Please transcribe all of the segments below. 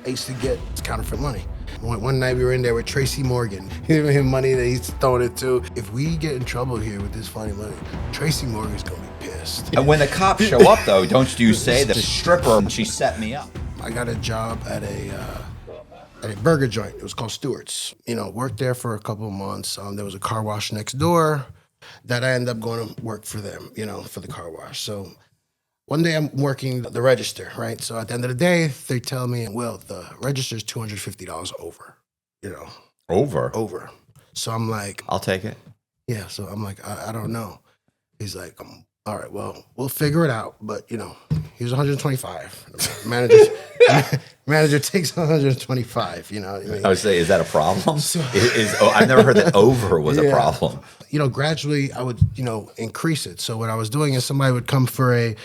I used to get counterfeit money. One night we were in there with Tracy Morgan, giving him money that he's throwing it to. If we get in trouble here with this funny money, Tracy Morgan's gonna be pissed. And when the cops show up, though, don't you say the stripper, she set me up? I got a job at a burger joint. It was called Stewart's. Worked there for a couple of months. There was a car wash next door that I ended up going to work for them, for the car wash. So one day I'm working the register, right? So at the end of the day, they tell me, well, the register's $250 over, Over? So I'm like, I'll take it. yeah. So I'm like, I don't know. He's like, all right, well, we'll figure it out. But, here's 125. Manager takes 125, you know what I mean? I would say, is that a problem? I've never heard that over was a problem. Gradually I would, increase it. So what I was doing is somebody would come for a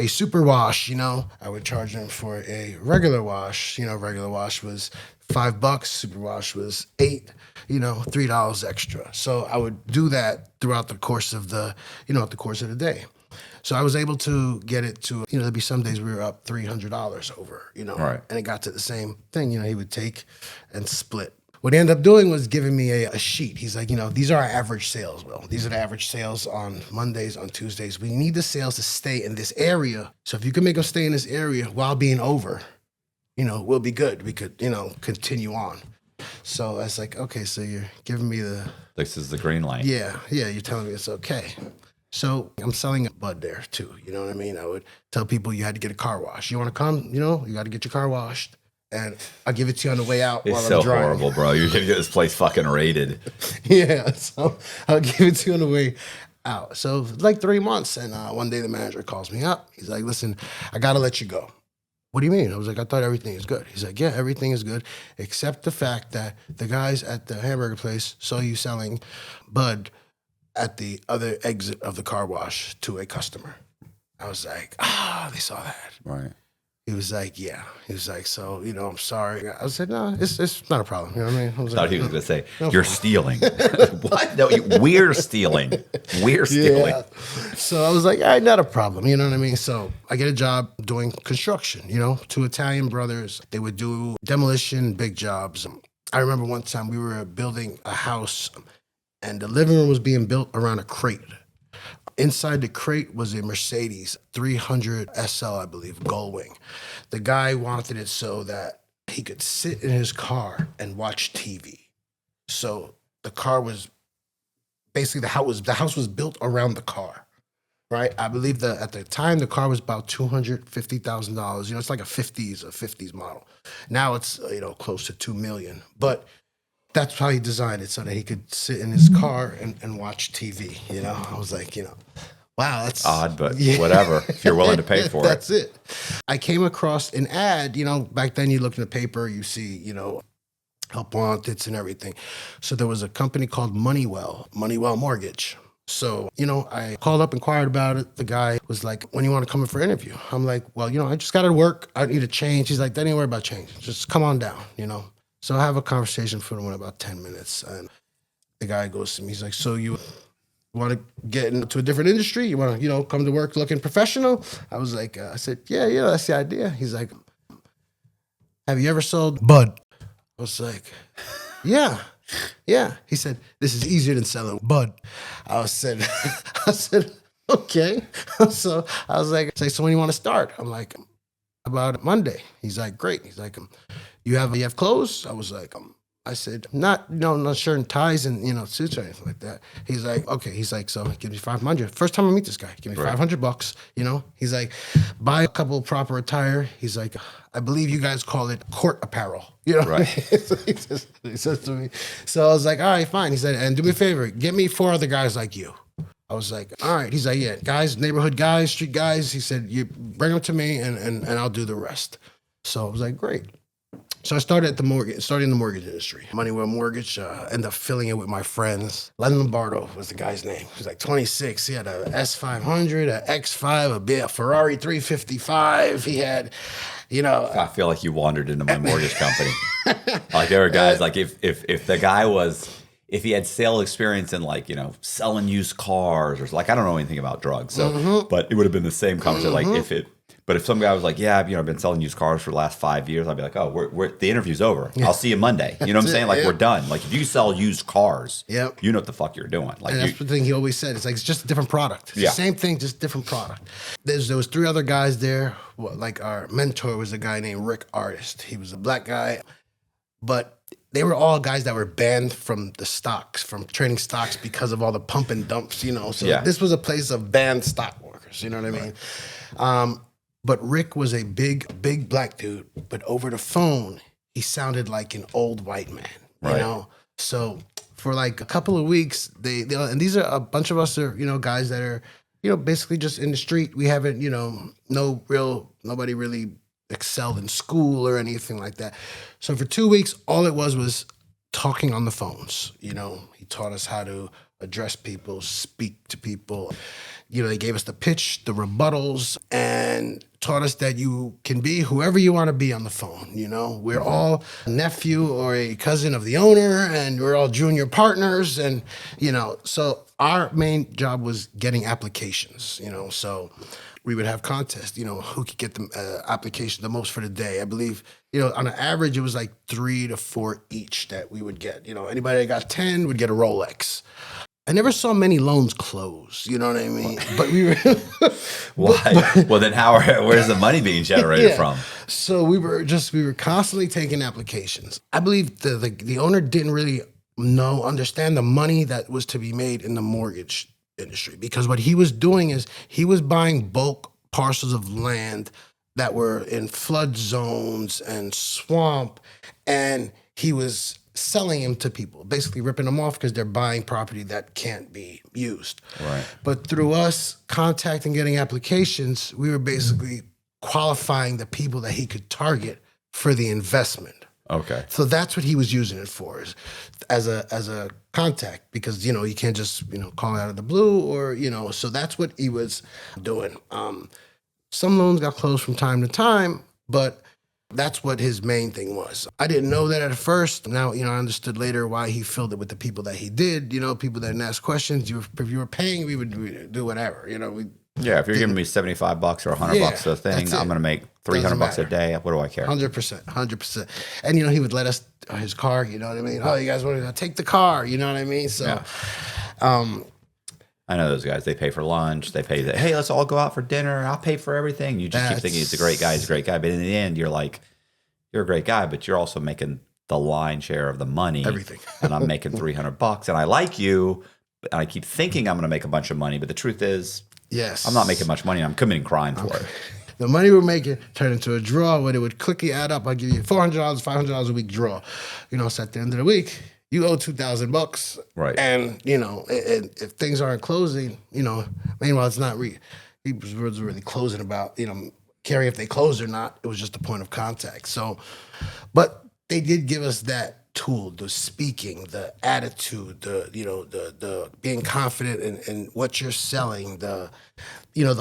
super wash, I would charge them for a regular wash. Regular wash was $5, super wash was $8, $3 extra. So I would do that throughout the course of the day. So I was able to get it to, there'd be some days we were up $300 over, Right. And it got to the same thing, he would take and split. What he ended up doing was giving me a sheet. He's like, these are our average sales, Will. These are the average sales on Mondays, on Tuesdays. We need the sales to stay in this area. So if you can make them stay in this area while being over, we'll be good. We could, continue on. So I was like, okay, so you're giving me This is the green light. Yeah, you're telling me it's okay. So I'm selling a bud there too, you know what I mean? I would tell people you had to get a car wash. You want to come, you got to get your car washed. And I'll give it to you on the way out while I'm It's so driving. horrible, bro. You're going to get this place fucking raided. Yeah, so I'll give it to you on the way out. So like 3 months, and one day the manager calls me up. He's like, listen, I got to let you go. What do you mean? I was like, I thought everything is good. He's like, yeah, everything is good, except the fact that the guys at the hamburger place saw you selling bud at the other exit of the car wash to a customer. I was like, they saw that. Right. He was like, yeah. He was like, so, I'm sorry. I said, no, it's not a problem. You know what I mean? I was Thought like, he was going to say, you're stealing. What? No, we're stealing. We're stealing. Yeah. So I was like, all right, not a problem. You know what I mean? So I get a job doing construction, two Italian brothers. They would do demolition, big jobs. I remember one time we were building a house and the living room was being built around a crate. Inside the crate was a Mercedes 300 SL, I believe, Gullwing. The guy wanted it so that he could sit in his car and watch TV. So the car was basically the house was built around the car, right? I believe that at the time the car was about $250,000. It's like a 50s model. Now it's close to $2 million, but that's how he designed it so that he could sit in his car and watch TV. I was like, wow, that's odd, but whatever. If you're willing to pay for that's it. I came across an ad, back then you look in the paper, you see, help wanted and everything. So there was a company called Moneywell Mortgage. So, I called up, inquired about it. The guy was like, when you want to come in for an interview? I'm like, well, I just got to work. I need a change. He's like, don't even worry about change. Just come on down, So I have a conversation for him in about 10 minutes. And the guy goes to me, he's like, so you want to get into a different industry? You want to, come to work looking professional? I was like, I said, yeah, that's the idea. He's like, have you ever sold bud? I was like, yeah. He said, this is easier than selling bud. I said, okay. So I was like, so when you want to start? I'm like, about Monday. He's like, great. He's like, you have clothes? I was like, I said, not shirt and ties and, suits or anything like that. He's like, okay. He's like, so give me $500. First time I meet this guy, give me $500, He's like, buy a couple proper attire. He's like, I believe you guys call it court apparel, Right. So he says to me. So I was like, all right, fine. He said, and do me a favor, get me 4 other guys like you. I was like, all right. He's like, yeah, guys, neighborhood guys, street guys. He said, you bring them to me and I'll do the rest. So I was like, great. So I started in the mortgage industry. Moneywell Mortgage, ended up filling it with my friends. Len Lombardo was the guy's name. He was like 26. He had a S500, a X5, a Ferrari 355. He had, I feel like you wandered into my mortgage company. Like there were guys, like if the guy was, if he had sales experience in selling used cars or I don't know anything about drugs. So, but it would have been the same conversation. Like if it But if some guy was like, yeah, I've been selling used cars for the last 5 years, I'd be like, oh, the interview's over. I'll see you Monday. You know what I'm saying? Like, we're done. Like, if you sell used cars, you know what the fuck you're doing. Like, and that's the thing he always said. It's like, it's just a different product. It's the same thing, just different product. There was 3 other guys there. Like, our mentor was a guy named Rick Artist. He was a black guy. But they were all guys that were banned from the stocks, from trading stocks because of all the pump and dumps, you know. So this was a place of banned stock workers, you know what I mean? But Rick was a big black dude, but over the phone, he sounded like an old white man, you know? So for like a couple of weeks, they and these are a bunch of us are, you know, guys that are, you know, basically just in the street. We haven't, you know, nobody really excelled in school or anything like that. So for 2 weeks, all it was talking on the phones. You know, he taught us how to address people, speak to people. You know, they gave us the pitch, the rebuttals, and taught us that you can be whoever you want to be on the phone. You know, we're all a nephew or a cousin of the owner, and we're all junior partners. And, you know, so our main job was getting applications, you know, so we would have contests, you know, who could get the application the most for the day. I believe, you know, on an average, it was like 3 to 4 each that we would get. You know, anybody that got 10 would get a Rolex. I never saw many loans close, you know what I mean? But we were... Why? Well, then where's the money being generated from? So we were constantly taking applications. I believe the owner didn't really understand the money that was to be made in the mortgage industry, because what he was doing is he was buying bulk parcels of land that were in flood zones and swamp, and he was selling them to people, basically ripping them off because they're buying property that can't be used. Right. But through us contacting, getting applications, we were basically qualifying the people that he could target for the investment. Okay. So that's what he was using it for, is as a contact, because, you know, you can't just, you know, call out of the blue, or, you know, so that's what he was doing. Some loans got closed from time to time, but that's what his main thing was. I didn't know that at first. Now, you know, I understood later why he filled it with the people that he did, you know, people that didn't ask questions. If you were paying, we would do whatever, you know. Yeah, if you're giving me $75 or $100 a thing, I'm going to make $300 a day. What do I care? 100%. And, you know, he would let us, his car, you know what I mean? Oh, you guys want to take the car, you know what I mean? So, I know those guys. They pay for lunch. They pay hey, let's all go out for dinner. I'll pay for everything. You just keep thinking he's a great guy. He's a great guy. But in the end, you're like, you're a great guy, but you're also making the line share of the money. Everything. And I'm making $300. And I like you. And I keep thinking I'm going to make a bunch of money. But the truth is, I'm not making much money. I'm committing crime for it. The money we're making turned into a draw when it would quickly add up. I'll give you $400, $500 a week draw. You know, so at the end of the week, you owe $2,000. Right. And, you know, if things aren't closing, you know, meanwhile, it's not he was really closing about, you know, caring if they closed or not. It was just a point of contact. So, but they did give us that tool, the speaking, the attitude, the being confident in what you're selling, the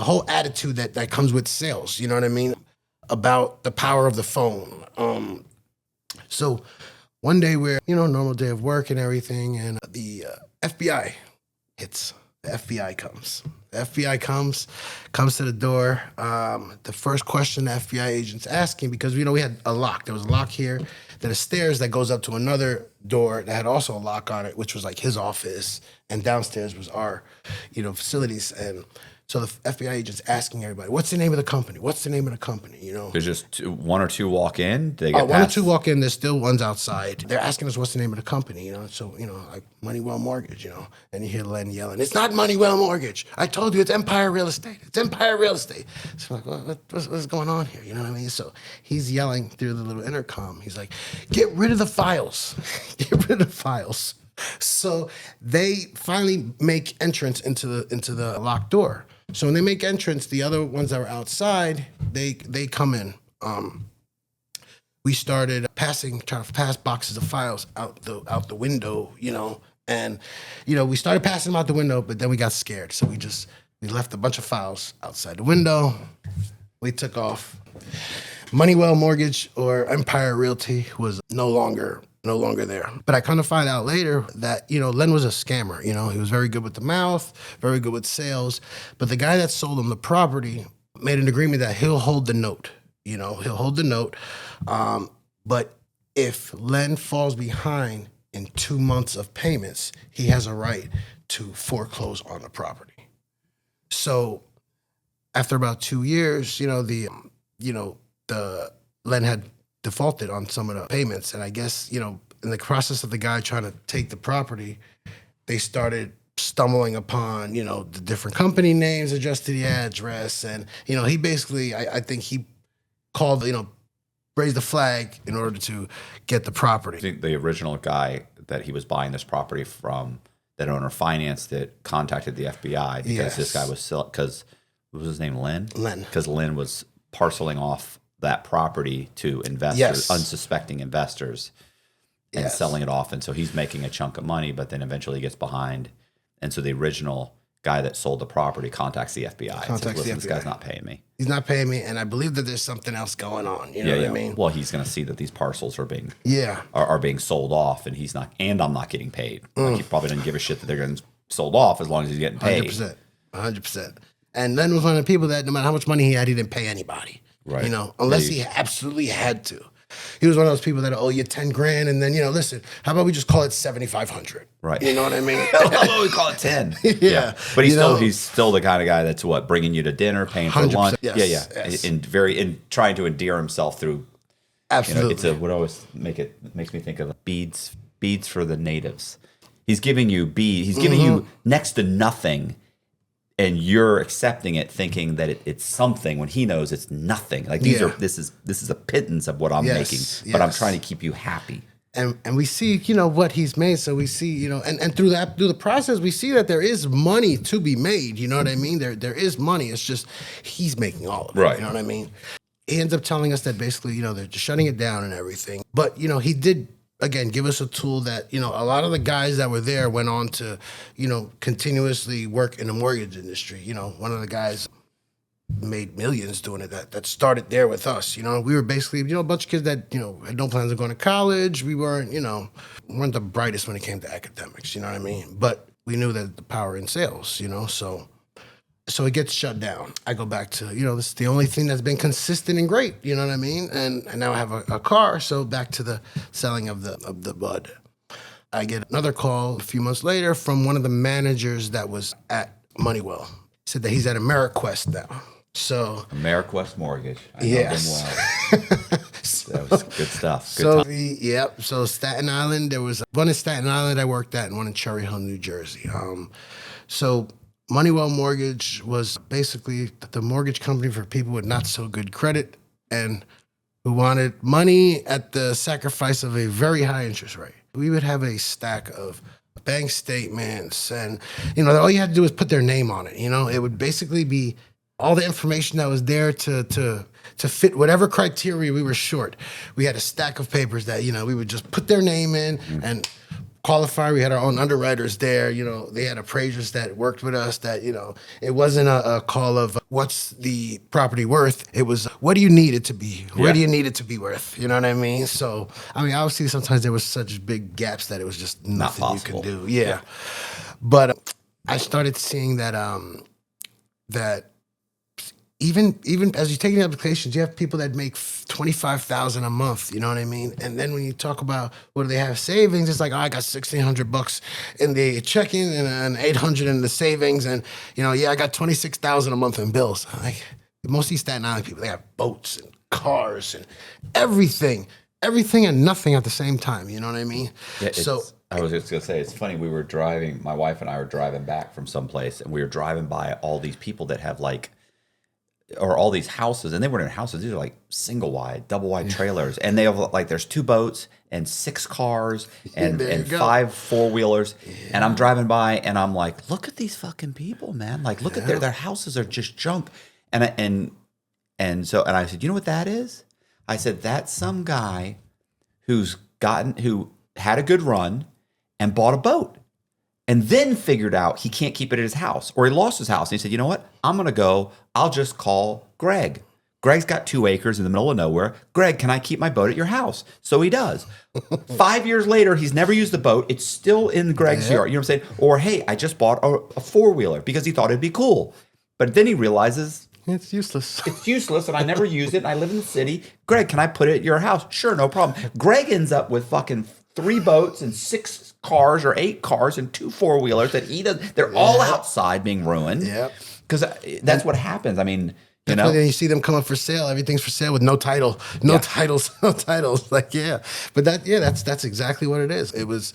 whole attitude that comes with sales, you know what I mean? About the power of the phone. So one day we're, normal day of work and everything, and the FBI hits. The FBI comes. The FBI comes to the door. The first question the FBI agent's asking, because we had a lock. There was a lock here. Then a stairs that goes up to another door that had also a lock on it, which was like his office, and downstairs was our, facilities. And so the FBI agent's asking everybody, "What's the name of the company? What's the name of the company?" There's just one or two walk in. They get one or two walk in. There's still ones outside. They're asking us what's the name of the company. So like Moneywell Mortgage. And you hear Len yelling, "It's not Moneywell Mortgage. I told you it's Empire Real Estate. It's Empire Real Estate." So like, what's going on here? You know what I mean? So he's yelling through the little intercom. He's like, "Get rid of the files. Get rid of the files." So they finally make entrance into the locked door. So when they make entrance, the other ones that were outside, they come in. We started trying to pass boxes of files out the window, and we started passing them out the window, but then we got scared, so we left a bunch of files outside the window. We took off. Moneywell Mortgage or Empire Realty was no longer there. But I kind of find out later that, Len was a scammer. He was very good with the mouth, very good with sales. But the guy that sold him the property made an agreement that he'll hold the note. You know, he'll hold the note. But if Len falls behind in 2 months of payments, he has a right to foreclose on the property. So after about 2 years, the Len had defaulted on some of the payments. And I guess, in the process of the guy trying to take the property, they started stumbling upon, the different company names, adjusted the address. And, he basically, I think he called, raised the flag in order to get the property. I think the original guy that he was buying this property from, that owner financed it, contacted the FBI because this guy was because what was his name, Len? Len. Because Len was parceling off that property to investors, unsuspecting investors, and selling it off. And so he's making a chunk of money, but then eventually he gets behind. And so the original guy that sold the property contacts the FBI. And says, listen, this guy's not paying me. He's not paying me, and I believe that there's something else going on. You know what I mean? Well, he's going to see that these parcels are being sold off, and he's not, and I'm not getting paid. Like, he probably doesn't give a shit that they're getting sold off as long as he's getting paid. 100%. And Len was one of the people that no matter how much money he had, he didn't pay anybody. Right. Unless he absolutely had to. He was one of those people that owe you 10 grand, and then, listen, how about we just call it 7,500? Right. You know what I mean? How about we call it 10? Yeah. But he's still the kind of guy that's bringing you to dinner, paying for lunch. Yes. And trying to endear himself through. Absolutely. It's what always makes me think of beads for the natives. He's giving you beads. He's giving you next to nothing. And you're accepting it, thinking that it's something when he knows it's nothing. Like this is a pittance of what I'm making, but I'm trying to keep you happy. And we see, what he's made. So we see, and through the process, we see that there is money to be made. You know what I mean? There is money. It's just he's making all of it. Right. You know what I mean? He ends up telling us that basically, they're just shutting it down and everything. But he did. Again, give us a tool that, a lot of the guys that were there went on to, continuously work in the mortgage industry. One of the guys made millions doing it that started there with us. We were basically, a bunch of kids that, had no plans of going to college. We weren't, weren't the brightest when it came to academics, you know what I mean? But we knew that the power in sales, so it gets shut down. I go back to, this is the only thing that's been consistent and great, you know what I mean? And now I have a car, so back to the selling of the bud. I get another call a few months later from one of the managers that was at Moneywell. He said that he's at AmeriQuest now. So AmeriQuest Mortgage. I know them well. That was good stuff. So Staten Island, there was one in Staten Island I worked at and one in Cherry Hill, New Jersey. So Moneywell Mortgage was basically the mortgage company for people with not so good credit and who wanted money at the sacrifice of a very high interest rate. We would have a stack of bank statements and, all you had to do was put their name on it. It would basically be all the information that was there to fit whatever criteria we were short. We had a stack of papers that, we would just put their name in and qualify. We had our own underwriters there. They had appraisers that worked with us that, it wasn't a call of what's the property worth. It was, what do you need it to be? Where do you need it to be worth? You know what I mean? So, obviously sometimes there was such big gaps that it was just nothing you could do. Yeah. But I started seeing that, that even as you take the applications, you have people that make $25,000 a month. You know what I mean? And then when you talk about what do they have savings, it's like, I got $1,600 in the checking and $800 in the savings, and I got $26,000 a month in bills. Like most of these Staten Island people, they have boats and cars and everything and nothing at the same time. You know what I mean? Yeah, I was just gonna say, it's funny. We were driving. My wife and I were driving back from someplace, and we were driving by all these people that have or all these houses, and they weren't in houses. These are like single wide, double wide trailers, and they have there's 2 boats and 6 cars and 5 4-wheelers. And I'm driving by, and I'm like, look at these fucking people, man! Like, look at their houses are just junk. And I said, you know what that is? I said, that's some guy who had a good run and bought a boat. And then figured out he can't keep it at his house, or he lost his house. And he said, you know what? I'll just call Greg. Greg's got 2 acres in the middle of nowhere. Greg, can I keep my boat at your house? So he does. 5 years later, he's never used the boat. It's still in Greg's yard. You know what I'm saying? Or, hey, I just bought a 4-wheeler because he thought it'd be cool. But then he realizes It's useless. It's useless, and I never use it, and I live in the city. Greg, can I put it at your house? Sure, no problem. Greg ends up with fucking 3 boats and 6 cars or 8 cars and 2 4-wheelers that he does. They're all outside being ruined. Yep. Because that's what happens. I mean, you Then know. you see them come up for sale. Everything's for sale with no title, no titles, no titles. Like, but that's exactly what it is. It was,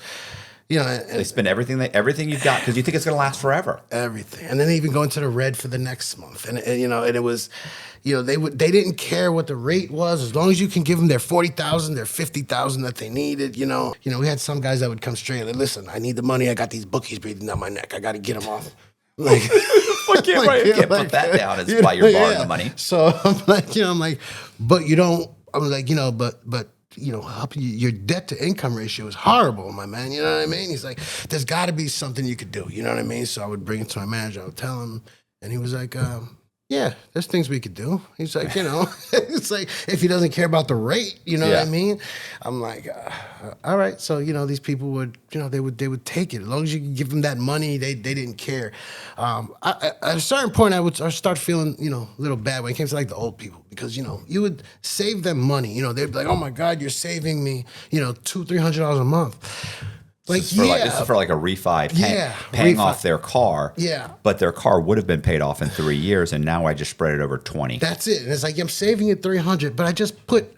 They spend everything you've got because you think it's going to last forever. everything, and then they even go into the red for the next month, and it was, they didn't care what the rate was as long as you can give them their 40,000, their 50,000 that they needed. We had some guys that would come straight and listen, I need the money. I got these bookies breathing down my neck. I got to get them off. Like, You can't put that down as why you're borrowing the money. So I'm like, but you don't. I'm like, but your debt to income ratio is horrible, my man. You know what I mean? He's like, there's got to be something you could do. You know what I mean? So I would bring it to my manager. I would tell him, and he was like, yeah, there's things we could do. He's like, it's like if he doesn't care about the rate, you know what I mean? I'm like, all right. So these people would, they would take it as long as you can give them that money. They didn't care. At a certain point, I start feeling a little bad when it came to like the old people because you would save them money. They'd be like, oh my God, you're saving me $200-$300 a month. Like, this is for like a refi, paying off their car. Yeah. But their car would have been paid off in 3 years, and now I just spread it over 20. That's it. And it's like, I'm saving you $300, but I just put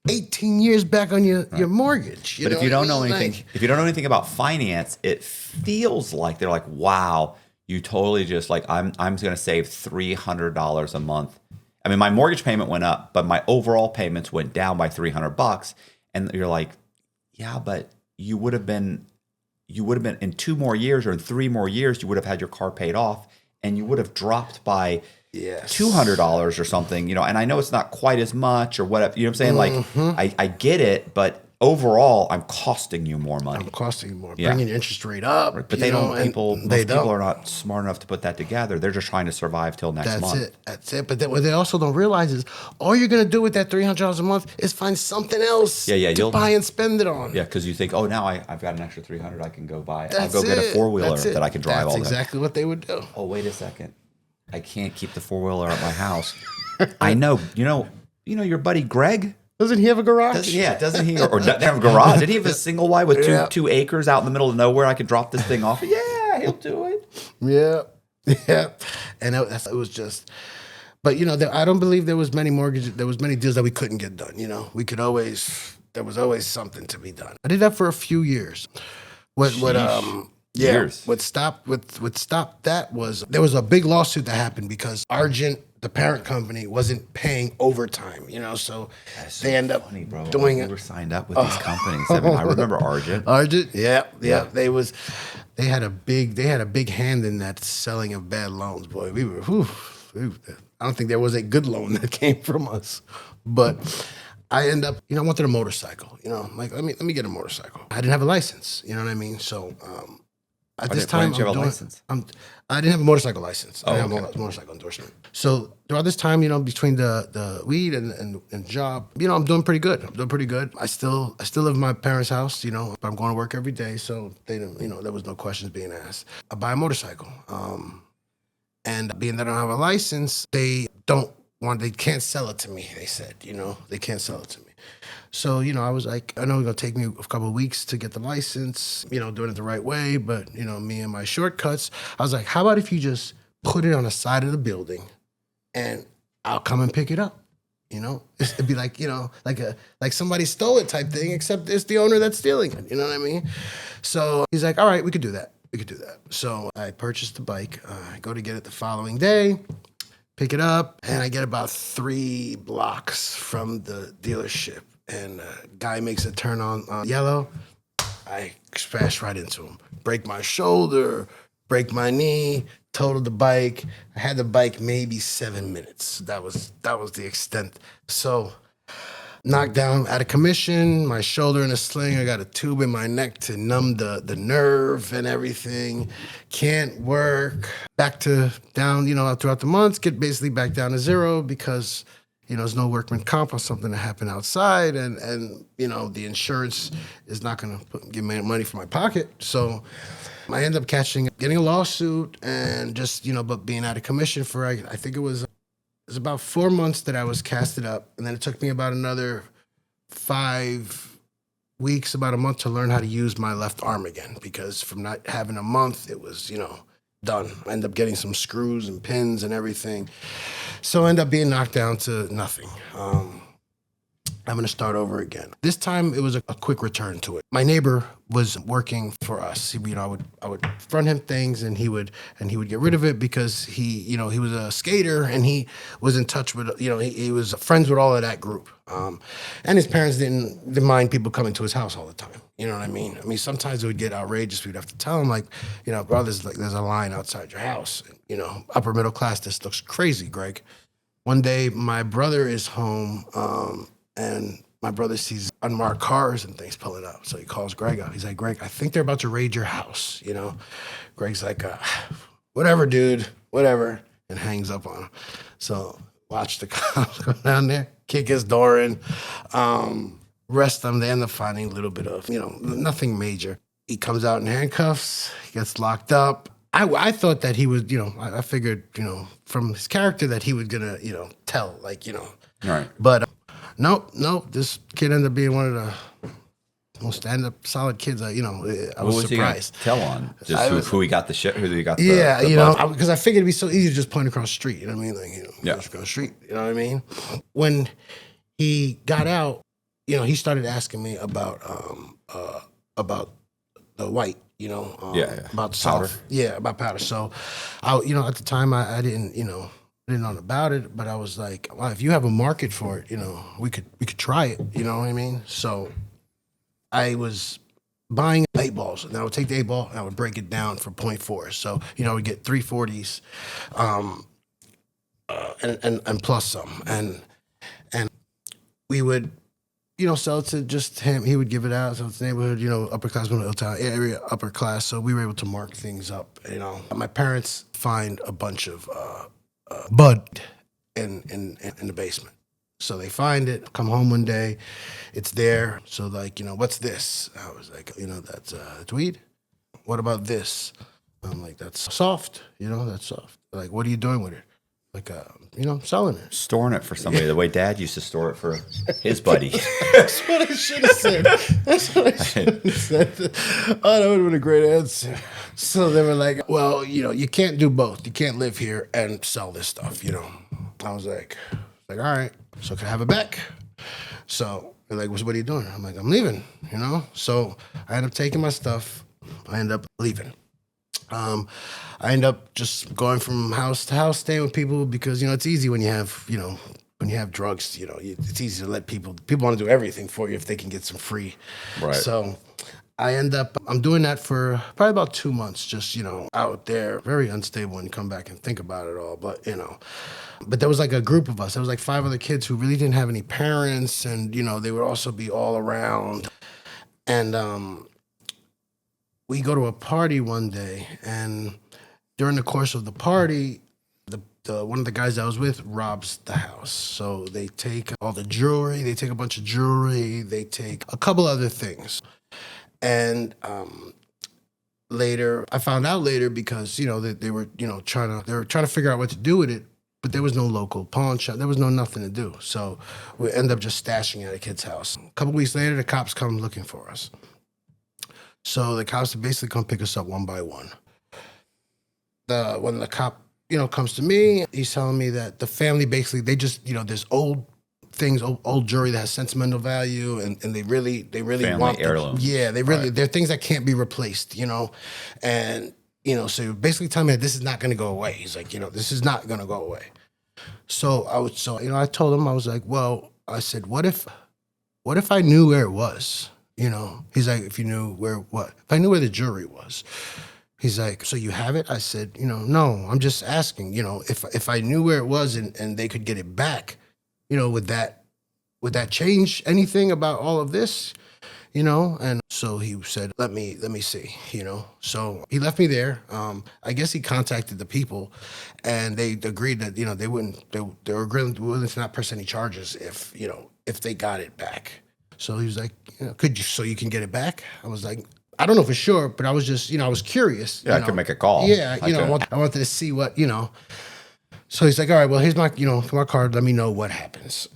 18 years back on your mortgage. But if you don't know anything about finance, it feels like they're like, wow, you totally just like I'm going to save $300 a month. I mean, my mortgage payment went up, but my overall payments went down by $300. And you're like, yeah, but you would have been in 2 more years or in 3 more years, you would have had your car paid off and you would have dropped by $200 or something, and I know it's not quite as much or whatever, you know what I'm saying? Like, I get it, but overall, I'm costing you more money. I'm costing you more, bringing your interest rate up. But most people are not smart enough to put that together. They're just trying to survive till next month. That's it. But what they also don't realize is all you're going to do with that $300 a month is find something else to buy and spend it on. Yeah, because you think, oh, now I've got an extra $300 I can go buy. I'll go get a 4-wheeler that I can drive all day. That's exactly what they would do. Oh, wait a second. I can't keep the 4-wheeler at my house. I know. You know your buddy Greg? Doesn't he have a garage? Doesn't he? Or doesn't have a garage? Did he have a single wide with 2 acres out in the middle of nowhere I could drop this thing off? Yeah, he'll do it. Yeah. And it was just, but I don't believe there was many mortgages, there was many deals that we couldn't get done. There was always something to be done. I did that for a few years. Years. What stopped that was there was a big lawsuit that happened because Argent, the parent company, wasn't paying overtime. So they end up doing it. We were signed up with these companies. I remember Argent. Yeah. They had a big hand in that selling of bad loans, boy. We were. I don't think there was a good loan that came from us, but. I end up, I wanted a motorcycle. Like let me get a motorcycle. I didn't have a license. You know what I mean? So at this time, why didn't you have a license? I didn't have a motorcycle license. I didn't have okay. a motorcycle endorsement. So throughout this time, between the weed and job, I'm doing pretty good. I still live in my parents' house. But I'm going to work every day, so they didn't. There was no questions being asked. I buy a motorcycle, and being that I don't have a license, they can't sell it to me. They said, they can't sell it to me. So, I was like, I know it's going to take me a couple of weeks to get the license, doing it the right way. But, me and my shortcuts, I was like, how about if you just put it on the side of the building and I'll come and pick it up? It'd be like, like somebody stole it type thing, except it's the owner that's stealing it. You know what I mean? So he's like, all right, we could do that. So I purchased the bike. I go to get it the following day. Pick it up, and I get about 3 blocks from the dealership, and a guy makes a turn on yellow. I crash right into him, break my shoulder, break my knee, totaled the bike. I had the bike maybe 7 minutes. That was the extent. So knocked down, out of commission, my shoulder in a sling. I got a tube in my neck to numb the nerve and everything. Can't work. Back to down, throughout the months, get basically back down to 0 because, there's no workman comp on something that happened outside. And the insurance is not going to give me money for my pocket. So I end up getting a lawsuit and just, but being out of commission for, I think it was was about 4 months that I was casted up, and then it took me about another 5 weeks, about a month to learn how to use my left arm again, because from not having a month, it was, done. I ended up getting some screws and pins and everything. So I ended up being knocked down to nothing. I'm going to start over again. This time it was a quick return to it. My neighbor was working for us. I would front him things, and he would get rid of it because he was a skater, and he was in touch with, he was friends with all of that group. And his parents didn't mind people coming to his house all the time. You know what I mean? I mean, sometimes it would get outrageous. We'd have to tell him, like, bro, there's a line outside your house. Upper middle class, this looks crazy, Greg. One day, my brother is home, and my brother sees unmarked cars and things pulling up. So he calls Greg up. He's like, Greg, I think they're about to raid your house. Greg's like, whatever, dude, whatever, and hangs up on him. So watch the cops go down there, kick his door in, arrest them. They end up finding a little bit of, nothing major. He comes out in handcuffs, gets locked up. I thought that he was, I figured, from his character that he was gonna, tell, like, Right. But nope. This kid ended up being one of the most stand-up solid kids. I was surprised. He gonna tell on? Just who he got the shit? Who he got? Because I figured it'd be so easy to just point across the street. You know what I mean? Like, just across the street. You know what I mean? When he got out, he started asking me about the white. About powder. About powder. So, at the time I didn't know about it, but I was like, well, if you have a market for it, we could try it. You know what I mean? So I was buying 8 balls, and I would take the 8 ball and I would break it down for 0.4. So, I would get 340s, and plus some, and we would, sell it to just him. He would give it out. So it's neighborhood, upper class, area, upper class. So we were able to mark things up. My parents find a bunch of bud in the basement. So they find it, come home one day, it's there. So like, what's this? I was like, that's weed. What about this? I'm like, that's soft, that's soft. Like, what are you doing with it? Like, selling it. Storing it for somebody, the way Dad used to store it for his buddy. That's what I should have said. Oh, that would have been a great answer. So they were like, well, you can't do both. You can't live here and sell this stuff, I was like, all right, so can I have it back? So they're like, what are you doing? I'm like, I'm leaving, So I end up taking my stuff. I end up leaving. I end up just going from house to house, staying with people because, it's easy when you have, drugs, it's easy to let people want to do everything for you if they can get some free. Right. So I'm doing that for probably about 2 months, just, out there, very unstable when you come back and think about it all. But, but there was like a group of us. There was like 5 other kids who really didn't have any parents, and, they would also be all around. And, we go to a party one day, and during the course of the party, the one of the guys I was with robs the house. So they take all the jewelry, they take a bunch of jewelry, they take a couple other things. And I found out later because, they were, trying to figure out what to do with it, but there was no local pawn shop. There was nothing to do. So we end up just stashing it at a kid's house. A couple weeks later, the cops come looking for us. So the cops basically come pick us up one by one. When the cop, comes to me, he's telling me that the family basically, they just, there's old things, old jewelry that has sentimental value, and they really family want heirlooms. They're things that can't be replaced, and so basically telling me that this is not going to go away. He's like, this is not going to go away. So I told him, I was like, well, I said, what if I knew where it was? He's like, if you knew what? If I knew where the jewelry was. He's like, so you have it? I said, no, I'm just asking, if I knew where it was and they could get it back, would that change anything about all of this? And so he said, let me see, So he left me there. I guess he contacted the people, and they agreed that, they were willing to not press any charges if they got it back. So he was like, so you can get it back? I was like, I don't know for sure, but I was just, I was curious. Yeah, I could make a call. Yeah, I wanted to see what, So he's like, all right, well, here's my card. Let me know what happens.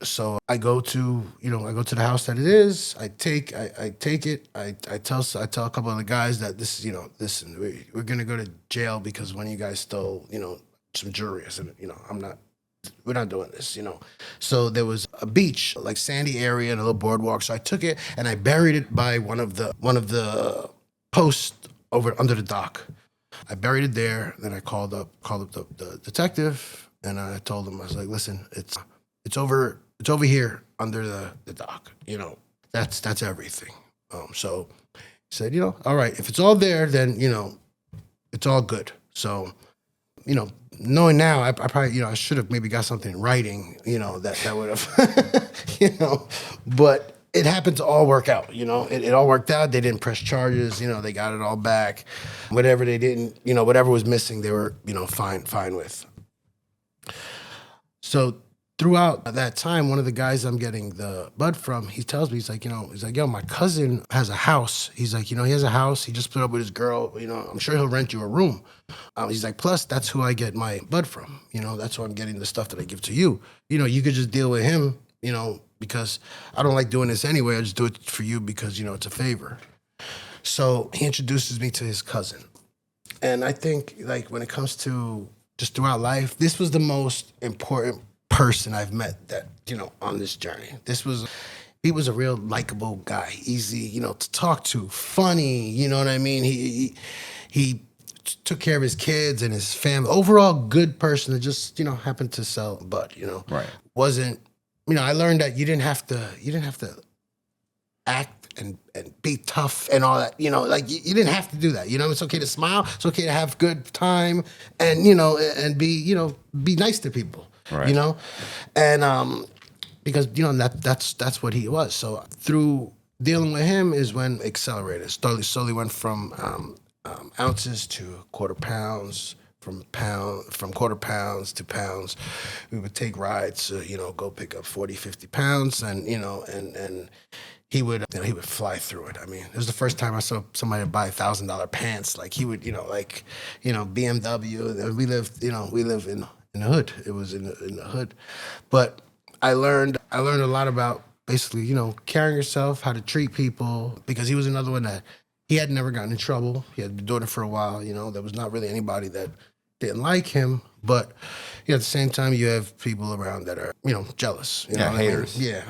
So I go to the house that it is. I take it. I tell a couple of the guys that this is, listen, we're gonna go to jail because one of you guys stole, some jewelry. I said, we're not doing this, So there was a beach, like sandy area and a little boardwalk. So I took it and I buried it by one of the posts over under the dock. I buried it there. Then I called up the detective and I told him, I was like, listen, it's over here under the dock. That's everything. So he said, all right, if it's all there, then it's all good. So, knowing now, I probably, I should have maybe got something in writing, that would have, but it happened to all work out, it all worked out. They didn't press charges, they got it all back. Whatever they didn't, whatever was missing, they were, fine with. So throughout that time, one of the guys I'm getting the bud from, he tells me, he's like, yo, my cousin has a house. He's like, he has a house. He just split up with his girl. I'm sure he'll rent you a room. He's like, plus that's who I get my bud from. That's who I'm getting the stuff that I give to you. You could just deal with him, because I don't like doing this anyway. I just do it for you because, it's a favor. So he introduces me to his cousin. And I think, like, when it comes to just throughout life, this was the most important person I've met that, on this journey. He was a real likable guy, easy, to talk to, funny, you know what I mean? He took care of his kids and his family. Overall good person that just, happened to sell bud, Right. Wasn't, I learned that you didn't have to act and be tough and all that, like you didn't have to do that. It's okay to smile, it's okay to have good time and, and be nice to people. Right. And because that's what he was. So through dealing with him is when accelerated. Slowly went from ounces to quarter pounds, from quarter pounds to pounds. We would take rides to go pick up 40, 50 pounds, and and he would fly through it. I mean, it was the first time I saw somebody buy $1,000 pants. Like he would BMW. And we live in the hood. It was in the hood. But I learned a lot about basically, carrying yourself, how to treat people, because he was another one that he had never gotten in trouble. He had been doing it for a while, there was not really anybody that didn't like him. But at the same time, you have people around that are, jealous. Haters. I mean? Yeah.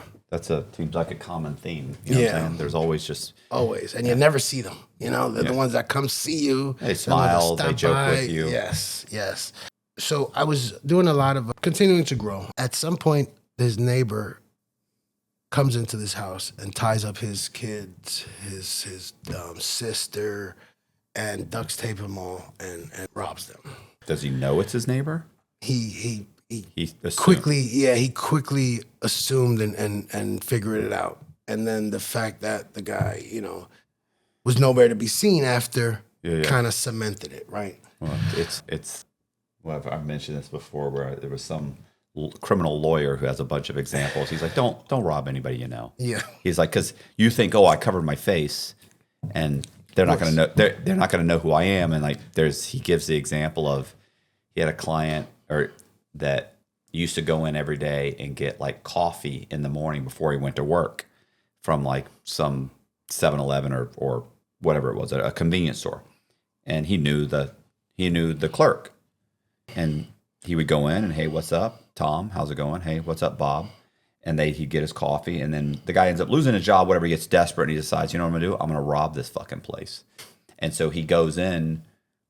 Seems like a common theme. You know what I'm saying? There's always. And you never see them. They're the ones that come see you. They smile, they joke with you. Yes. So I was doing a lot of continuing to grow. At some point, his neighbor comes into this house and ties up his kids, his sister, and duct tape them all and robs them. Does he know it's his neighbor? He quickly assumed and figured it out. And then the fact that the guy, was nowhere to be seen after kind of cemented it, right? Well, well, I've mentioned this before, where there was some criminal lawyer who has a bunch of examples. He's like, don't rob anybody you know. Yeah. He's like, because you think, I covered my face, and they're not going to know. They're not going to know who I am. And like, he gives the example of he had a client that used to go in every day and get like coffee in the morning before he went to work from like some 7-Eleven or whatever it was, a convenience store, and he knew the clerk. And he would go in and, hey, what's up, Tom? How's it going? Hey, what's up, Bob? And he'd get his coffee. And then the guy ends up losing his job, whatever. He gets desperate and he decides, you know what I'm going to do? I'm going to rob this fucking place. And so he goes in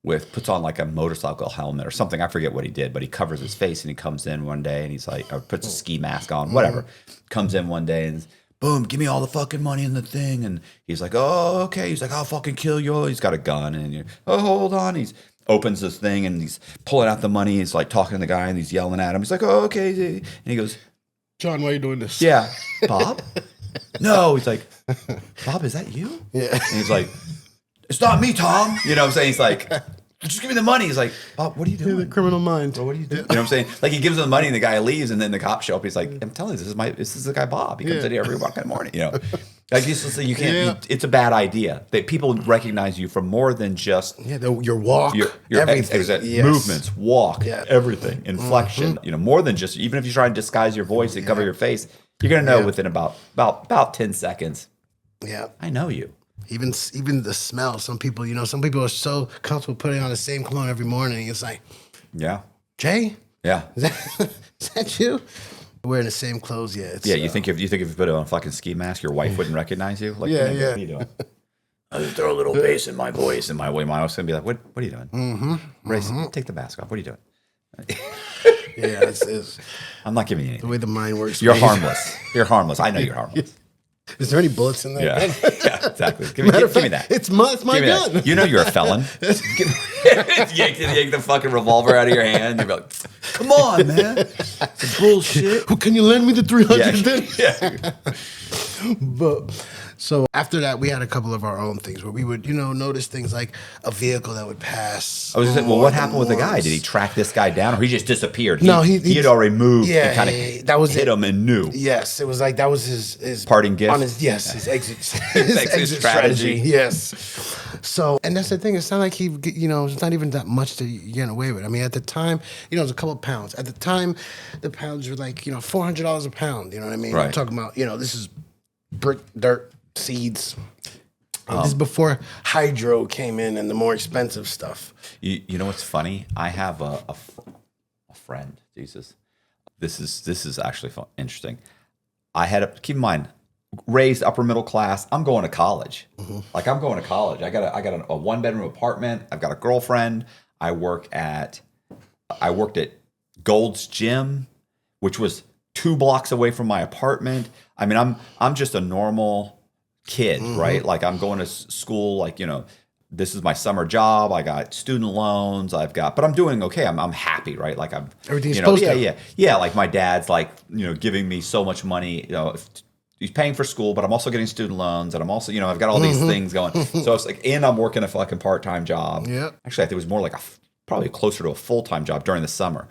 puts on like a motorcycle helmet or something. I forget what he did, but he covers his face and he comes in one day and he's like, or puts a ski mask on, whatever. Comes in one day and boom, give me all the fucking money in the thing. And he's like, oh, okay. He's like, I'll fucking kill you. He's got a gun. And hold on. He's opens this thing and he's pulling out the money. He's like talking to the guy and he's yelling at him. He's like, oh, okay. And he goes, John, why are you doing this? Yeah. Bob? No. He's like, Bob, is that you? Yeah. And he's like, it's not me, Tom. You know what I'm saying? He's like, just give me the money. He's like, Bob, what are you doing? The criminal mind. Well, what are you doing? You know what I'm saying? Like, he gives him the money and the guy leaves, and then the cops show up. He's like, I'm telling you, this is the guy Bob. He comes in here every fucking morning, Like you can't. It's a bad idea. That people recognize you from more than just your walk, your everything, movements, walk, Yeah. everything, inflection. More than just even if you try and disguise your voice and cover your face, you're gonna know within about 10 seconds. Yeah, I know you. Even the smell. Some people are so comfortable putting on the same cologne every morning. It's like, Yeah. Jay, Yeah. is that you? Wearing the same clothes, You think if you put on a fucking ski mask, your wife wouldn't recognize you? Like, Yeah. What are you doing? I just throw a little bass in my voice, and my wife's gonna be like, "What are you doing? Race, take the mask off. What are you doing?" Yeah, it's I'm not giving you the anything. way the mind works. You're harmless. You're harmless. I know you're harmless. Is there any bullets in there? Yeah, yeah, exactly. Give me that. It's my Give me gun. that. You know you're a felon. yank the fucking revolver out of your hand. You're like, come on, man. It's bullshit. Well, can you lend me the 300 then? Yeah. But so after that, we had a couple of our own things where we would, notice things like a vehicle that would pass. I was just saying, well, what happened with the guy? Did he track this guy down, or he just disappeared? No, he had already moved. Yeah, and kind of that was hit him and knew. Yes, it was like that was his Parting gift? on his his exit strategy. Yes. So, and that's the thing. It's not like it's not even that much to get away with. I mean, at the time, it was a couple of pounds. At the time, the pounds were like $400 a pound. You know what I mean? Right. I'm talking about this is brick, dirt, seeds. This is before hydro came in and the more expensive stuff. You know what's funny? I have a friend. Jesus, this is actually fun, interesting. I had keep in mind, raised upper middle class. I'm going to college. Like I'm going to college. I got a 1-bedroom apartment. I've got a girlfriend. I worked at Gold's Gym, which was 2 blocks away from my apartment. I mean, I'm just a normal kid, right? Like I'm going to school, like, this is my summer job. I got student loans. But I'm doing okay. I'm happy, right? Like I'm everything's supposed to. Yeah. Like my dad's like, giving me so much money, he's paying for school, but I'm also getting student loans, and I'm also, I've got all these things going. So it's like, and I'm working a fucking part-time job. Yeah. Actually, I think it was more like probably closer to a full-time job during the summer.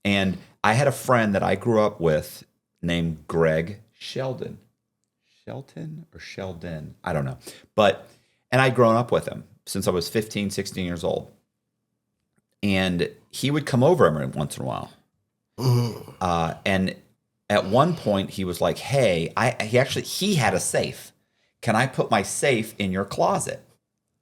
And I had a friend that I grew up with named Greg Sheldon. Shelton or Sheldon? I don't know. And I'd grown up with him since I was 15, 16 years old. And he would come over every once in a while. And at one point he was like, hey, he had a safe. Can I put my safe in your closet?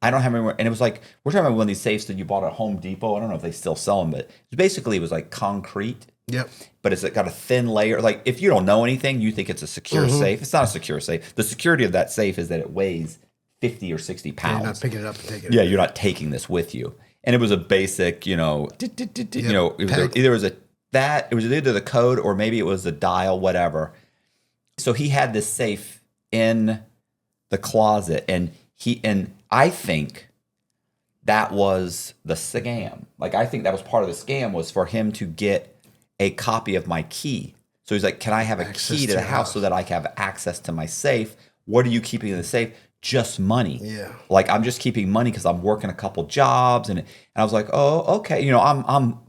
I don't have anywhere. And it was like, we're talking about one of these safes that you bought at Home Depot. I don't know if they still sell them, but it was like concrete. Yep. But it's got a thin layer. Like if you don't know anything, you think it's a secure safe. It's not a secure safe. The security of that safe is that it weighs 50 or 60 pounds. You're not picking it up and taking it. Yeah, you're not taking this with you. And it was a basic, it was either the code or maybe it was the dial, whatever. So he had this safe in the closet, and I think that was the scam. Like I think that was part of the scam, was for him to get a copy of my key. So he's like, can I have a key to the house so that I can have access to my safe? What are you keeping in the safe? Just money. Yeah. Like I'm just keeping money because I'm working a couple jobs. And I was like, oh, okay.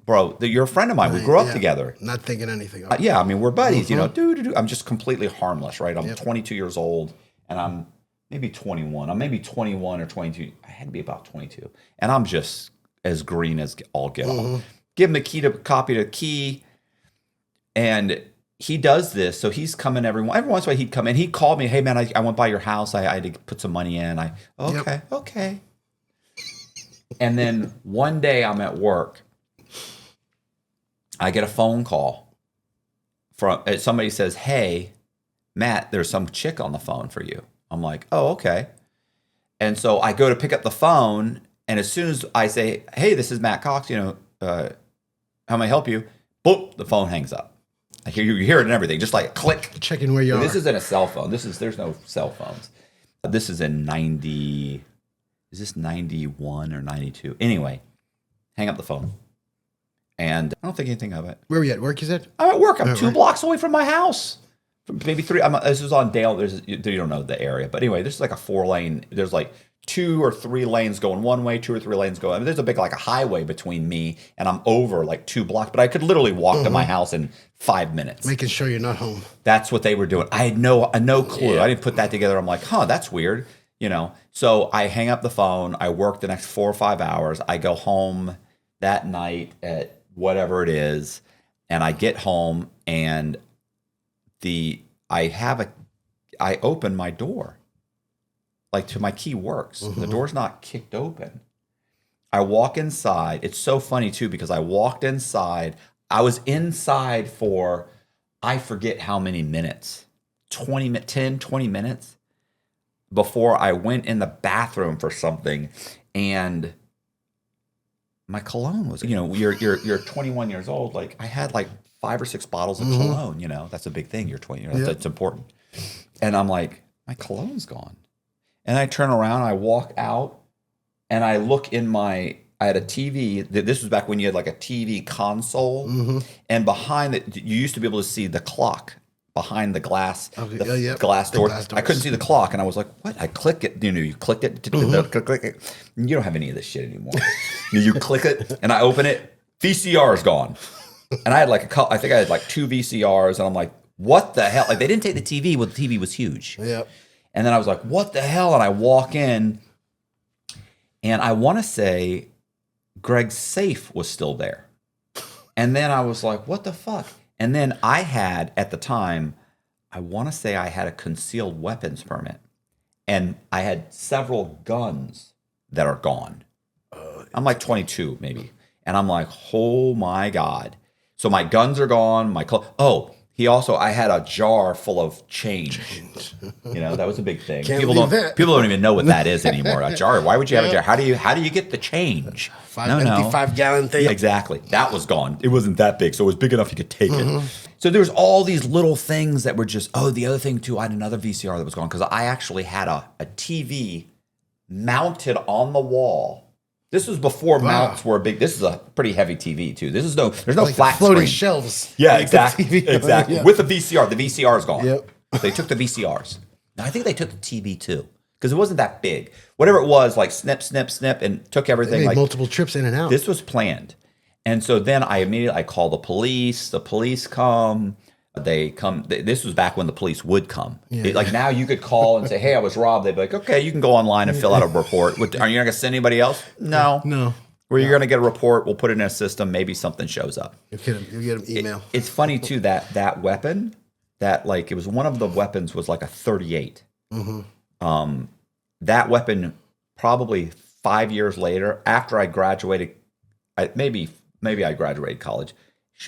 Bro, you're a friend of mine. We grew up together. Not thinking anything. Yeah. I mean, we're buddies, I'm just completely harmless, right? I'm 22 years old, and I'm maybe 21. I'm maybe 21 or 22. I had to be about 22. And I'm just as green as all get out. Give him the copy to the key. And he does this. So he's coming every once in a while he'd come in. He called me, hey man, I went by your house. I had to put some money in. Okay. And then one day I'm at work. I get a phone call from somebody says, hey, Matt, there's some chick on the phone for you. I'm like, oh, okay. And so I go to pick up the phone, and as soon as I say, hey, this is Matt Cox, how may I help you? Boop, the phone hangs up. You hear it and everything, just like a click. Checking where you are. This isn't a cell phone. There's no cell phones. This is in 90, is this 91 or 92? Anyway, hang up the phone. And I don't think anything of it. Where are you at work, you said? I'm at work. I'm 2 blocks away from my house. maybe 3. This was on Dale. You don't know the area, but anyway, this is like a 4-lane. There's like 2 or 3 lanes going one way, 2 or 3 lanes going. I mean, there's a big like a highway between me, and I'm over like 2 blocks, but I could literally walk to my house in 5 minutes. Making sure you're not home. That's what they were doing. I had no clue. I didn't put that together. I'm like, that's weird. So I hang up the phone. I work the next 4 or 5 hours. I go home that night at whatever it is, and I get home and I open my door, like to my key works. The door's not kicked open. I walk inside. It's so funny too, because I walked inside. I was inside for, I forget how many minutes, 10, 20 minutes before I went in the bathroom for something. And my cologne was, you're 21 years old. Like I had like 5 or 6 bottles of cologne, that's a big thing. You're 20, that's important. And I'm like, my cologne's gone. And I turn around, I walk out, and I look I had a TV. This was back when you had like a TV console, and behind it, you used to be able to see the clock behind the glass, glass door. I couldn't see the clock, and I was like, "What?" I click it. You click it. Click it. You don't have any of this shit anymore. You click it, and I open it. VCR is gone, and I had like I think I had like 2 VCRs, and I'm like, "What the hell?" Like they didn't take the TV. Well, the TV was huge. Yep. And then I was like, "What the hell?" And I walk in, and I want to say Greg's safe was still there. And then I was like, "What the fuck?" And then I had, at the time, I want to say I had a concealed weapons permit. And I had several guns that are gone. I'm like 22 maybe. And I'm like, oh my God. So my guns are gone. I had a jar full of change. That was a big thing. People don't even know what that is anymore. A jar. Why would you have a jar? How do you get the change? Empty 5-gallon thing. Yeah, exactly. That was gone. It wasn't that big, so it was big enough you could take it. So there was all these little things that were just. Oh, the other thing too, I had another VCR that was gone because I actually had a TV mounted on the wall. This was before mounts were big. This is a pretty heavy TV too. There's no like flat floating screen. shelves. Yeah, exactly. Exactly. With the VCR. The VCR is gone. Yep. They took the VCRs. Now I think they took the TV too. Because it wasn't that big. Whatever it was, like snip, snip, snip, and took everything. They made like multiple trips in and out. This was planned. And so then I call the police. The police come. They come. This was back when the police would come. Like now you could call and say, "Hey, I was robbed." They'd be like, "Okay, you can go online and fill out a report." Are you not going to send anybody else? No. You're going to get a report. We'll put it in a system. Maybe something shows up. You'll get an email. It's funny too that weapon, that like it was one of the weapons was like a 38. That weapon probably 5 years later, after I graduated, maybe I graduated college,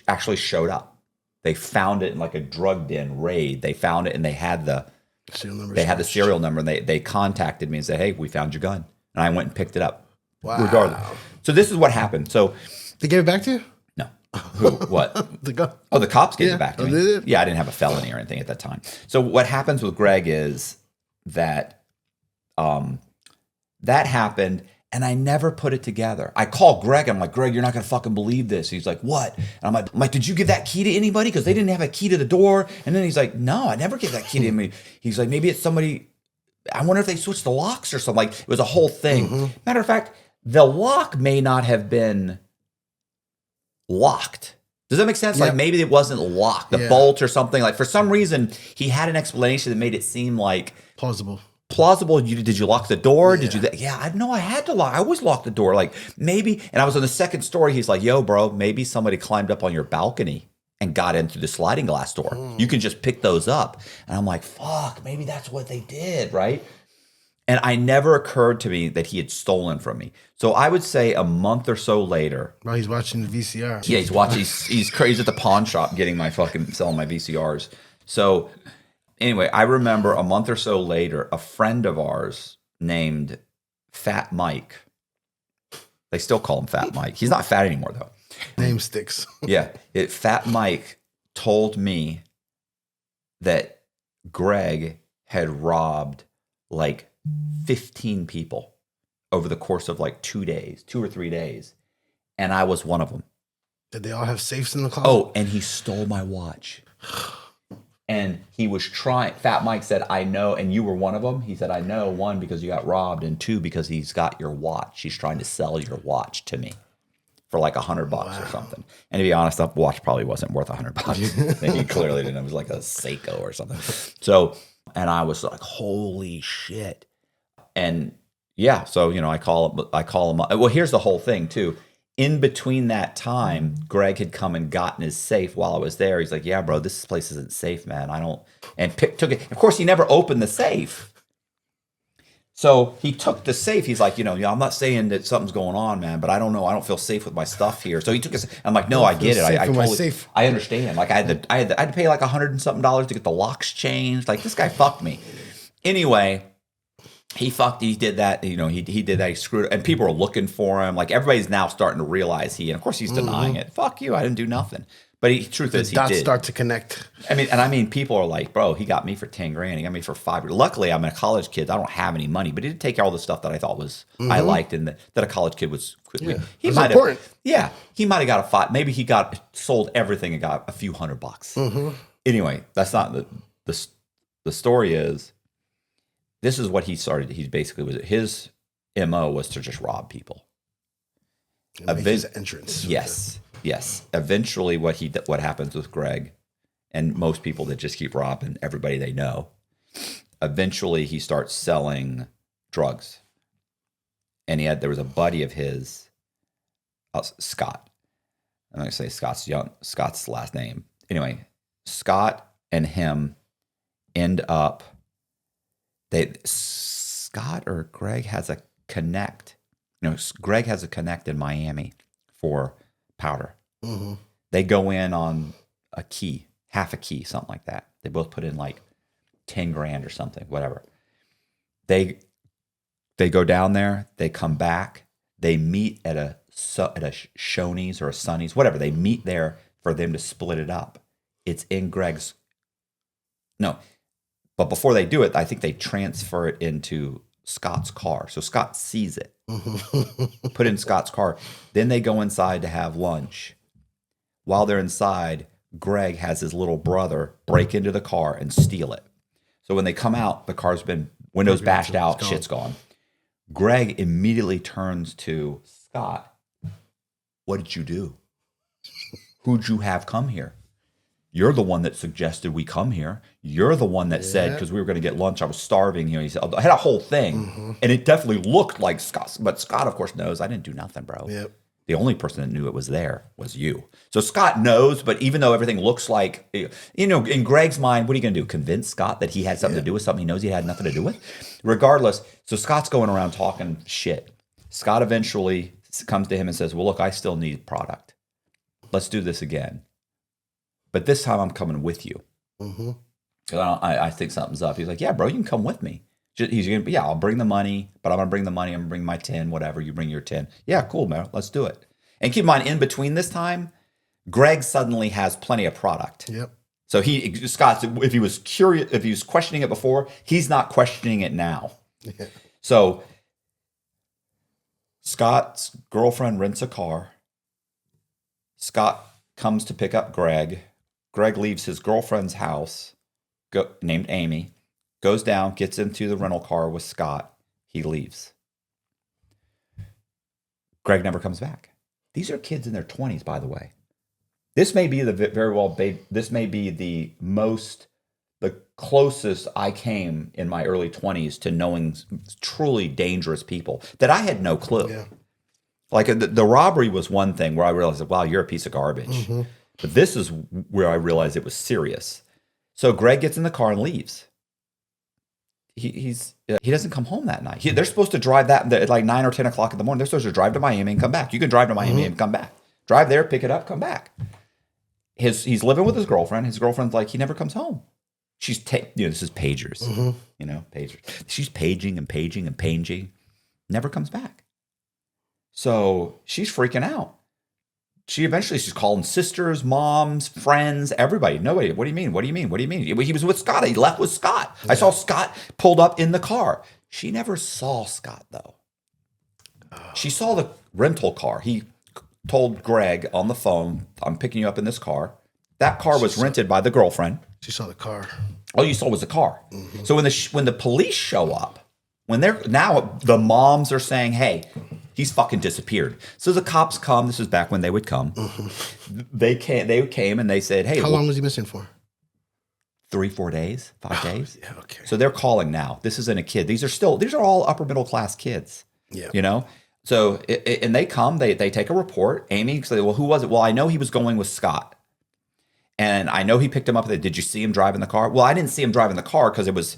actually showed up. They found it in like a drug den raid. They found it and they had the serial number. They had the serial number, and they contacted me and said, "Hey, we found your gun." And I went and picked it up. Wow. Regardless. So this is what happened. So they gave it back to you? No. Who? What? The gun. Oh, the cops gave it back to me. They did? Yeah, I didn't have a felony or anything at that time. So what happens with Greg is that that happened, and I never put it together. I call Greg. I'm like, "Greg, you're not going to fucking believe this." He's like, "What?" And I'm like, "Did you give that key to anybody? Because they didn't have a key to the door." And then he's like, "No, I never gave that key to anybody." He's like, "Maybe it's somebody. I wonder if they switched the locks or something." Like, it was a whole thing. Matter of fact, the lock may not have been locked. Does that make sense? Like maybe it wasn't locked, the bolt or something. Like for some reason, he had an explanation that made it seem like plausible. Did you lock the door? Did you? I had to lock. I always lock the door. Like maybe. And I was on the second story. He's like, "Yo, bro, maybe somebody climbed up on your balcony and got in through the sliding glass door. You can just pick those up." And I'm like, "Fuck, maybe that's what they did, right?" And I never occurred to me that he had stolen from me. So I would say a month or so later. Well, he's watching the VCR. Yeah, he's watching. He's crazy at the pawn shop getting selling my VCRs. So anyway, I remember a month or so later, a friend of ours named Fat Mike. They still call him Fat Mike. He's not fat anymore though. Name sticks. Yeah, Fat Mike told me that Greg had robbed like 15 people over the course of like 2 or 3 days. And I was one of them. Did they all have safes in the closet? Oh, and he stole my watch. And he was trying, Fat Mike said, I know, and you were one of them. He said, I know, one, because you got robbed, and two, because he's got your watch. He's trying to sell your watch to me for like $100 or something. And to be honest, that watch probably wasn't worth $100. He clearly didn't. It was like a Seiko or something. So, and I was like, holy shit. And yeah, so, you know, I call him. Well, here's the whole thing too. In between that time, Greg had come and gotten his safe while I was there. He's like, yeah, bro, this place isn't safe, man. Took it. Of course, he never opened the safe. So he took the safe. He's like, I'm not saying that something's going on, man, but I don't know. I don't feel safe with my stuff here. So he took his. I'm like, no, I get it. I understand. Like I had to pay like $100 and something to get the locks changed. Like this guy fucked me. Anyway. He did that, he did that, he screwed it, and people are looking for him. Like, everybody's now starting to realize and of course he's denying it. Fuck you, I didn't do nothing. But truth is, he did. Dots start to connect. I mean, people are like, bro, he got me for 10 grand, he got me for 5 grand. Luckily, I'm a college kid, I don't have any money, but he did take all the stuff that I thought was, I liked, and that a college kid was, he might have, he might have got a 5, maybe he sold everything and got a few $100. Anyway, that's not the story is, this is what he started. He basically his MO was to just rob people. His entrance. Yes. Eventually, what happens with Greg, and most people that just keep robbing everybody they know, eventually he starts selling drugs. And there was a buddy of his, Scott. I'm going to say Scott's last name. Anyway, Scott and him end up. Scott or Greg has a connect. Greg has a connect in Miami for powder. They go in on a key, half a key, something like that. They both put in like 10 grand or something, whatever. They go down there. They come back. They meet at a Shoney's or a Sonny's, whatever. They meet there for them to split it up. It's in Greg's. No. But before they do it, I think they transfer it into Scott's car. So Scott sees it. Put in Scott's car. Then they go inside to have lunch. While they're inside, Greg has his little brother break into the car and steal it. So when they come out, the car's been windows bashed out, shit's gone. Greg immediately turns to Scott. What did you do? Who'd you have come here? You're the one that suggested we come here. You're the one that said, because we were going to get lunch, I was starving. He said, I had a whole thing. And it definitely looked like Scott. But Scott, of course, knows I didn't do nothing, bro. Yep. The only person that knew it was there was you. So Scott knows, but even though everything looks like, in Greg's mind, what are you going to do? Convince Scott that he had something to do with something he knows he had nothing to do with? Regardless, so Scott's going around talking shit. Scott eventually comes to him and says, well, look, I still need product. Let's do this again. But this time I'm coming with you. I think something's up. He's like, yeah, bro, you can come with me. He's going to be, I'll bring the money, but I'm going to bring the money. I'm going to bring my 10, whatever. You bring your 10. Yeah, cool, man. Let's do it. And keep in mind, in between this time, Greg suddenly has plenty of product. Yep. So Scott, if he was curious, if he was questioning it before, he's not questioning it now. Yeah. So Scott's girlfriend rents a car. Scott comes to pick up Greg. Greg leaves his girlfriend's house, named Amy, goes down, gets into the rental car with Scott. He leaves. Greg never comes back. These are kids in their 20s, by the way. This may be this may be the closest I came in my early 20s to knowing truly dangerous people that I had no clue. Yeah. Like the robbery was one thing where I realized, wow, you're a piece of garbage. But this is where I realized it was serious. So Greg gets in the car and leaves. He doesn't come home that night. They're supposed to drive that at like 9 or 10 o'clock in the morning. They're supposed to drive to Miami and come back. You can drive to Miami and come back. Drive there, pick it up, come back. He's living with his girlfriend. His girlfriend's like, he never comes home. She's this is pagers. Pagers. She's paging and paging and paging. Never comes back. So she's freaking out. She's calling sisters, moms, friends, everybody. Nobody. What do you mean? What do you mean? What do you mean? He was with Scott. He left with Scott. Yeah. I saw Scott pulled up in the car. She never saw Scott, though. She saw the rental car. He told Greg on the phone, I'm picking you up in this car. That car was rented by the girlfriend. She saw the car. All you saw was the car. So when the police show up, when they're now the moms are saying, "Hey, he's fucking disappeared." So the cops come. This is back when they would come. They came and they said, "Hey, how long was he missing for?" 3-4 days, 5 days. Yeah, okay. So they're calling now. This isn't a kid. These are all upper middle class kids. Yeah. You know. So and they come. They take a report. Amy said, "Well, who was it?" "Well, I know he was going with Scott. And I know he picked him up. Did you see him driving the car?" "Well, I didn't see him driving the car because it was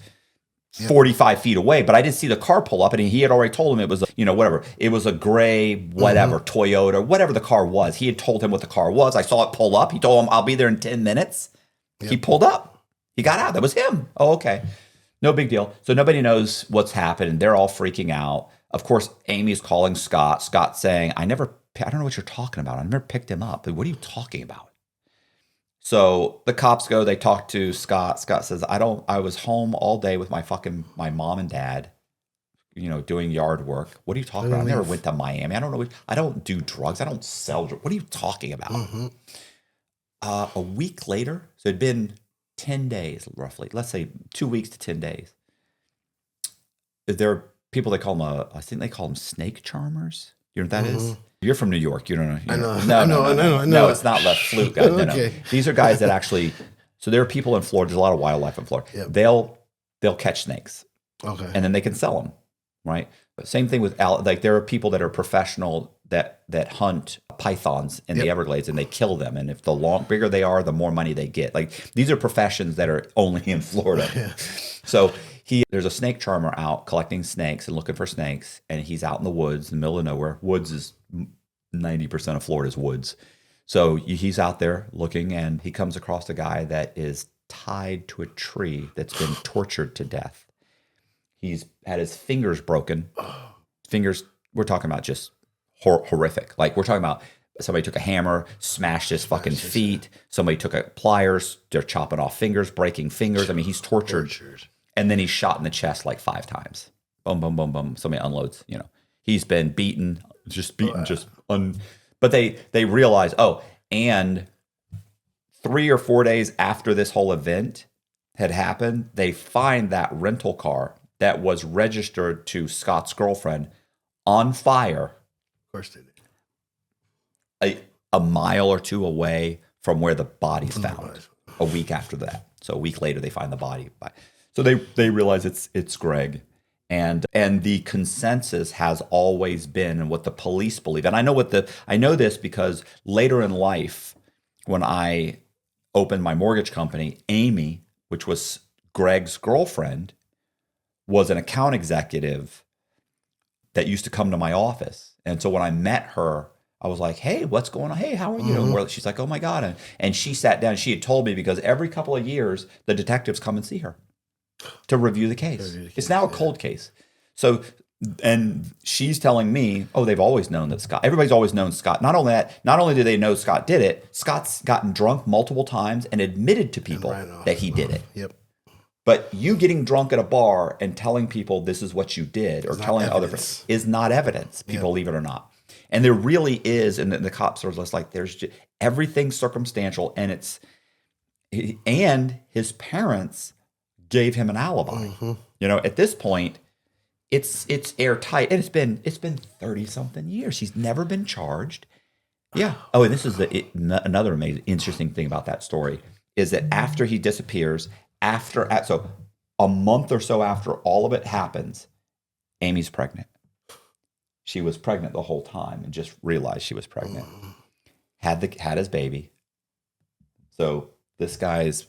45 feet away, but I did see the car pull up, and he had already told him it was, whatever. It was a gray, whatever, Toyota, whatever the car was. He had told him what the car was. I saw it pull up. He told him, I'll be there in 10 minutes. Yep. He pulled up. He got out. That was him. Oh, okay. No big deal. So nobody knows what's happened. They're all freaking out. Of course, Amy's calling Scott. Scott's saying, I don't know what you're talking about. I never picked him up. What are you talking about? So the cops go, they talk to Scott. Scott says, I was home all day with my mom and dad, doing yard work. What are you talking about? I never went to Miami. I don't know. I don't do drugs. I don't sell drugs. What are you talking about? A week later, so it'd been 10 days, roughly. Let's say 2 weeks to 10 days. There are people that call them, I think they call them snake charmers. You know what that is? You're from New York. You don't know. I know. No, it's not left fluke. No, Okay. no. These are guys that actually. So there are people in Florida. There's a lot of wildlife in Florida. Yep. They'll catch snakes. Okay. And then they can sell them, right? But same thing with there are people that are professional that hunt pythons in the Everglades and they kill them. And if the bigger they are, the more money they get. Like these are professions that are only in Florida. Yeah. So there's a snake charmer out collecting snakes and looking for snakes, and he's out in the woods, in the middle of nowhere. Woods is 90% of Florida's woods. So he's out there looking, and he comes across a guy that is tied to a tree that's been tortured to death. He's had his fingers broken. Fingers, we're talking about just horrific. Like we're talking about somebody took a hammer, smashed his fucking feet. Somebody took pliers, they're chopping off fingers, breaking fingers. I mean, he's tortured. And then he's shot in the chest like 5 times. Boom, boom, boom, boom. Somebody unloads, He's been beaten, but they realize, and 3 or 4 days after this whole event had happened, they find that rental car that was registered to Scott's girlfriend on fire. Of course they did. A mile or 2 away from where the body's found. A week after that. So a week later, they find the body. So they realize it's Greg. And the consensus has always been, and what the police believe. And I know this because later in life, when I opened my mortgage company, Amy, which was Greg's girlfriend, was an account executive that used to come to my office. And so when I met her, I was like, "Hey, what's going on? Hey, how are you?" And she's like, "Oh my God." And she sat down. She had told me because every couple of years, the detectives come and see her to review the case. It's now a cold case. So, and she's telling me, they've always known that Scott, everybody's always known Scott. Not only do they know Scott did it, Scott's gotten drunk multiple times and admitted to people that he did it. Yep. But you getting drunk at a bar and telling people this is what you did, or telling other people, is not evidence. People believe it or not. And there really is, and the cops are just like, there's just, everything's circumstantial, and and his parents gave him an alibi. At this point, it's airtight, and it's been 30 something years. He's never been charged. Yeah. Oh, and this is another amazing, interesting thing about that story is that after he disappears, so a month or so after all of it happens, Amy's pregnant. She was pregnant the whole time and just realized she was pregnant. Had his baby. So this guy's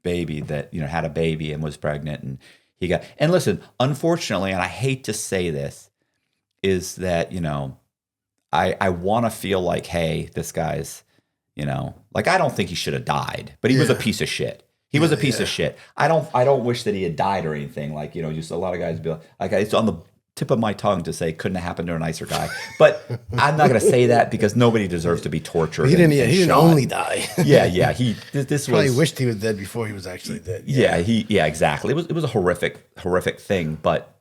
baby that had a baby and was pregnant, and and listen, unfortunately, and I hate to say this, is that I want to feel like, hey, this guy's like, I don't think he should have died, but he was a piece of shit. He was a piece of shit. I don't wish that he had died or anything. Like just a lot of guys be like it's on the tip of my tongue to say couldn't have happened to a nicer guy, but I'm not going to say that because nobody deserves to be tortured. He didn't only die. Yeah. This probably wished he was dead before he was actually dead. Yeah, exactly. It was a horrific thing, but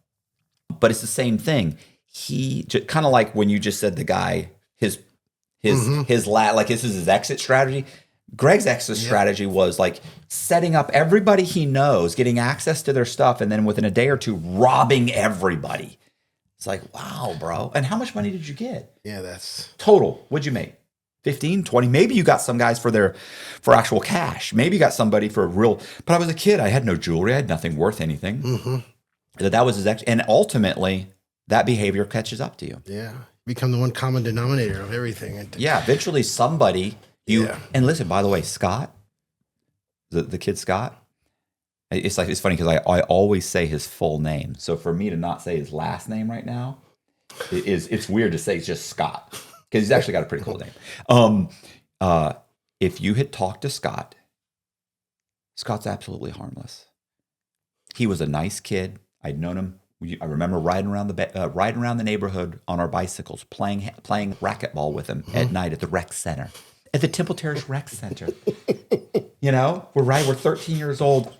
it's the same thing. He kind of like when you just said the guy his like this is his exit strategy. Greg's exit strategy was like setting up everybody he knows, getting access to their stuff, and then within a day or two, robbing everybody. It's like, wow, bro. And how much money did you get? Yeah, that's total. What'd you make? 15, 20? Maybe you got some guys for actual cash. Maybe you got somebody for real. But I was a kid. I had no jewelry. I had nothing worth anything. Mm-hmm. That was his and ultimately that behavior catches up to you. Yeah. Become the one common denominator of everything. Yeah. Eventually somebody and listen, by the way, Scott, the kid Scott, it's funny because I always say his full name. So for me to not say his last name right now, it's weird to say it's just Scott because he's actually got a pretty cool name. If you had talked to Scott, Scott's absolutely harmless. He was a nice kid. I'd known him. I remember riding around the neighborhood on our bicycles, playing racquetball with him at night at the rec center, at the Temple Terrace Rec Center. You know, we're 13 years old,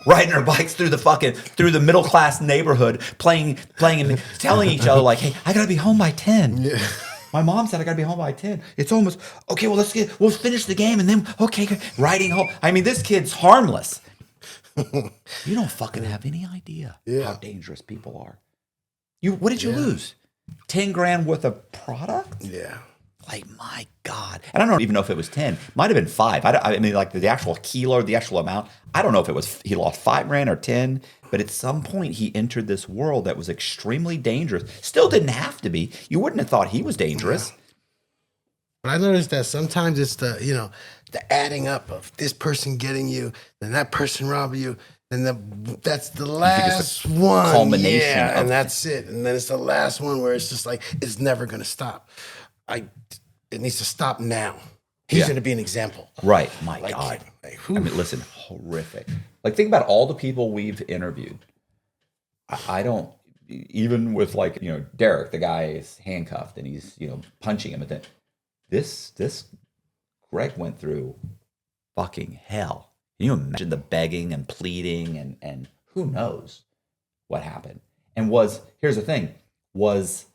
riding our bikes through the middle class neighborhood, playing and telling each other like, "Hey, I gotta be home by 10." Yeah. My mom said I gotta be home by 10. It's almost okay. Well, we'll finish the game and then riding home. I mean, this kid's harmless. You don't fucking have any idea how dangerous people are. What did you lose? 10 grand worth of product? Yeah. Like, my God. And I don't even know if it was 10. Might have been 5. I mean, like the actual kilo, the actual amount. I don't know if it was, he lost 5 grand or 10. But at some point, he entered this world that was extremely dangerous. Still didn't have to be. You wouldn't have thought he was dangerous. Yeah. But I noticed that sometimes it's the adding up of this person getting you, then that person robbing you, and that's the last one. Culmination. And that's it. And then it's the last one where it's just like, it's never going to stop. It needs to stop now. He's going to be an example. Right. My God. I mean, listen, horrific. Like, think about all the people we've interviewed. I don't, even with Derek, the guy is handcuffed and he's, punching him. But then this Greg went through fucking hell. Can you imagine the begging and pleading and who knows what happened? And here's the thing, was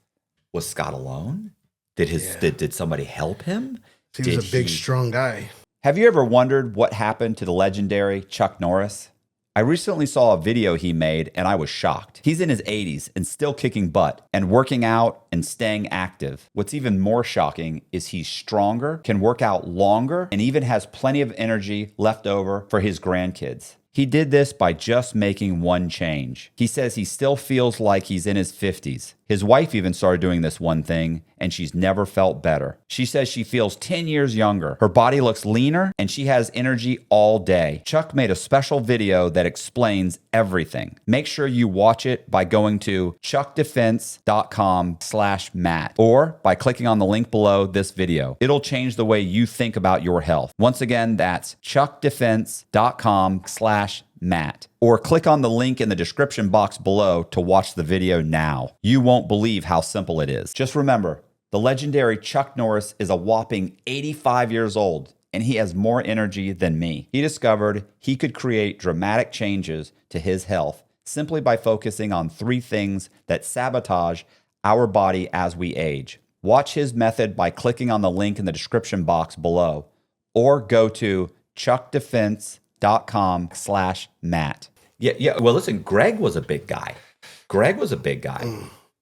Scott alone? Did somebody help him? He was a big, strong guy. Have you ever wondered what happened to the legendary Chuck Norris? I recently saw a video he made and I was shocked. He's in his 80s and still kicking butt and working out and staying active. What's even more shocking is he's stronger, can work out longer, and even has plenty of energy left over for his grandkids. He did this by just making one change. He says he still feels like he's in his 50s. His wife even started doing this one thing, and she's never felt better. She says she feels 10 years younger. Her body looks leaner, and she has energy all day. Chuck made a special video that explains everything. Make sure you watch it by going to chuckdefense.com/Matt or by clicking on the link below this video. It'll change the way you think about your health. Once again, that's chuckdefense.com/Matt. Or click on the link in the description box below to watch the video now. You won't believe how simple it is. Just remember, the legendary Chuck Norris is a whopping 85 years old, and he has more energy than me. He discovered he could create dramatic changes to his health simply by focusing on 3 things that sabotage our body as we age. Watch his method by clicking on the link in the description box below, or go to chuckdefense.com/Matt. Yeah. Well, listen, Greg was a big guy.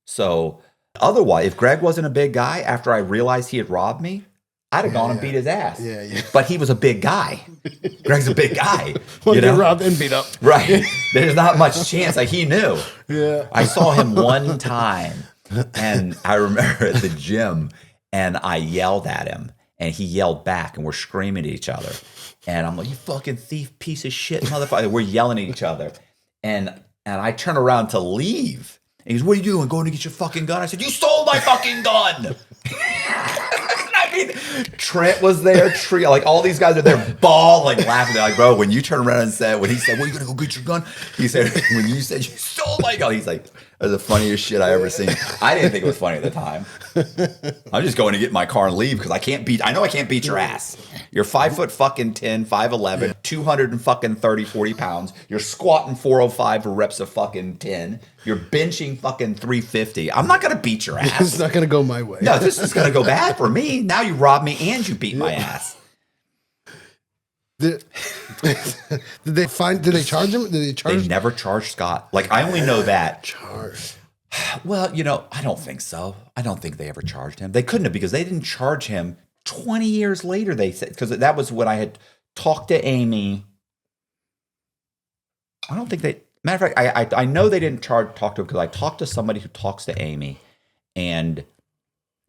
So otherwise, if Greg wasn't a big guy, after I realized he had robbed me, I'd have gone and beat his ass. Yeah. But he was a big guy. Greg's a big guy. Get robbed and beat up. Right. There's not much chance. He knew. Yeah. I saw him one time, and I remember at the gym, and I yelled at him, and he yelled back, and we're screaming at each other. And I'm like, "You fucking thief, piece of shit, motherfucker." We're yelling at each other. And I turn around to leave. And he goes, "What are you doing? Going to get your fucking gun?" I said, "You stole my fucking gun." I mean, Trent was there, like all these guys are there bawling, laughing. They're like, "Bro, when you turn around and said, when he said, 'Well, you gonna go get your gun?' He said, when you said you stole my gun," he's like, "That's the funniest shit I ever seen." I didn't think it was funny at the time. I'm just going to get in my car and leave because I know I can't beat your ass. You're 5'10", 5'11", 230, 40 pounds. You're squatting 405 for reps of fucking 10. You're benching fucking 350. I'm not going to beat your ass. It's not going to go my way. No, this is going to go bad for me. Now you robbed me and you beat my ass. Did they find? Did they charge him? Did they charge? They never charged Scott. Like, I only know that. Charge. Well, I don't think so. I don't think they ever charged him. They couldn't have, because they didn't charge him 20 years later, they said, because that was when I had talked to Amy. I don't think they, matter of fact, I know they didn't talk to him, because I talked to somebody who talks to Amy, and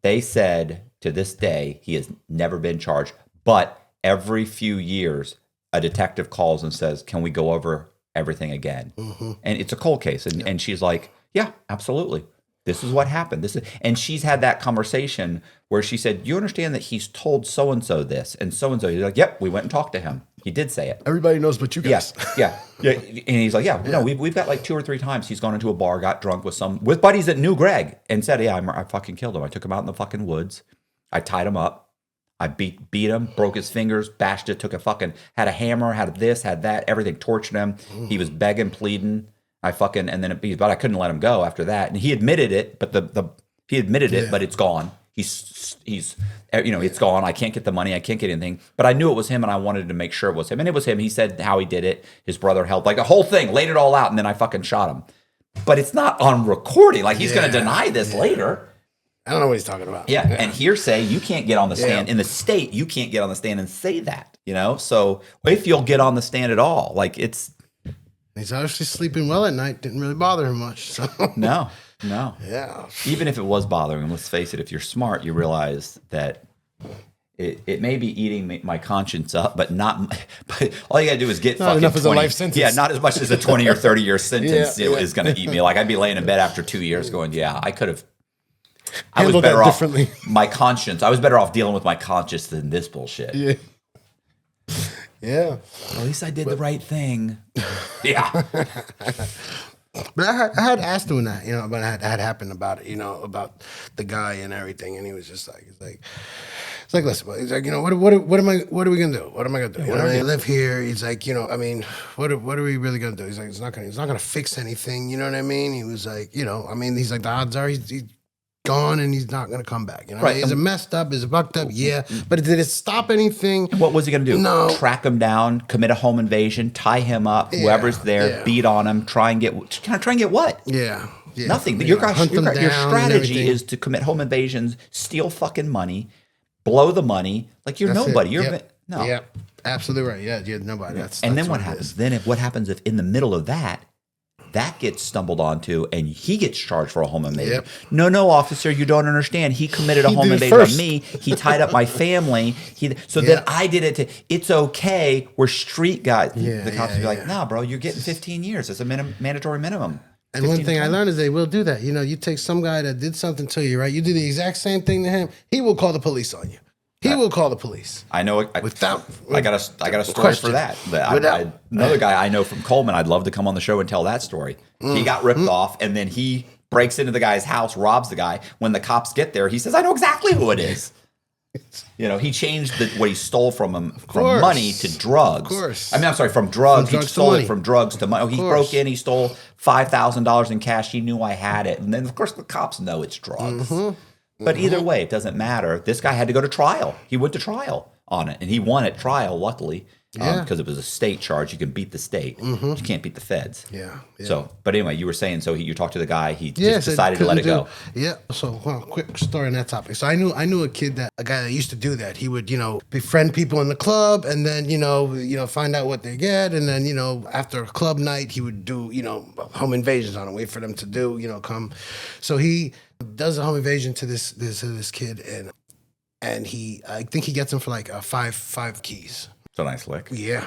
they said to this day he has never been charged. But every few years, a detective calls and says, "Can we go over everything again?" Mm-hmm. And it's a cold case. And she's like, "Yeah, absolutely. This is what happened." And she's had that conversation where she said, "You understand that he's told so-and-so this, and so-and-so." He's like, "Yep, we went and talked to him. He did say it." Everybody knows but you guys. Yeah. And he's like, "Yeah, no, we've got like 2 or 3 times he's gone into a bar, got drunk with buddies that knew Greg, and said, yeah, I fucking killed him. I took him out in the fucking woods. I tied him up. I beat him, broke his fingers, bashed it, had a hammer, had this, had that, everything, tortured him. He was begging, pleading. But I couldn't let him go after that." And he admitted it, but but it's gone. He's it's gone. I can't get the money. I can't get anything. But I knew it was him, and I wanted to make sure it was him. And it was him. He said how he did it. His brother helped, like the whole thing, laid it all out, and then I fucking shot him. But it's not on recording. Like, he's going to deny this later. I don't know what he's talking about. Yeah. And hearsay, you can't get on the stand. In the state, you can't get on the stand and say that, So if you'll get on the stand at all, like, it's... He's obviously sleeping well at night. Didn't really bother him much. So. No. Yeah. Even if it was bothering him, let's face it, if you're smart, you realize that it may be eating my conscience up, but all you got to do is get not fucking enough 20. As a life sentence. Yeah, not as much as a 20 or 30 year sentence is going to eat me. Like, I'd be laying in bed after 2 years going, yeah, I could have... I was better off my conscience. I was better off dealing with my conscience than this bullshit. Yeah. Yeah. Well, at least I did the right thing. Yeah. But I had asked him that, but it had happened about it, about the guy and everything, and he was just like, it's like, listen, he's like, what are we gonna do? What am I gonna do? I live here. He's like, what are we really gonna do? He's like, it's not gonna fix anything. You know what I mean? He was like, he's like, the odds are he's gone and he's not gonna come back. Right. Is it messed up? Is it fucked up? Yeah. But did it stop anything? What was he gonna do? No. Track him down, commit a home invasion, tie him up, whoever's there, beat on him, try and get what? Yeah. Nothing. Your strategy is to commit home invasions, steal fucking money, blow the money. Like, you're nobody. No. Yeah. Absolutely right. Yeah, you're nobody. And then what happens? What happens if in the middle of that gets stumbled onto and he gets charged for a home invasion? Yep. No, officer, you don't understand. He committed a home invasion on me. He tied up my family. Then I did it it's okay. We're street guys. The cops will be like, "Nah, bro, you're getting 15 years. It's a mandatory minimum." And one thing I learned is they will do that. You take some guy that did something to you, right? You do the exact same thing to him. He will call the police on you. He will call the police. I know. I got a story question. for that. Another guy I know from Coleman. I'd love to come on the show and tell that story. He got ripped off, and then he breaks into the guy's house, robs the guy. When the cops get there, he says, "I know exactly who it is." He changed what he stole from him from money to drugs. Of course. I'm sorry, from drugs. He stole it from drugs to money. He broke in. He stole $5,000 in cash. He knew I had it, and then of course the cops know it's drugs. Mm-hmm. But either way, it doesn't matter. This guy had to go to trial. He went to trial on it, and he won at trial, luckily, because it was a state charge. You can beat the state. Mm-hmm. You can't beat the feds. Yeah. So, but anyway, you were saying, so you talked to the guy. He just decided to let it go. Yeah. So, quick story on that topic. So I knew a guy that used to do that. He would, befriend people in the club, and then, find out what they get, and then, after a club night, he would do, home invasions on them, wait for them to do, come. So he does a home invasion to this kid, and I think he gets him for like five keys. It's a nice lick. Yeah.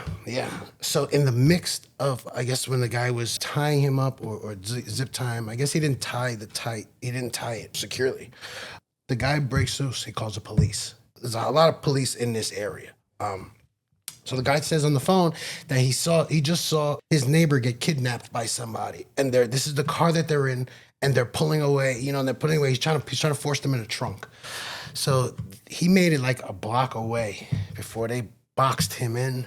So in the mix of, I guess when the guy was tying him up or zip tie him, I guess he didn't tie it securely. The guy breaks loose. He calls the police. There's a lot of police in this area. So the guy says on the phone that he just saw his neighbor get kidnapped by somebody, and this is the car that they're in, and they're pulling away. They're pulling away. He's trying to force them in a trunk. So he made it like a block away before they boxed him in.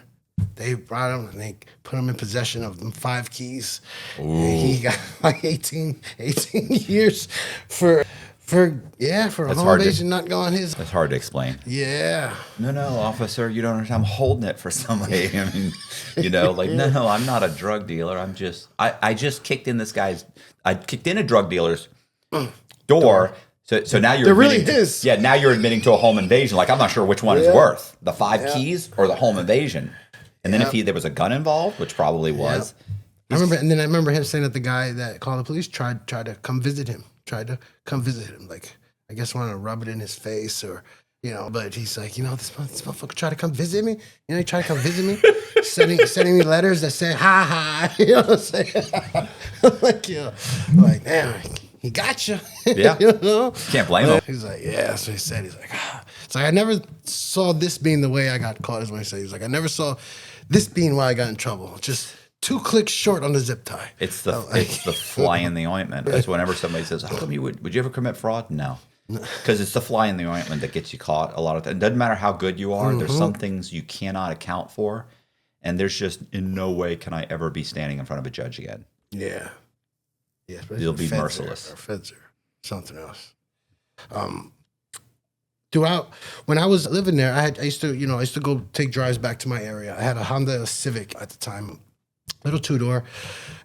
They brought him and they put him in possession of them 5 keys. And he got like 18 years for For a home invasion not going his. That's hard to explain. Yeah. No, officer, you don't understand. I'm holding it for somebody. I mean, like, no, I'm not a drug dealer. I just kicked in I kicked in a drug dealer's door. So now you're really admitting is. Yeah, now you're admitting to a home invasion. Like, I'm not sure which one is worth, the 5 keys or the home invasion. And then if there was a gun involved, which probably was. I remember him saying that the guy that called the police tried to come visit him. Like, I guess wanted to rub it in his face or, but he's like, this motherfucker tried to come visit me. He tried to come visit me, sending me letters that say, ha. You know what I'm saying? Like, damn, he got you. Yeah. Can't blame him. He's like, yeah, that's what he said. He's like, It's like, I never saw this being the way I got caught, is what he said. He's like, I never saw this being why I got in trouble. Just 2 clicks short on the zip tie. It's the fly in the ointment. That's whenever somebody says, "How come would you ever commit fraud?" No, because it's the fly in the ointment that gets you caught a lot of times. It doesn't matter how good you are. There's some things you cannot account for, and there's just in no way can I ever be standing in front of a judge again. Yeah. You'll be merciless. Or feds or something else. Throughout when I was living there, I used to go take drives back to my area. I had a Honda Civic at the time. Little 2-door,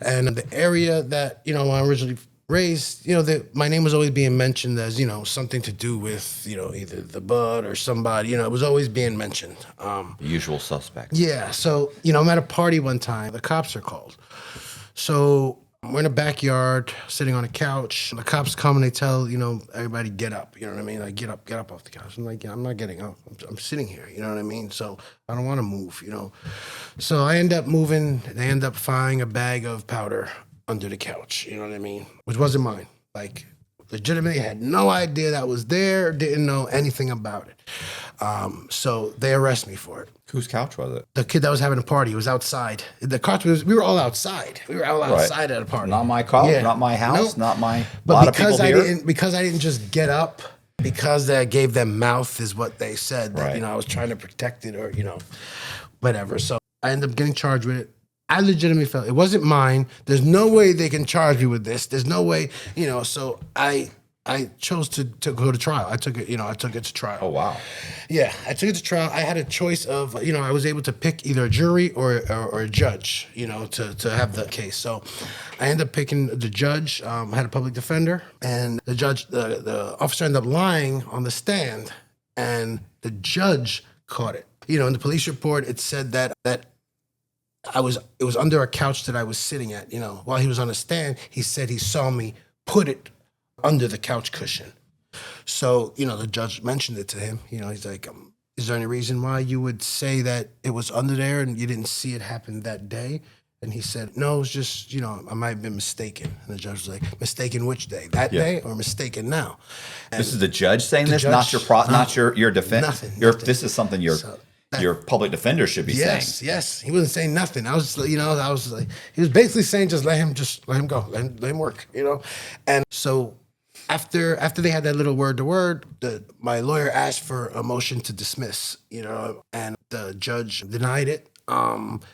and the area that when I originally raised, my name was always being mentioned as something to do with either the bud or somebody. It was always being mentioned. The usual suspect. Yeah. So I'm at a party one time. The cops are called. So we're in the backyard, sitting on a couch. And the cops come and they tell everybody get up. You know what I mean? Like get up off the couch. I'm like, yeah, I'm not getting up. I'm sitting here. You know what I mean? So I don't want to move. So I end up moving. They end up finding a bag of powder under the couch. You know what I mean? Which wasn't mine. Like, legitimately had no idea that was there. Didn't know anything about it. So they arrest me for it. Whose couch was it? The kid that was having a party was outside. The couch was. We were all outside. We were all outside at a party. Not my couch. Not my house. Nope. Not my. But because I didn't just get up. Because I gave them mouth is what they said. That, I was trying to protect it or whatever. So I ended up getting charged with it. I legitimately felt it wasn't mine. There's no way they can charge me with this. There's no way, So I chose to go to trial. I took it to trial. Oh, wow. Yeah, I took it to trial. I had a choice of, I was able to pick either a jury or a judge, to have the case. So I ended up picking the judge. I had a public defender, and the judge, the officer ended up lying on the stand, and the judge caught it. In the police report, it said that it was under a couch that I was sitting at. While he was on the stand, he said he saw me put it under the couch cushion. So, the judge mentioned it to him. He's like, is there any reason why you would say that it was under there and you didn't see it happen that day? And he said, no, it was just, I might have been mistaken. And the judge was like, mistaken which day? That day or mistaken now? And this is the judge saying this, not your defense? Nothing. This is something your public defender should be saying. Yes. He wasn't saying nothing. I was, I was like, he was basically saying, just let him go, let him work, And so after they had that little word to word, my lawyer asked for a motion to dismiss, and the judge denied it.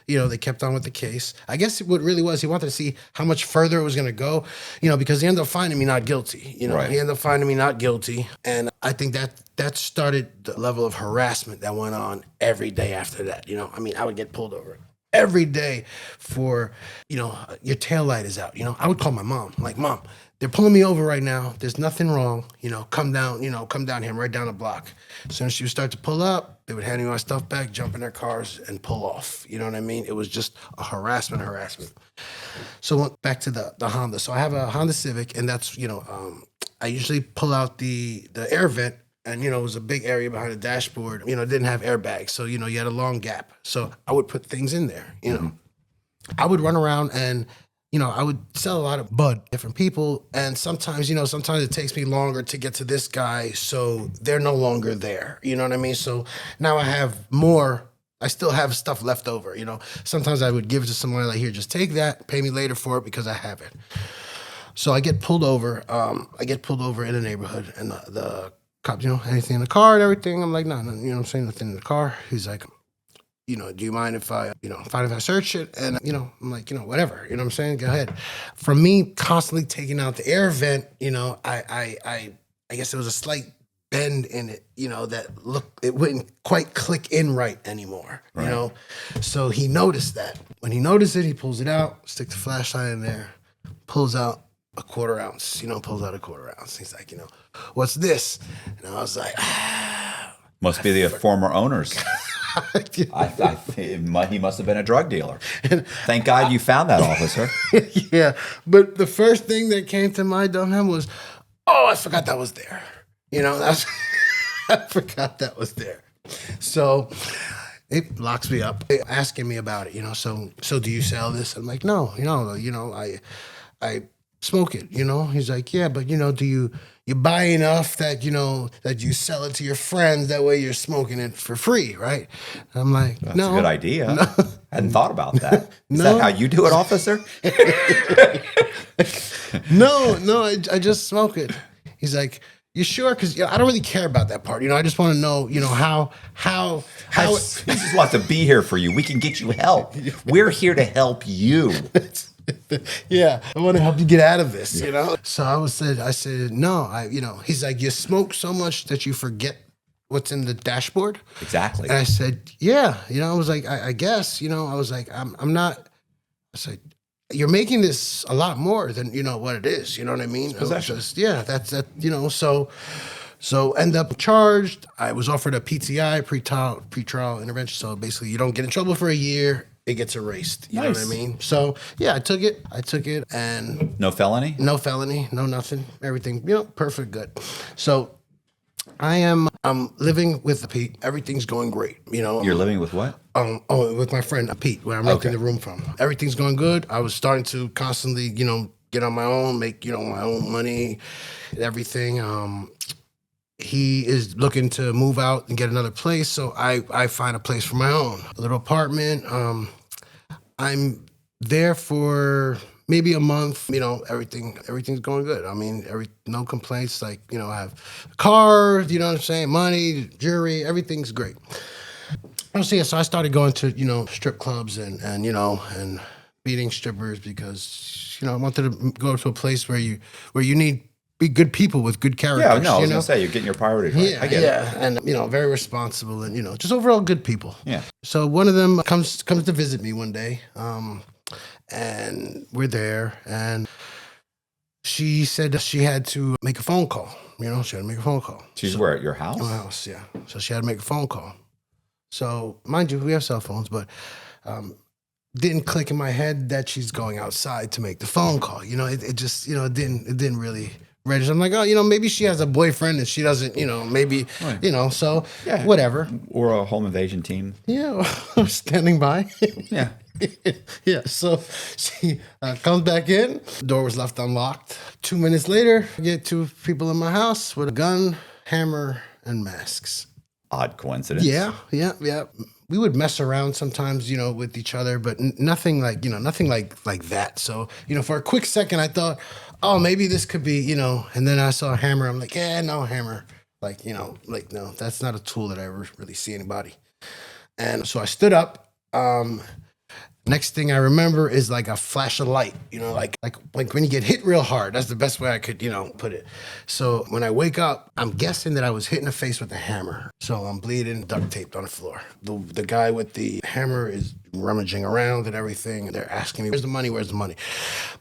They kept on with the case. I guess what really was, he wanted to see how much further it was going to go, because he ended up finding me not guilty. Right. He ended up finding me not guilty. And I think that started the level of harassment that went on every day after that. I would get pulled over every day for, your taillight is out. I would call my mom, like, Mom, they're pulling me over right now. There's nothing wrong. Come down here. I'm right down the block. As soon as she would start to pull up, they would hand me my stuff back, jump in their cars, and pull off. You know what I mean? It was just a harassment. So back to the Honda. So I have a Honda Civic, and that's, I usually pull out the air vent, and, it was a big area behind the dashboard. It didn't have airbags. So, you had a long gap. So I would put things in there, I would run around and, I would sell a lot of bud, different people. And sometimes, sometimes it takes me longer to get to this guy. So they're no longer there. You know what I mean? So now I have more. I still have stuff left over. Sometimes I would give it to someone like, here, just take that, pay me later for it because I have it. So I get pulled over. In a neighborhood, and the cops, anything in the car and everything. I'm like, no, I'm saying nothing in the car. He's like, do you mind if I search it? And, I'm like, whatever, what I'm saying? Go ahead. From me constantly taking out the air vent, I I guess there was a slight bend in it, that it wouldn't quite click in right anymore, So he noticed that. When he noticed it, he pulls it out, sticks the flashlight in there, pulls out a quarter ounce, He's like, what's this? And I was like, Must be the former owners. He must have been a drug dealer. Thank God you found that, officer. Yeah, but the first thing that came to my dumb head was, oh, I forgot that was there. I forgot that was there. So it locks me up, asking me about it. So do you sell this? I'm like, no, I smoke it. He's like, yeah, but do you buy enough that that you sell it to your friends? That way you're smoking it for free, right? I'm like, That's no, a good idea. No. I hadn't thought about that. Is No. that how you do it, officer? No, I just smoke it. He's like, you sure? Because I don't really care about that part. I just want to know, how He just wants to be here for you. We can get you help. We're here to help you. Yeah, I want to help you get out of this, So I said, no, he's like, you smoke so much that you forget what's in the dashboard. Exactly. And I said, yeah, I was like, I guess, I was like, I'm not, I said, you're making this a lot more than, what it is. You know what I mean? Possession. That's so end up charged. I was offered a PTI, pretrial intervention. So basically you don't get in trouble for a year. It gets erased. You know what I mean? So yeah, I took it and No felony? no felony, no nothing. Everything, perfect, good. So I'm living with Pete. Everything's going great. You're living with what? With my friend Pete, where I'm renting the room from. Everything's going good. I was starting to constantly, get on my own, make, my own money, and everything. He is looking to move out and get another place, so I find a place for my own, a little apartment. I'm there for maybe a month. Everything's going good. I mean, no complaints. Like, I have a car, you know what I'm saying, money, jewelry, everything's great. So I started going to, strip clubs and meeting strippers because, I wanted to go to a place where you need be good people with good characters. Yeah, no, I was going to say, you're getting your priorities right. Yeah, I get it. And, very responsible and, just overall good people. Yeah. So one of them comes to visit me one day, and we're there, and she said she had to make a phone call. She had to make a phone call. She's where, at your house? My house, yeah. So she had to make a phone call. So, mind you, we have cell phones, but didn't click in my head that she's going outside to make the phone call. It just, it didn't really register. I'm like, oh, maybe she has a boyfriend and she doesn't, maybe, right. So yeah. Whatever. Or a home invasion team. Yeah, standing by. Yeah. Yeah, so she comes back in. The door was left unlocked. 2 minutes later, I get two people in my house with a gun, hammer, and masks. Odd coincidence. Yeah. We would mess around sometimes, with each other, but nothing like that. So, for a quick second, I thought, oh, maybe this could be, and then I saw a hammer. I'm like, yeah, no hammer. No, that's not a tool that I ever really see anybody. And so I stood up. Next thing I remember is like a flash of light, like when you get hit real hard. That's the best way I could, put it. So when I wake up, I'm guessing that I was hit in the face with a hammer. So I'm bleeding, duct taped on the floor. The guy with the hammer is rummaging around and everything. And they're asking me, where's the money? Where's the money?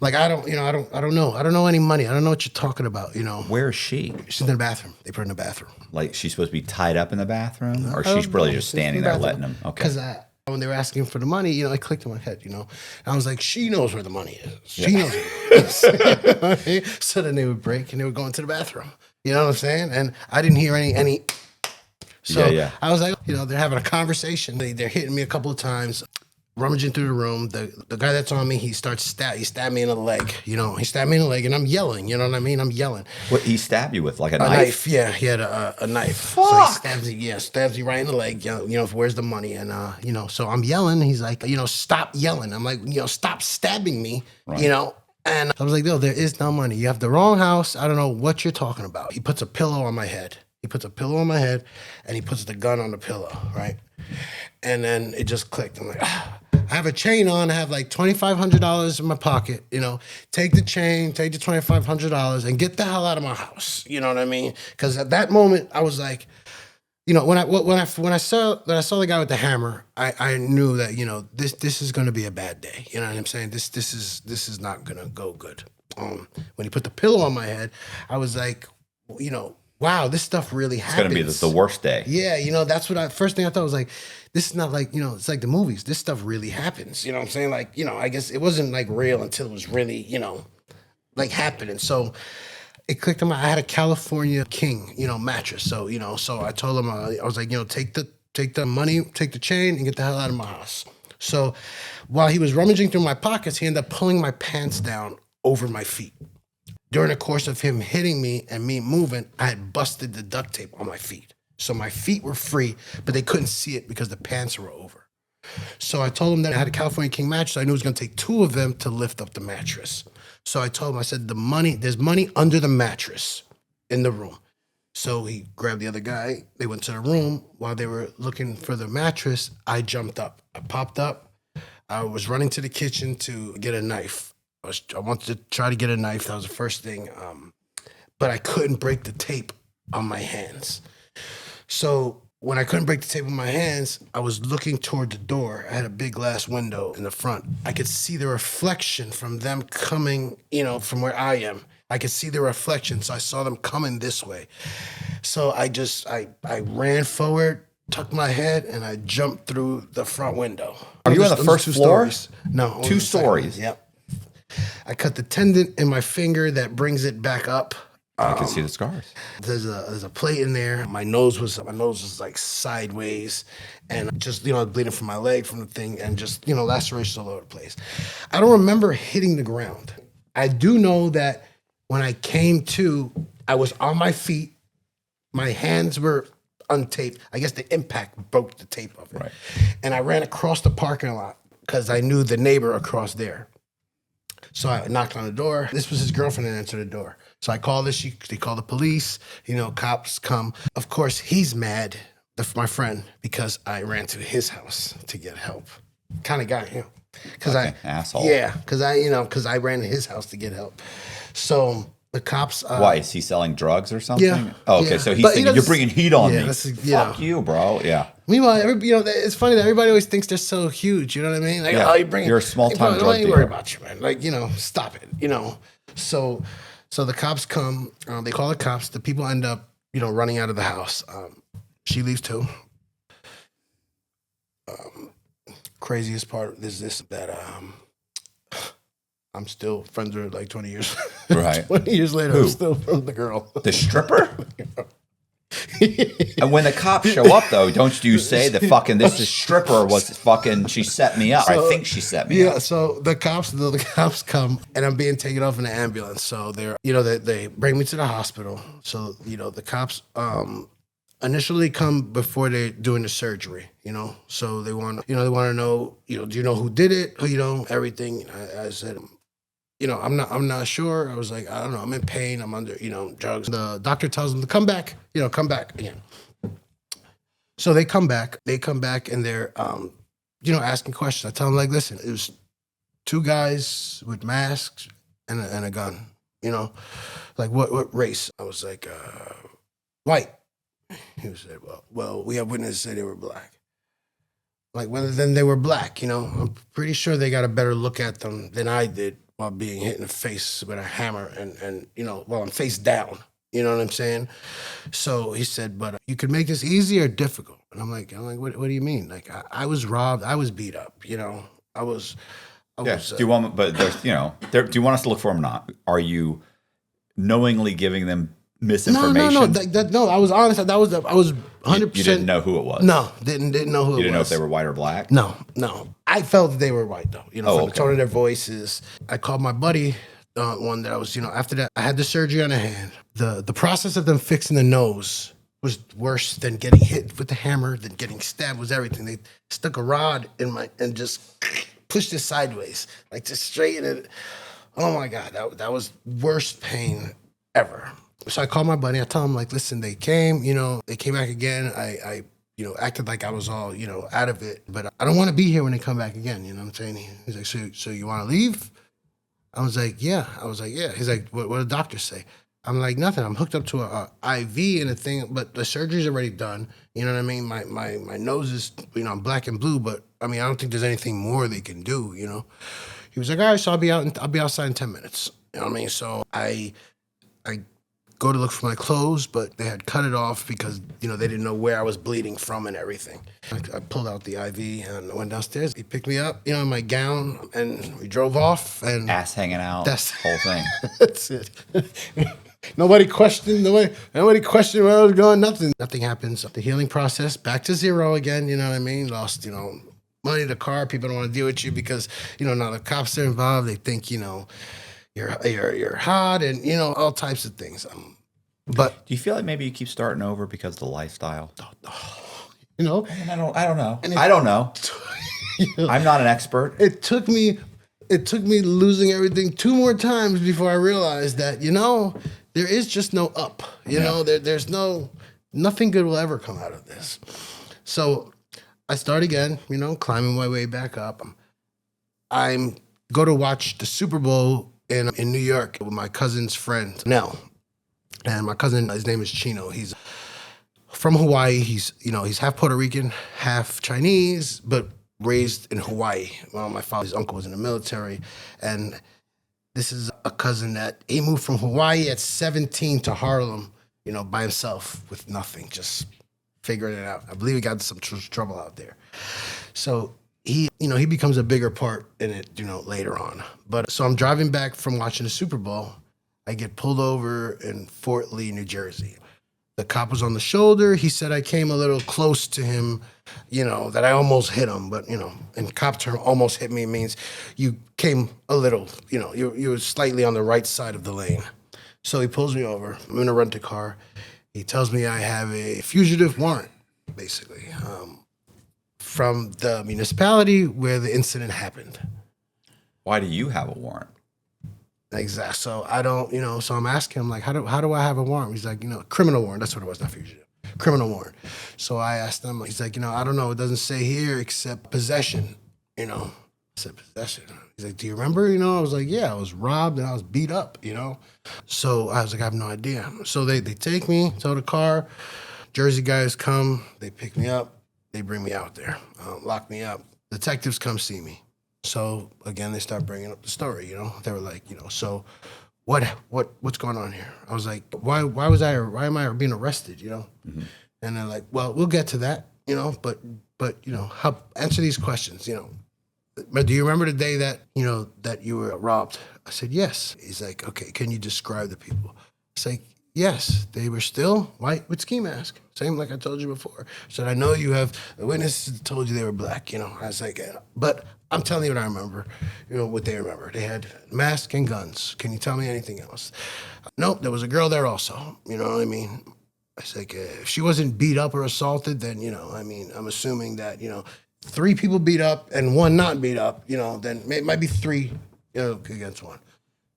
Like, I don't know. I don't know any money. I don't know what you're talking about, Where is she? She's in the bathroom. They put her in the bathroom. Like, she's supposed to be tied up in the bathroom? Or she's really just standing there letting them? Okay. Because when they were asking for the money, it clicked in my head, And I was like, she knows where the money is. She knows where the money is. So then they would break and they would go into the bathroom. You know what I'm saying? And I didn't hear any. So I was like, they're having a conversation. They're hitting me a couple of times, rummaging through the room. The guy that's on me, he stabbed me in the leg. He stabbed me in the leg and I'm yelling. You know what I mean? I'm yelling. What, he stabbed you with? Like a knife? Yeah, he had a knife. Fuck! So he stabs me right in the leg. Where's the money? And, so I'm yelling. He's like, stop yelling. I'm like, stop stabbing me, right. And I was like, no, there is no money. You have the wrong house. I don't know what you're talking about. He puts a pillow on my head. And he puts the gun on the pillow, right? And then it just clicked. I'm like, I have a chain on. I have like $2,500 in my pocket. You know, take the chain, take the $2,500, and get the hell out of my house. You know what I mean? Because at that moment, I was like, you know, when I saw the guy with the hammer, I knew that, you know, this is going to be a bad day. You know what I'm saying? This is not going to go good. When he put the pillow on my head, I was like, you know, wow, this stuff really happens. It's going to be the worst day. Yeah, you know, that's what first thing I thought was like, this is not like, you know, it's like the movies. This stuff really happens. You know what I'm saying? Like, you know, I guess it wasn't like real until it was really, you know, like happening. So it clicked on I had a California King, you know, mattress. So, you know, so I told him, I was like, you know, take the money, take the chain, and get the hell out of my house. So while he was rummaging through my pockets, he ended up pulling my pants down over my feet. During the course of him hitting me and me moving, I had busted the duct tape on my feet. So my feet were free, but they couldn't see it because the pants were over. So I told him that I had a California King mattress. I knew it was going to take two of them to lift up the mattress. So I told him, I said, there's money under the mattress in the room. So he grabbed the other guy. They went to the room. While they were looking for the mattress, I jumped up. I popped up. I was running to the kitchen to get a knife. I wanted to try to get a knife. That was the first thing. But I couldn't break the tape on my hands. So when I couldn't break the tape on my hands, I was looking toward the door. I had a big glass window in the front. I could see the reflection from them coming, you know, from where I am. I could see the reflection, so I saw them coming this way. So I ran forward, tucked my head, and I jumped through the front window. Are you on the first floor? No. Two stories? Yep. I cut the tendon in my finger that brings it back up. I can see the scars. There's a plate in there. My nose was like sideways, and just, you know, bleeding from my leg from the thing, and just, you know, lacerations all over the place. I don't remember hitting the ground. I do know that when I came to, I was on my feet. My hands were untaped. I guess the impact broke the tape of it. Right. And I ran across the parking lot because I knew the neighbor across there. So I knocked on the door. This was his girlfriend that answered the door. So I called this. They called the police. You know, cops come. Of course, he's mad, my friend, because I ran to his house to get help. Kind of got him. Asshole. Yeah, because I ran to his house to get help. So the cops. Why, is he selling drugs or something? Yeah. Oh, okay, yeah. so he's thinking, you're bringing heat on me. Fuck you, bro. Yeah. Meanwhile, you know, it's funny that everybody always thinks they're so huge. You know what I mean? Like, yeah. You're a small-time drug dealer. dealer. Worry about you, man. Like, you know, stop it. You know. So the cops come. They call the cops. The people end up, you know, running out of the house. She leaves too. Craziest part is this, that I'm still friends with her like 20 years. Right. 20 years later, Who? I'm still from the girl. The stripper? And when the cops show up, though, don't you say that fucking this is stripper was fucking, she set me up. I think she set me up. Yeah, so the cops come, and I'm being taken off in an ambulance. So they bring me to the hospital. So, you know, the cops initially come before they're doing the surgery, you know. So they want to know, you know, do you know who did it? You know, everything. I said, you know, I'm not sure. I was like, I don't know. I'm in pain. I'm under, you know, drugs. The doctor tells them to come back again. So they come back, and they're, you know, asking questions. I tell them, like, listen, it was two guys with masks and a gun, you know, like what race? I was like, white. He said, well, we have witnesses say they were black. Like, well, then they were black, you know. I'm pretty sure they got a better look at them than I did while being hit in the face with a hammer and you know, while I'm face down. You know what I'm saying? So he said, but you could make this easy or difficult. And I'm like, what do you mean? Like, I was robbed. I was beat up, you know. I was. Do you want? But there's, you know, do you want us to look for them or not? Are you knowingly giving them misinformation? No. I was honest. I was 100%. You didn't know who it was. No, didn't know who it was. You didn't know if they were white or black. No. I felt that they were white though. You know, from the tone of their voices. I called my buddy. One that I was, you know, after that, I had the surgery on the hand. The process of them fixing the nose was worse than getting hit with the hammer, than getting stabbed, was everything. They stuck a rod in and just pushed it sideways, like just straighten it. Oh my God, that was worst pain ever. So I called my buddy. I told him, like, listen, they came, you know, they came back again. I acted like I was all, out of it. But I don't want to be here when they come back again. You know what I'm saying? He's like, so you want to leave? I was like, yeah. He's like, what do doctors say? I'm like, nothing. I'm hooked up to a IV and a thing, but the surgery's already done. You know what I mean? My nose is, I'm black and blue, but I mean, I don't think there's anything more they can do, He was like, all right, so I'll be outside in 10 minutes. You know what I mean? So I go to look for my clothes, but they had cut it off because, they didn't know where I was bleeding from and everything. I pulled out the IV and I went downstairs. He picked me up, in my gown, and we drove off. And Ass hanging out, that's whole thing. That's it. Nobody questioned where I was going, nothing. Nothing happens. The healing process, back to zero again, you know what I mean? Lost, money, the car, people don't want to deal with you because, now the cops are involved. They think, you're hot and, all types of things. But do you feel like maybe you keep starting over because of the lifestyle? I mean, I don't know. I don't know. I'm not an expert. It took me losing everything 2 more times before I realized that, there is just no up. There's nothing good will ever come out of this. So I start again, climbing my way back up. I go to watch the Super Bowl in New York with my cousin's friend, Nell. And my cousin, his name is Chino. He's from Hawaii. He's half Puerto Rican, half Chinese, but raised in Hawaii. Well, my father's uncle was in the military. And this is a cousin that he moved from Hawaii at 17 to Harlem, by himself with nothing, just figuring it out. I believe he got in some trouble out there. So he becomes a bigger part in it, later on. But so I'm driving back from watching the Super Bowl. I get pulled over in Fort Lee, New Jersey. The cop was on the shoulder. He said I came a little close to him, that I almost hit him. But, in cop term, almost hit me means you came a little, you were slightly on the right side of the lane. So he pulls me over. I'm in a rental car. He tells me I have a fugitive warrant, basically, from the municipality where the incident happened. Why do you have a warrant? Exactly. So I don't, so I'm asking him, like, how do I have a warrant? He's like, criminal warrant. That's what it was, not fugitive. Criminal warrant. So I asked him, he's like, I don't know. It doesn't say here except possession, I said, possession. He's like, do you remember? I was like, yeah, I was robbed and I was beat up, So I was like, I have no idea. So they take me to the car. Jersey guys come. They pick me up. They bring me out there, lock me up. Detectives come see me. So again, they start bringing up the story. They were like, so what's going on here? I was like, why am I being arrested? Mm-hmm. And they're like, well, we'll get to that. But answer these questions. But do you remember the day that that you were robbed? I said yes. He's like, okay, can you describe the people? It's like, yes, they were still white with ski mask. Same like I told you before. So I know you have a witness that told you they were black. I was like, but I'm telling you what I remember, what they remember. They had masks and guns. Can you tell me anything else? Nope, there was a girl there also. You know what I mean? I was like, if she wasn't beat up or assaulted, then, I'm assuming that, 3 people beat up and 1 not beat up, then it might be 3 against 1.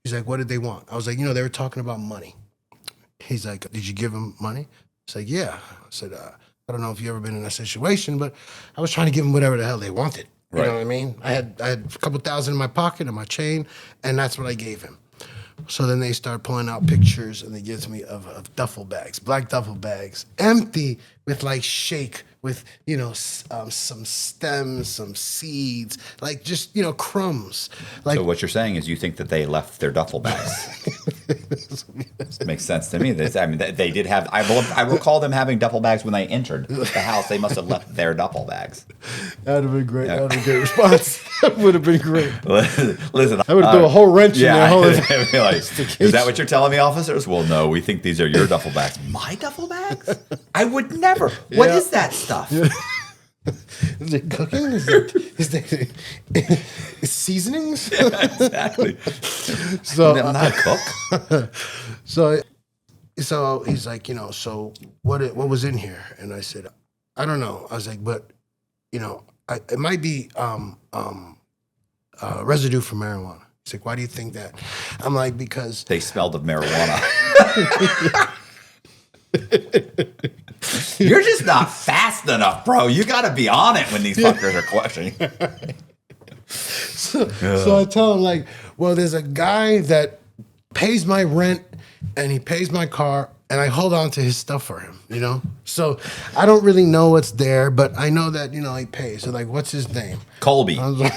He's like, what did they want? I was like, they were talking about money. He's like, did you give them money? I said, yeah. I said, I don't know if you've ever been in that situation, but I was trying to give them whatever the hell they wanted. You know what I mean? I had a couple thousand in my pocket and my chain, and that's what I gave him. So then they start pulling out pictures, and they give me of duffel bags, black duffel bags, empty with like shake, with some stems, some seeds, like just crumbs. Like, so what you're saying is you think that they left their duffel bags. Makes sense to me. They did have. I recall them having duffel bags when they entered the house. They must have left their duffel bags. That would have been great. That would have been a great response. That would have been great. Listen, I would have threw a whole wrench in their whole. Is that what you're telling me, officers? Well, no. We think these are your duffel bags. My duffel bags? I would never. What is that stuff? Yeah. Is it cooking? Is it seasonings? Yeah, exactly. So I'm not a cook. So he's like, so what was in here? And I said, I don't know. I was like, but it might be residue from marijuana. He's like, why do you think that? I'm like, because they smelled of marijuana. You're just not fast enough, bro. You got to be on it when these fuckers are questioning. So I tell him, like, well, there's a guy that pays my rent and he pays my car, and I hold on to his stuff for him, you know? So I don't really know what's there, but I know that, you know, he pays. So, like, what's his name? Colby. I was like,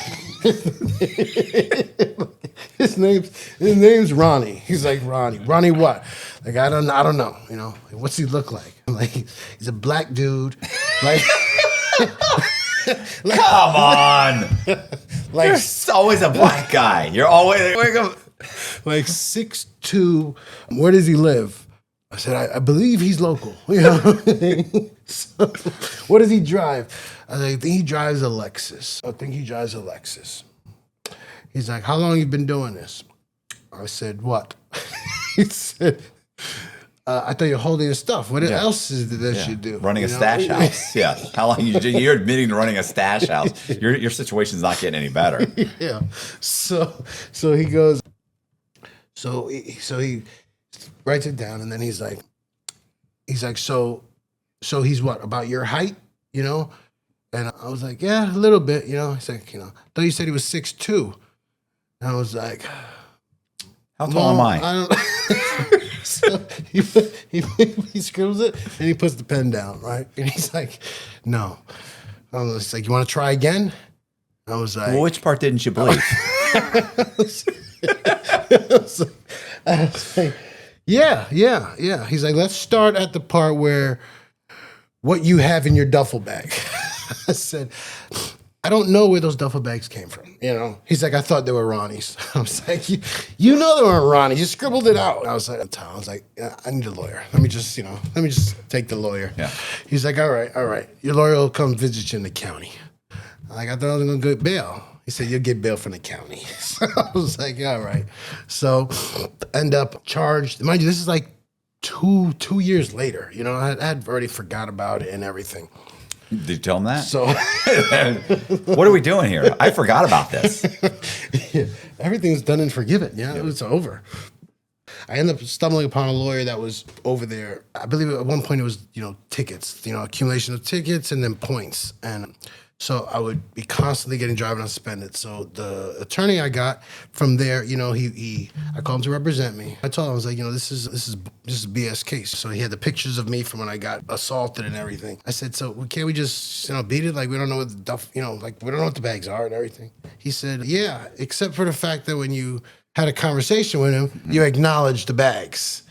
his name's Ronnie. He's like, Ronnie. Ronnie what? Like, I don't know, you know? What's he look like? I'm like, he's a black dude. Like, come on. like, There's always a black guy. You're always like 6'2". Where does he live? I said, I believe he's local. You know? So, what does he drive? I think he drives a Lexus. He's like, how long you been doing this? I said, what? He said, I thought you're holding his stuff. What else is this you do? Running a stash house. Yeah. How long you're admitting to running a stash house. Your situation's not getting any better. Yeah. So he goes, so he writes it down, and then he's like, so he's what, about your height, you know? And I was like, yeah, a little bit, you know? He's like, you know, I thought you said he was 6'2". And I was like, how tall am I? don't So he scribbles it and he puts the pen down, right? And he's like, no. I was like, you want to try again? I was like, well, which part didn't you believe? I was like, yeah. He's like, let's start at the part where what you have in your duffel bag. I said, I don't know where those duffel bags came from, you know? He's like, I thought they were Ronnie's. I was like, you know they weren't Ronnie's. You scribbled it out. I was like, yeah, I need a lawyer. Let me just take the lawyer. Yeah. He's like, all right. Your lawyer will come visit you in the county. I'm like, I thought I was going to get bail. He said, you'll get bail from the county. So I was like, all right. So end up charged. Mind you, this is like two years later. You know, I had already forgot about it and everything. Did you tell him that? So what are we doing here? I forgot about this. Yeah, everything's done and forgiven. Yeah, it's over. I ended up stumbling upon a lawyer that was over there. I believe at one point it was, you know, tickets, you know, accumulation of tickets and then points. And so I would be constantly getting driving unsuspended. So the attorney I got from there, you know, I called him to represent me. I told him, I was like, you know, this is a BS case. So he had the pictures of me from when I got assaulted and everything. I said, so can't we just, you know, beat it? Like, we don't know what the stuff, you know, like, we don't know what the bags are and everything. He said, yeah, except for the fact that when you had a conversation with him, you acknowledged the bags.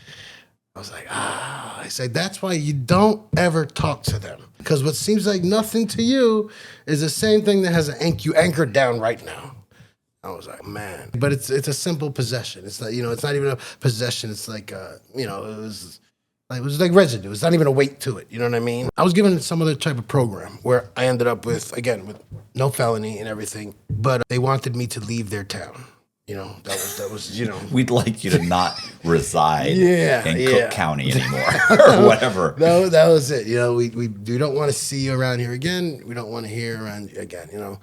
I was like, I said, that's why you don't ever talk to them. Because what seems like nothing to you is the same thing that has you anchored down right now. I was like, man. But it's a simple possession. It's like, you know, it's not even a possession. It's like, you know, it was like residue. It's not even a weight to it. You know what I mean? I was given some other type of program where I ended up with no felony and everything. But they wanted me to leave their town. You know, that was, you know. We'd like you to not reside in Cook County anymore or whatever. That was it. You know, we don't want to see you around here again. We don't want to hear around you again, you know.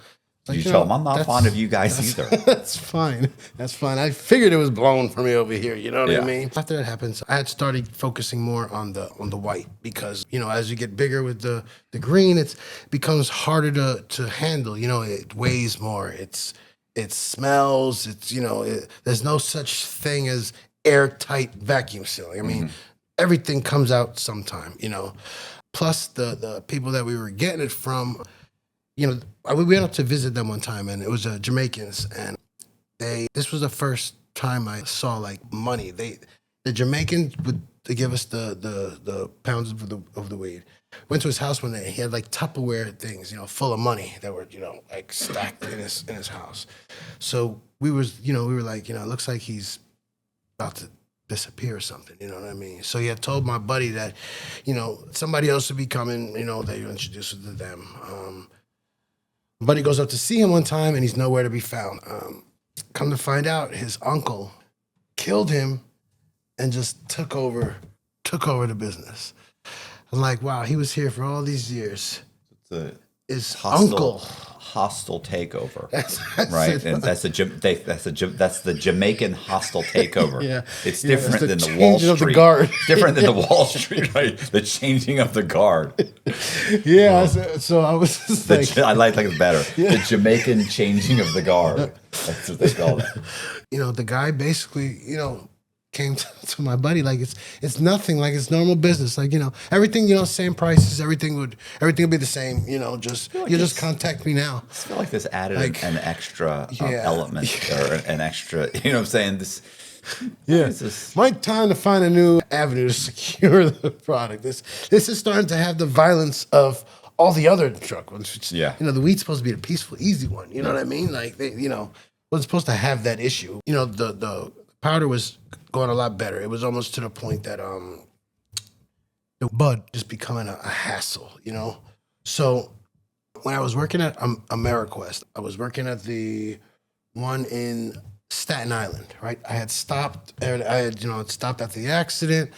Like, you tell them I'm not fond of you guys either. That's fine. I figured it was blown for me over here. You know what I mean? After that happens, I had started focusing more on the white because, you know, as you get bigger with the green, it becomes harder to handle. You know, it weighs more. It smells. It's, you know, there's no such thing as airtight vacuum sealing. I mean, everything comes out sometime. You know, plus the people that we were getting it from. You know, we went up to visit them one time, and it was Jamaicans, and this was the first time I saw like money. The Jamaicans would give us the pounds of the weed. Went to his house one day. He had like Tupperware things, you know, full of money that were, you know, like stacked in his house. So we were like, you know, it looks like he's about to disappear or something, you know what I mean? So he had told my buddy that, you know, somebody else would be coming, you know, that you introduce to them. Buddy goes up to see him one time, and he's nowhere to be found. Come to find out, his uncle killed him and just took over the business. I'm like, wow, he was here for all these years. is uncle. Hostile takeover, That's right? it. And that's the Jamaican hostile takeover. Yeah. It's Yeah, different it's the than the Wall changing of the Street. guard. It's different than the Wall Street, right? The changing of the guard. Yeah. So I was just like, I like it better. The Jamaican changing of the guard. That's what they call it. the guy basically, came to my buddy like it's nothing, like it's normal business, like everything, same prices, everything would be the same, just like you just contact me now. I feel like this added Like, an extra yeah. element or an extra. You know what I'm saying? This. Yeah, This is- my time to find a new avenue to secure the product. This is starting to have the violence of all the other drug ones. Which, Yeah. the weed's supposed to be the peaceful, easy one. You know what I mean? Like they, wasn't supposed to have that issue. The powder was going a lot better. It was almost to the point that the bud just becoming a hassle. So when I was working at Mywarreport, I was working at the one in Staten Island, right? I had stopped at the accident.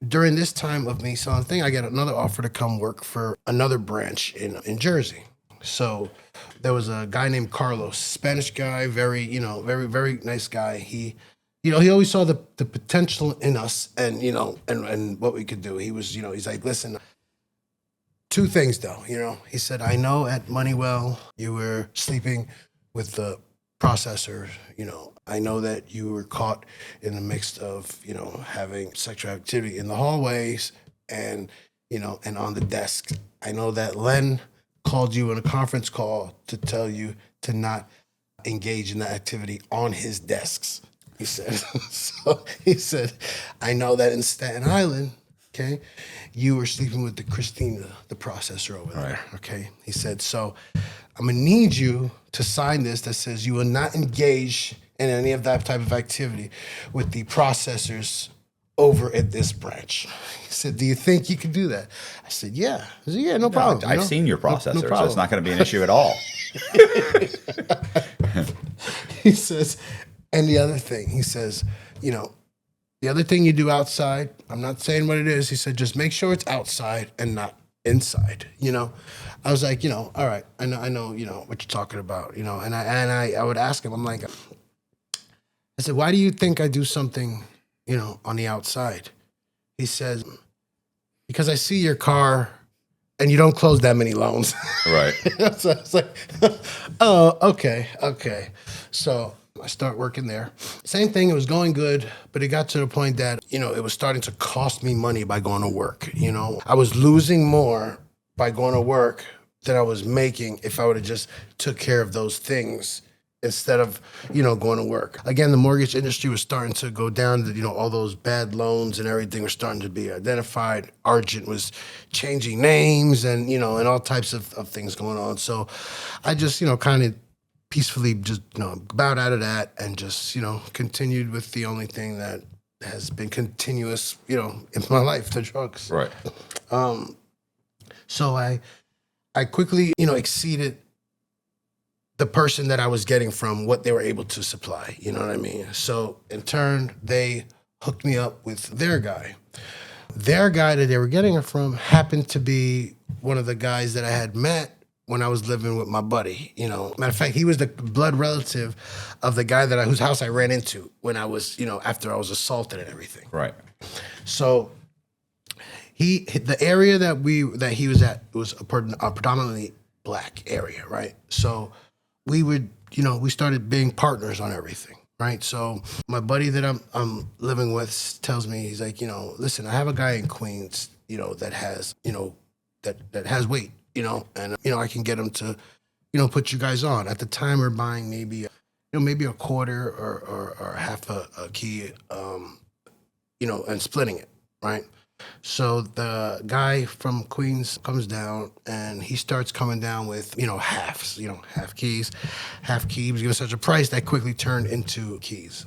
During this time of me selling thing, I got another offer to come work for another branch in Jersey. So there was a guy named Carlos, Spanish guy, very, very, very nice guy. He always saw the potential in us and, and what we could do. He was, he's like, listen, two things though, he said, I know at Moneywell you were sleeping with the processor, I know that you were caught in the mix of, having sexual activity in the hallways and, and on the desk. I know that Len called you in a conference call to tell you to not engage in that activity on his desks. He said, so he said, I know that in Staten Island, okay, you were sleeping with the Christina, the processor over there, okay? He said, so I'm gonna need you to sign this that says you will not engage in any of that type of activity with the processors over at this branch. He said, do you think you could do that? I said, yeah. I said, yeah, no problem. I've seen your processor, no so problem. it's not going to be an issue at all. He says, and the other thing, he says, the other thing you do outside, I'm not saying what it is. He said, just make sure it's outside and not inside, I was like, all right, I know, what you're talking about, and I would ask him, I'm like, I said, why do you think I do something, on the outside? He says, because I see your car and you don't close that many loans. Right. So I was like, oh, okay. So I start working there. Same thing, it was going good, but it got to the point that, it was starting to cost me money by going to work, I was losing more by going to work than I was making if I would have just took care of those things instead of, going to work. Again, the mortgage industry was starting to go down, all those bad loans and everything were starting to be identified. Argent was changing names and, and all types of things going on. So I just, kind of peacefully just, bowed out of that and just, continued with the only thing that has been continuous, in my life, the drugs. Right. So I quickly, exceeded the person that I was getting from what they were able to supply. You know what I mean? So in turn, they hooked me up with their guy. Their guy that they were getting it from happened to be one of the guys that I had met when I was living with my buddy. Matter of fact, he was the blood relative of the guy whose house I ran into when I was, after I was assaulted and everything. Right. So the area that he was at was a predominantly black area, right? So we would, we started being partners on everything, right? So my buddy that I'm living with tells me, he's like, listen, I have a guy in Queens, that has, that has weight, and I can get him to, put you guys on. At the time, we're buying maybe a quarter or half a key, and splitting it, right? So the guy from Queens comes down and he starts coming down with, halves, half keys, half keys, give us such a price that quickly turned into keys.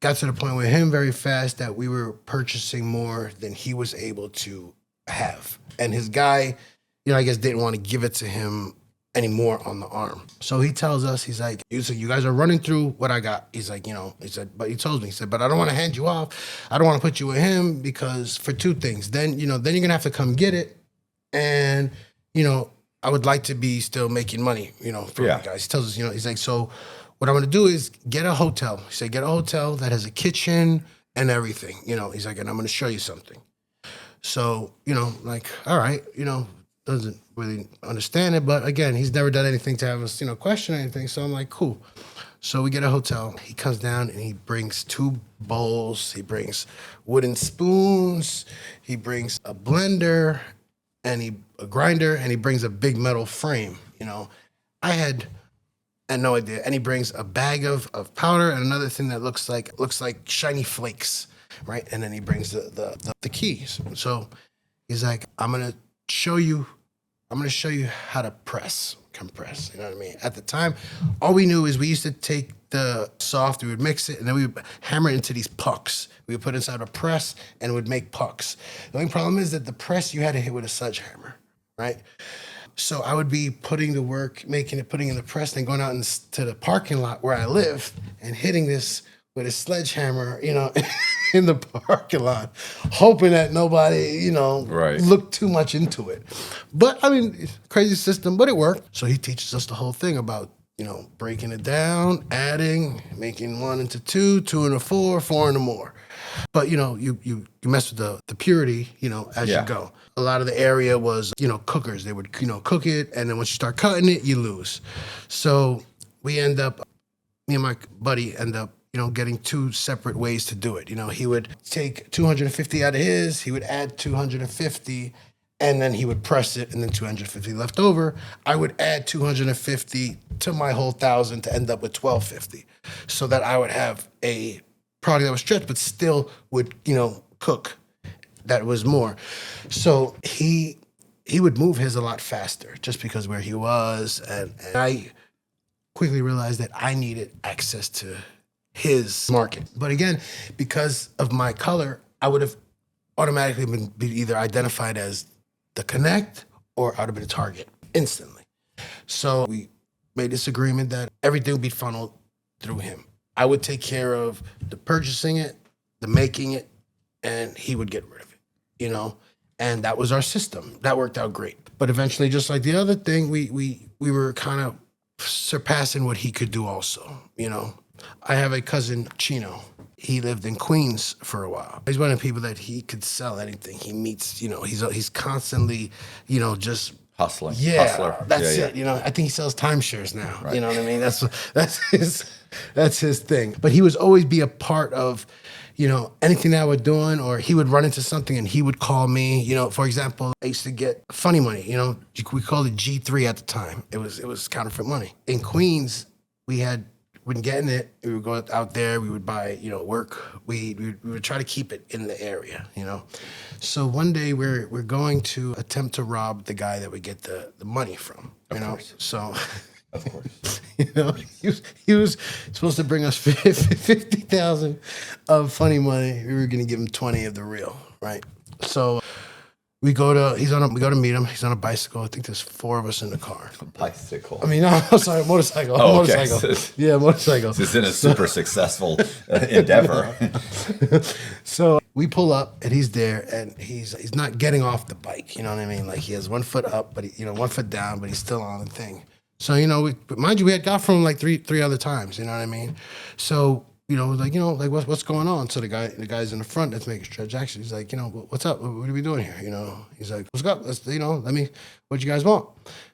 Got to the point with him very fast that we were purchasing more than he was able to have. And his guy, I guess didn't want to give it to him anymore on the arm. So he tells us, he's like, you guys are running through what I got. He's like, he said, but he told me, he said, but I don't want to hand you off. I don't want to put you with him because for two things. Then you're going to have to come get it. And, I would like to be still making money, for Yeah. you guys. He tells us, he's like, so what I'm going to do is get a hotel. He said, get a hotel that has a kitchen and everything, He's like, and I'm going to show you something. So, like, all right, doesn't really understand it. But again, he's never done anything to have us, question anything. So I'm like, cool. So we get a hotel. He comes down and he brings 2 bowls. He brings wooden spoons. He brings a blender and a grinder, and he brings a big metal frame. I had no idea. And he brings a bag of powder and another thing that looks like shiny flakes, right? And then he brings the keys. So he's like, I'm gonna show you how to compress. You know what I mean? At the time, all we knew is we used to take the soft, we would mix it, and then we would hammer it into these pucks. We would put it inside a press and it would make pucks. The only problem is that the press you had to hit with a sledgehammer, right? So I would be putting in the press, and going out to the parking lot where I live and hitting this with a sledgehammer, in the parking lot, hoping that nobody, looked too much into it. But I mean, crazy system, but it worked. So he teaches us the whole thing about, breaking it down, adding, making 1 into 2, 2 into 4, 4 into more. But you mess with the purity, as you go. A lot of the area was, cookers. They would, cook it, and then once you start cutting it, you lose. So me and my buddy end up, getting 2 separate ways to do it. He would take 250 out of his, he would add 250, and then he would press it, and then 250 left over. I would add 250 to my whole 1,000 to end up with 1,250, so that I would have a product that was stretched, but still would, cook. That was more. So he would move his a lot faster just because where he was, and I quickly realized that I needed access to his market. But again, because of my color, I would have automatically been either identified as the connect or I would have been a target instantly. So we made this agreement that everything would be funneled through him. I would take care of the purchasing it, the making it, and he would get rid of it, And that was our system. That worked out great. But eventually, just like the other thing, we were kind of surpassing what he could do also, I have a cousin, Chino. He lived in Queens for a while. He's one of the people that he could sell anything. He meets, he's constantly, just hustling. Yeah, Hustler. That's it. I think he sells timeshares now. Right. You know what I mean? That's his thing. But he would always be a part of, anything that I was doing, or he would run into something and he would call me. For example, I used to get funny money. We called it G3 at the time. It was counterfeit money. In Queens, we'd get in it. We would go out there. We would buy, work. We would try to keep it in the area, So one day we're going to attempt to rob the guy that we get the money from, course. So, Of course. he was supposed to bring us 50,000 of funny money. We were going to give him 20 of the real, right? So we go to meet him. He's on a bicycle. I think there's 4 of us in the car. A bicycle. I mean, no, I'm sorry, motorcycle. Oh, okay. Motorcycle. Yeah, motorcycle. This is a super successful endeavor. So we pull up and he's there and he's not getting off the bike. You know what I mean? Like he has 1 foot up, but 1 foot down, but he's still on the thing. So, mind you, we had got from him like three other times. You know what I mean? So, what's going on? So the guy's in the front that's making transactions. He's like, what's up? What are we doing here? He's like, what's up? Let's, what you guys want?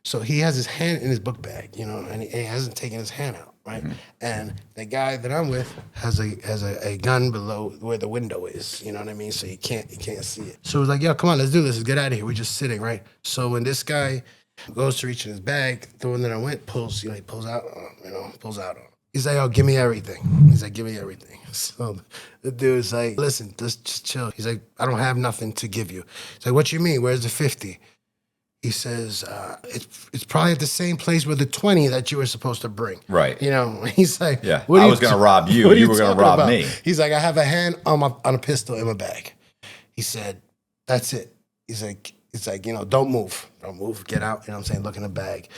So he has his hand in his book bag, and he hasn't taken his hand out, right? Mm-hmm. And the guy that I'm with has a gun below where the window is, you know what I mean? So he can't see it. So he's like, yo, come on, let's do this. Let's get out of here. We're just sitting, right? So when this guy goes to reach in his bag, the one that I went pulls out on him. He's like, oh, give me everything. He's like, give me everything. So the dude's like, listen, just chill. He's like, I don't have nothing to give you. He's like, what you mean? Where's the 50? He says, it's probably at the same place with the 20 that you were supposed to bring. Right. He's like, yeah, I was going to rob you. You were going to rob me. He's like, I have a hand on a pistol in my bag. He said, that's it. He's like, don't move. Don't move. Get out. Look in the bag.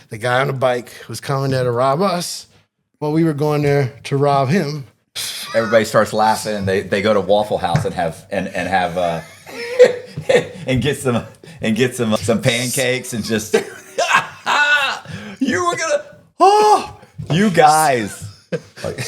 The guy on the bike was coming there to rob us. Well, we were going there to rob him. Everybody starts laughing, and they go to Waffle House and have and get some pancakes and just You were gonna, you guys. Like,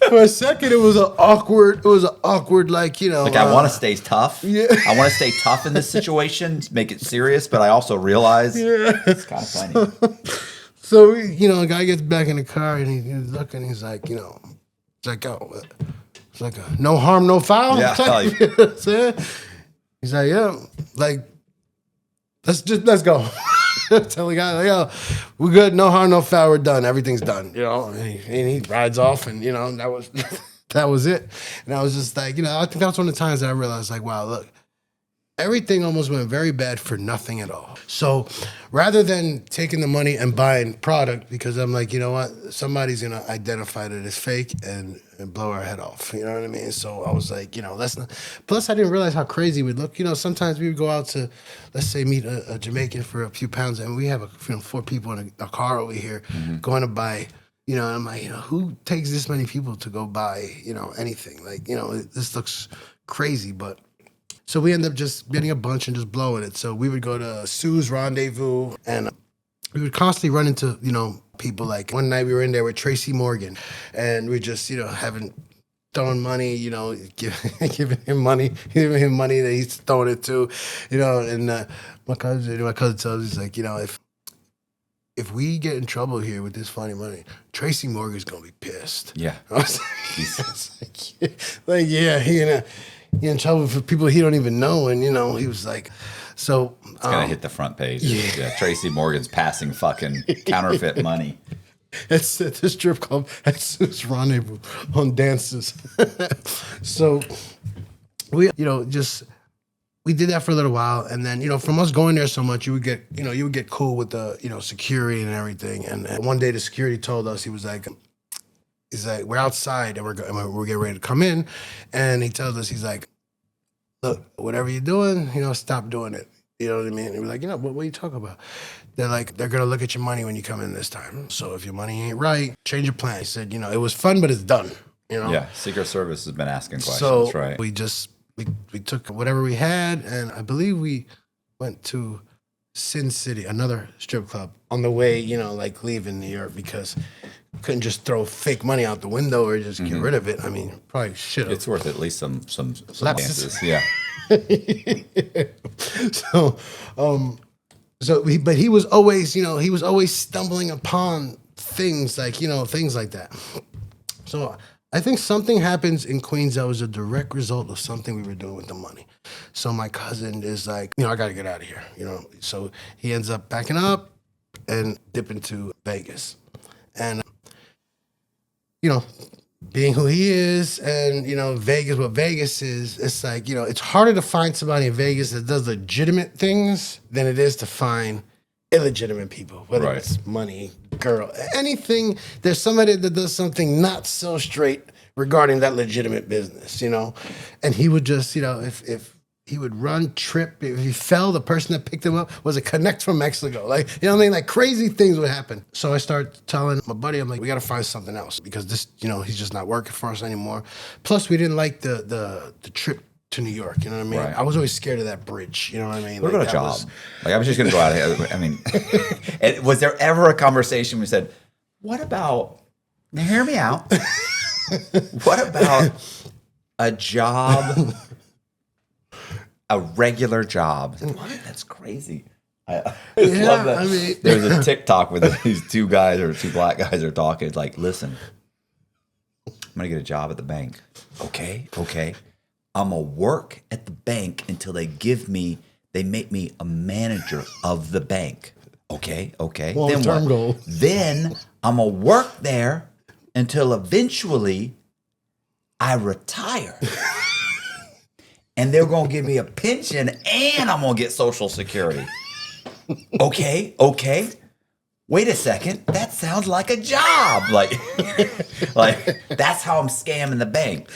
for a second, it was an awkward, like, you know. like I want to stay tough. Yeah. I want to stay tough in this situation, make it serious, but I also realize it's kind of funny. So, you know, the guy gets back in the car and he's looking, he's like, you know, it's like, oh, it's like a no harm, no foul. Yeah, Type, you know what I'm saying? He's like, yeah, like, let's go. Tell the guy, like, yo, we're good, no harm, no foul, we're done, everything's done, you know. And he rides off, and you know, that was it. And I was just like, you know, I think that was one of the times that I realized, like, wow, look, everything almost went very bad for nothing at all. So rather than taking the money and buying product, because I'm like, you know what, somebody's gonna identify that it's fake and blow our head off. You know what I mean? So I was like, you know, let's not. Plus, I didn't realize how crazy we'd look. You know, sometimes we would go out to, let's say, meet a Jamaican for a few pounds, and we have 4 people in a car over here going to buy. You know, and I'm like, you know, who takes this many people to go buy, you know, anything? Like, you know, this looks crazy, but. So we end up just getting a bunch and just blowing it. So we would go to Sue's Rendezvous, and we would constantly run into, you know, people. Like one night we were in there with Tracy Morgan, and we just, you know, throwing money, you know, giving him money that he's throwing it to, you know. And my cousin tells us, he's like, you know, if we get in trouble here with this funny money, Tracy Morgan's gonna be pissed. Yeah. I was like, yeah, he in trouble for people he don't even know, and you know, he was like, so it's gonna hit the front page. Yeah, Tracy Morgan's passing fucking counterfeit money. It's at this strip club at Sue's Rendezvous on dances. So we, you know, we did that for a little while, and then, you know, from us going there so much, you would get cool with the, you know, security and everything. And one day the security told us, he's like, we're outside and we're getting ready to come in, and he tells us, he's like, look, whatever you're doing, you know, stop doing it. You know what I mean? And we're like, you know, what are you talking about? They're like, they're gonna look at your money when you come in this time. So if your money ain't right, change your plan. He said, you know, it was fun, but it's done. You know? Yeah, Secret Service has been asking questions, So right? we took whatever we had, and I believe we went to Sin City, another strip club, on the way, you know, like leaving New York, because we couldn't just throw fake money out the window or just get rid of it. I mean, probably should have. It's worth at least some Lapses. dances. Yeah. But he was always, you know, stumbling upon things like, you know, things like that. So I think something happens in Queens that was a direct result of something we were doing with the money. So my cousin is like, you know, I got to get out of here, you know. So he ends up backing up and dipping to Vegas. And, you know, being who he is, and, you know, what Vegas is, it's like, you know, it's harder to find somebody in Vegas that does legitimate things than it is to find illegitimate people, whether it's money, girl, anything. There's somebody that does something not so straight regarding that legitimate business, you know. And he would just, you know, if he would trip, if he fell, the person that picked him up was a connect from Mexico. Like, you know what I mean? Like, crazy things would happen. So I started telling my buddy, I'm like, we got to find something else, because this, you know, he's just not working for us anymore. Plus, we didn't like the trip to New York, you know what I mean? Right. I was always scared of that bridge, you know what I mean? What about a job? Like, I was just going to go out here. I mean, and was there ever a conversation we said, what about, now hear me out. What about a job, a regular job? What? That's crazy. I just love that. I mean, there's a TikTok where these two black guys are talking. It's like, listen, I'm going to get a job at the bank. Okay. I'm going to work at the bank until they make me a manager of the bank. Okay. Long-term goal. Then I'm going to work there until eventually I retire. And they're going to give me a pension, and I'm going to get Social Security. Okay. Wait a second. That sounds like a job. Like that's how I'm scamming the bank.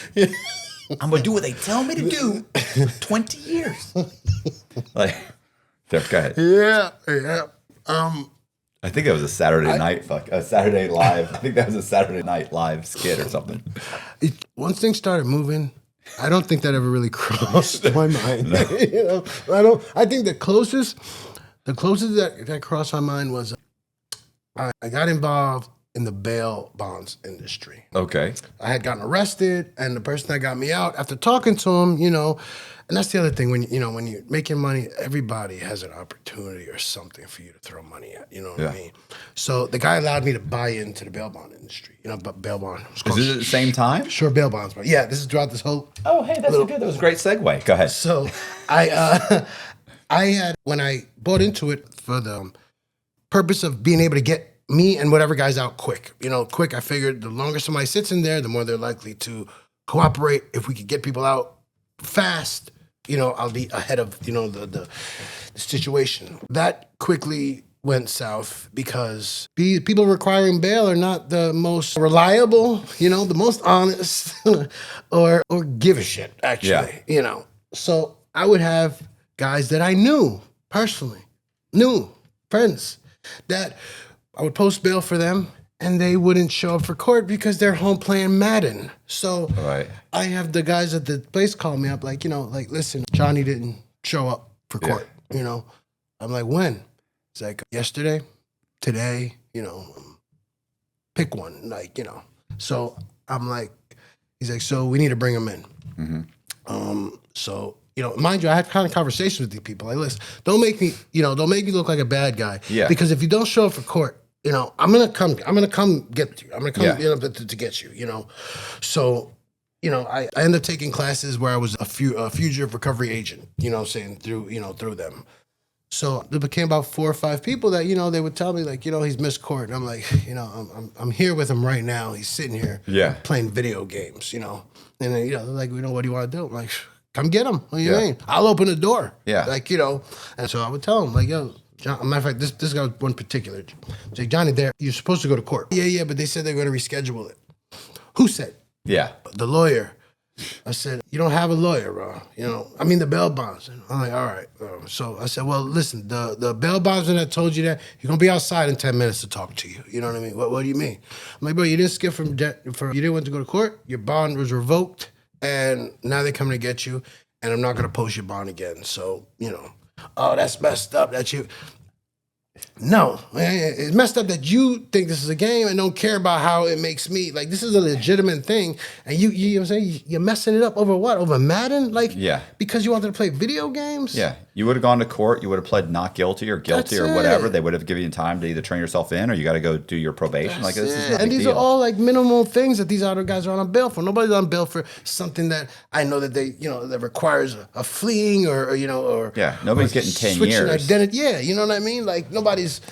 I'm going to do what they tell me to do for 20 years. Like, go ahead. Yeah. I think it was a Saturday Night Live. I think that was a Saturday Night Live skit or something. Once things started moving, I don't think that ever really crossed my mind. You know, I think the closest that crossed my mind was I got involved in the bail bonds industry. Okay. I had gotten arrested, and the person that got me out, after talking to him, and that's the other thing, when you're making money, everybody has an opportunity or something for you to throw money at, you know what I mean? So the guy allowed me to buy into the bail bond industry, but bail bond. Is this at the same time? Sure, bail bonds, but yeah, this is throughout this whole. Oh, hey, that's good. That was a great segue. Go ahead. So I had, when I bought into it for the purpose of being able to get me and whatever guy's out quick. Quick, I figured the longer somebody sits in there, the more they're likely to cooperate. If we could get people out fast, I'll be ahead of, the situation. That quickly went south because people requiring bail are not the most reliable, the most honest or give a shit, actually, So I would have guys that I knew personally, friends, that I would post bail for them, and they wouldn't show up for court because they're home playing Madden. So I have the guys at the place call me up, listen, Johnny didn't show up for court. I'm like, when? It's like, yesterday, today, pick one, So I'm like, he's like, so we need to bring him in. So, mind you, I had kind of conversations with these people. Like, listen, don't make me look like a bad guy. Yeah. Because if you don't show up for court, I'm gonna come get you. I'm gonna come to get you, So, I ended up taking classes where I was a fugitive recovery agent, through them. So there became about 4 or 5 people that, they would tell me like, he's missed court. And I'm like, I'm here with him right now. He's sitting here playing video games, And then, they're like, what do you want to do? I'm like, come get him. What do you mean? I'll open the door. Yeah. And so I would tell him like, yo, John, matter of fact, this guy was one particular. Say, Johnny, you're supposed to go to court. Yeah, but they said they're going to reschedule it. Who said? Yeah. The lawyer. I said, you don't have a lawyer, bro. The bail bondsman. I'm like, all right. So I said, well, listen, the bail bondsman that told you that, you're going to be outside in 10 minutes to talk to you. You know what I mean? What do you mean? I'm like, bro, you didn't skip you didn't want to go to court. Your bond was revoked, and now they're coming to get you, and I'm not going to post your bond again. So, oh, that's messed up that you... No, it's messed up that you think this is a game and don't care about how it makes me. Like, this is a legitimate thing, and you know what I'm saying? You're messing it up over what? Over Madden? Like, because you wanted to play video games? Yeah. You would have gone to court. You would have pled not guilty or guilty or whatever. They would have given you time to either train yourself in or you got to go do your probation. This is not a big these deal. are all like minimal things that these other guys are on bail for. Nobody's on bail for something that I know that they, that requires a fleeing or nobody's getting 10 years. Identity. Yeah, you know what I mean? Like, nobody's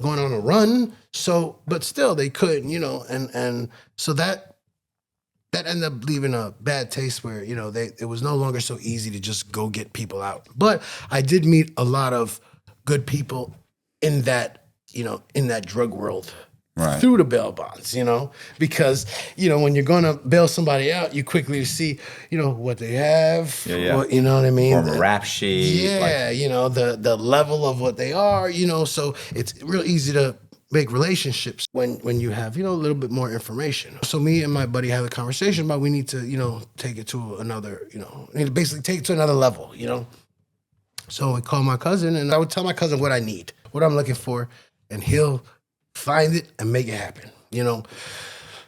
going on a run. So, but still they could, and so that ended up leaving a bad taste where, it was no longer so easy to just go get people out. But I did meet a lot of good people in that, in that drug world. Right. Through the bail bonds, because, when you're going to bail somebody out, you quickly see, what they have, what, you know what I mean? Form a rap sheet. Yeah, the level of what they are, so it's real easy to make relationships when you have, a little bit more information. So me and my buddy had a conversation about we need to, take it to another, need to basically take it to another level, So I called my cousin and I would tell my cousin what I need, what I'm looking for, and he'll find it and make it happen,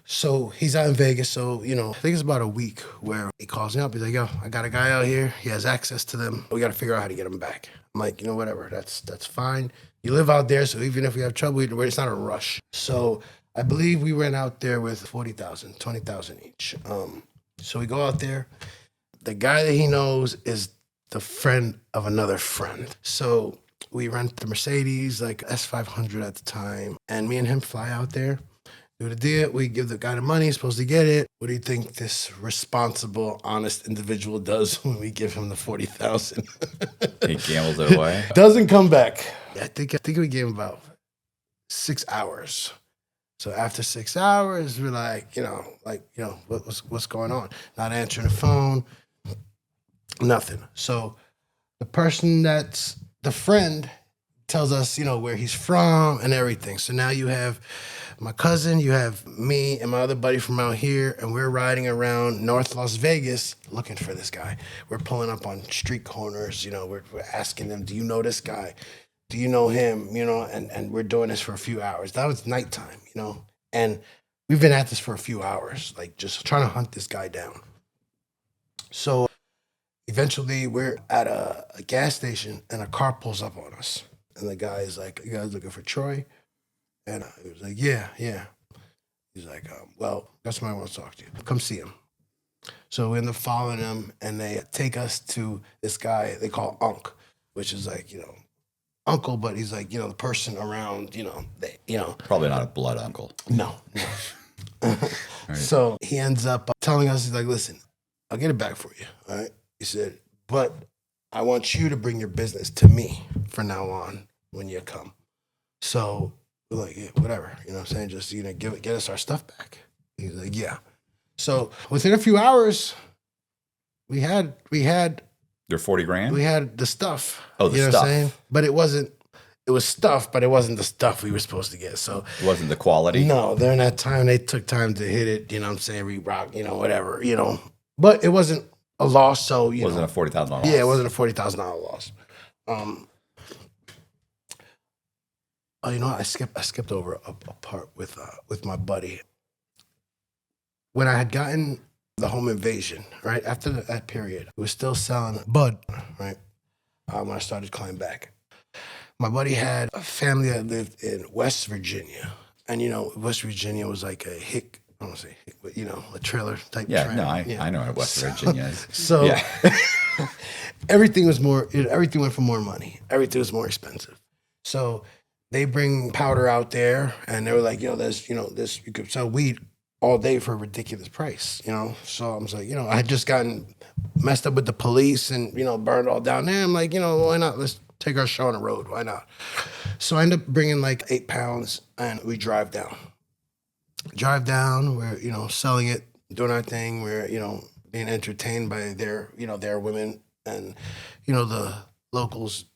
So he's out in Vegas. So, I think it's about a week where he calls me up. He's like, yo, I got a guy out here. He has access to them. We got to figure out how to get him back. I'm like, whatever. That's fine. You live out there. So even if we have trouble, it's not a rush. So I believe we went out there with 40,000, 20,000 each. So we go out there. The guy that he knows is the friend of another friend. So we rent the Mercedes, like S500 at the time. And me and him fly out there. Do the deal. We give the guy the money. He's supposed to get it. What do you think this responsible, honest individual does when we give him the 40,000? He gambles it away. Doesn't come back. I think we gave him about 6 hours. So after 6 hours, we're like, what's going on? Not answering the phone. Nothing. So the person that's the friend tells us, where he's from and everything. So now you have my cousin, you have me and my other buddy from out here, and we're riding around North Las Vegas looking for this guy. We're pulling up on street corners, we're asking them, do you know this guy? do you know him? You know, and we're doing this for a few hours. That was nighttime, you know, and we've been at this for a few hours, like just trying to hunt this guy down. So eventually we're at a gas station and a car pulls up on us. And the guy is like, you guys looking for Troy? And he was like, yeah. He's like, well, that's why I want to talk to you. Come see him. So we end up following him, and they take us to this guy they call Unc, which is like, you know, uncle, but he's like, you know, the person around, you know. Probably not a blood uncle. No. Right. So he ends up telling us, he's like, listen, I'll get it back for you, all right? He said, but I want you to bring your business to me from now on when you come. So we're like, yeah, whatever, you know what I'm saying? Just, you know, get us our stuff back. He's like, yeah. So within a few hours, we had Your 40 grand? we had the stuff. Oh, the you know stuff. What I'm saying? But it was stuff, but it wasn't the stuff we were supposed to get. So It wasn't the quality? no, during that time, they took time to hit it, you know what I'm saying, re-rock, you know, whatever, you know. But it wasn't a loss, so, you Wasn't know. a $40,000 loss? Yeah, it wasn't a $40,000 loss. Oh, you know what? I skipped over a part with my buddy. When I had gotten the home invasion, right, after that period, we were still selling bud, right, when I started climbing back. My buddy had a family that lived in West Virginia. And, you know, West Virginia was like I don't want to say hick, but, you know, a trailer type Yeah, trailer. no, I know what West Virginia is. So yeah. everything went for more money. Everything was more expensive. So they bring powder out there, and they were like, you could sell weed all day for a ridiculous price, you know? So I was like, you know, I had just gotten messed up with the police and, you know, burned all down there. I'm like, you know, why not? Let's take our show on the road. Why not? So I end up bringing like 8 pounds, and we drive down. We're, you know, selling it, doing our thing. We're, you know, being entertained by their women, and, you know, the locals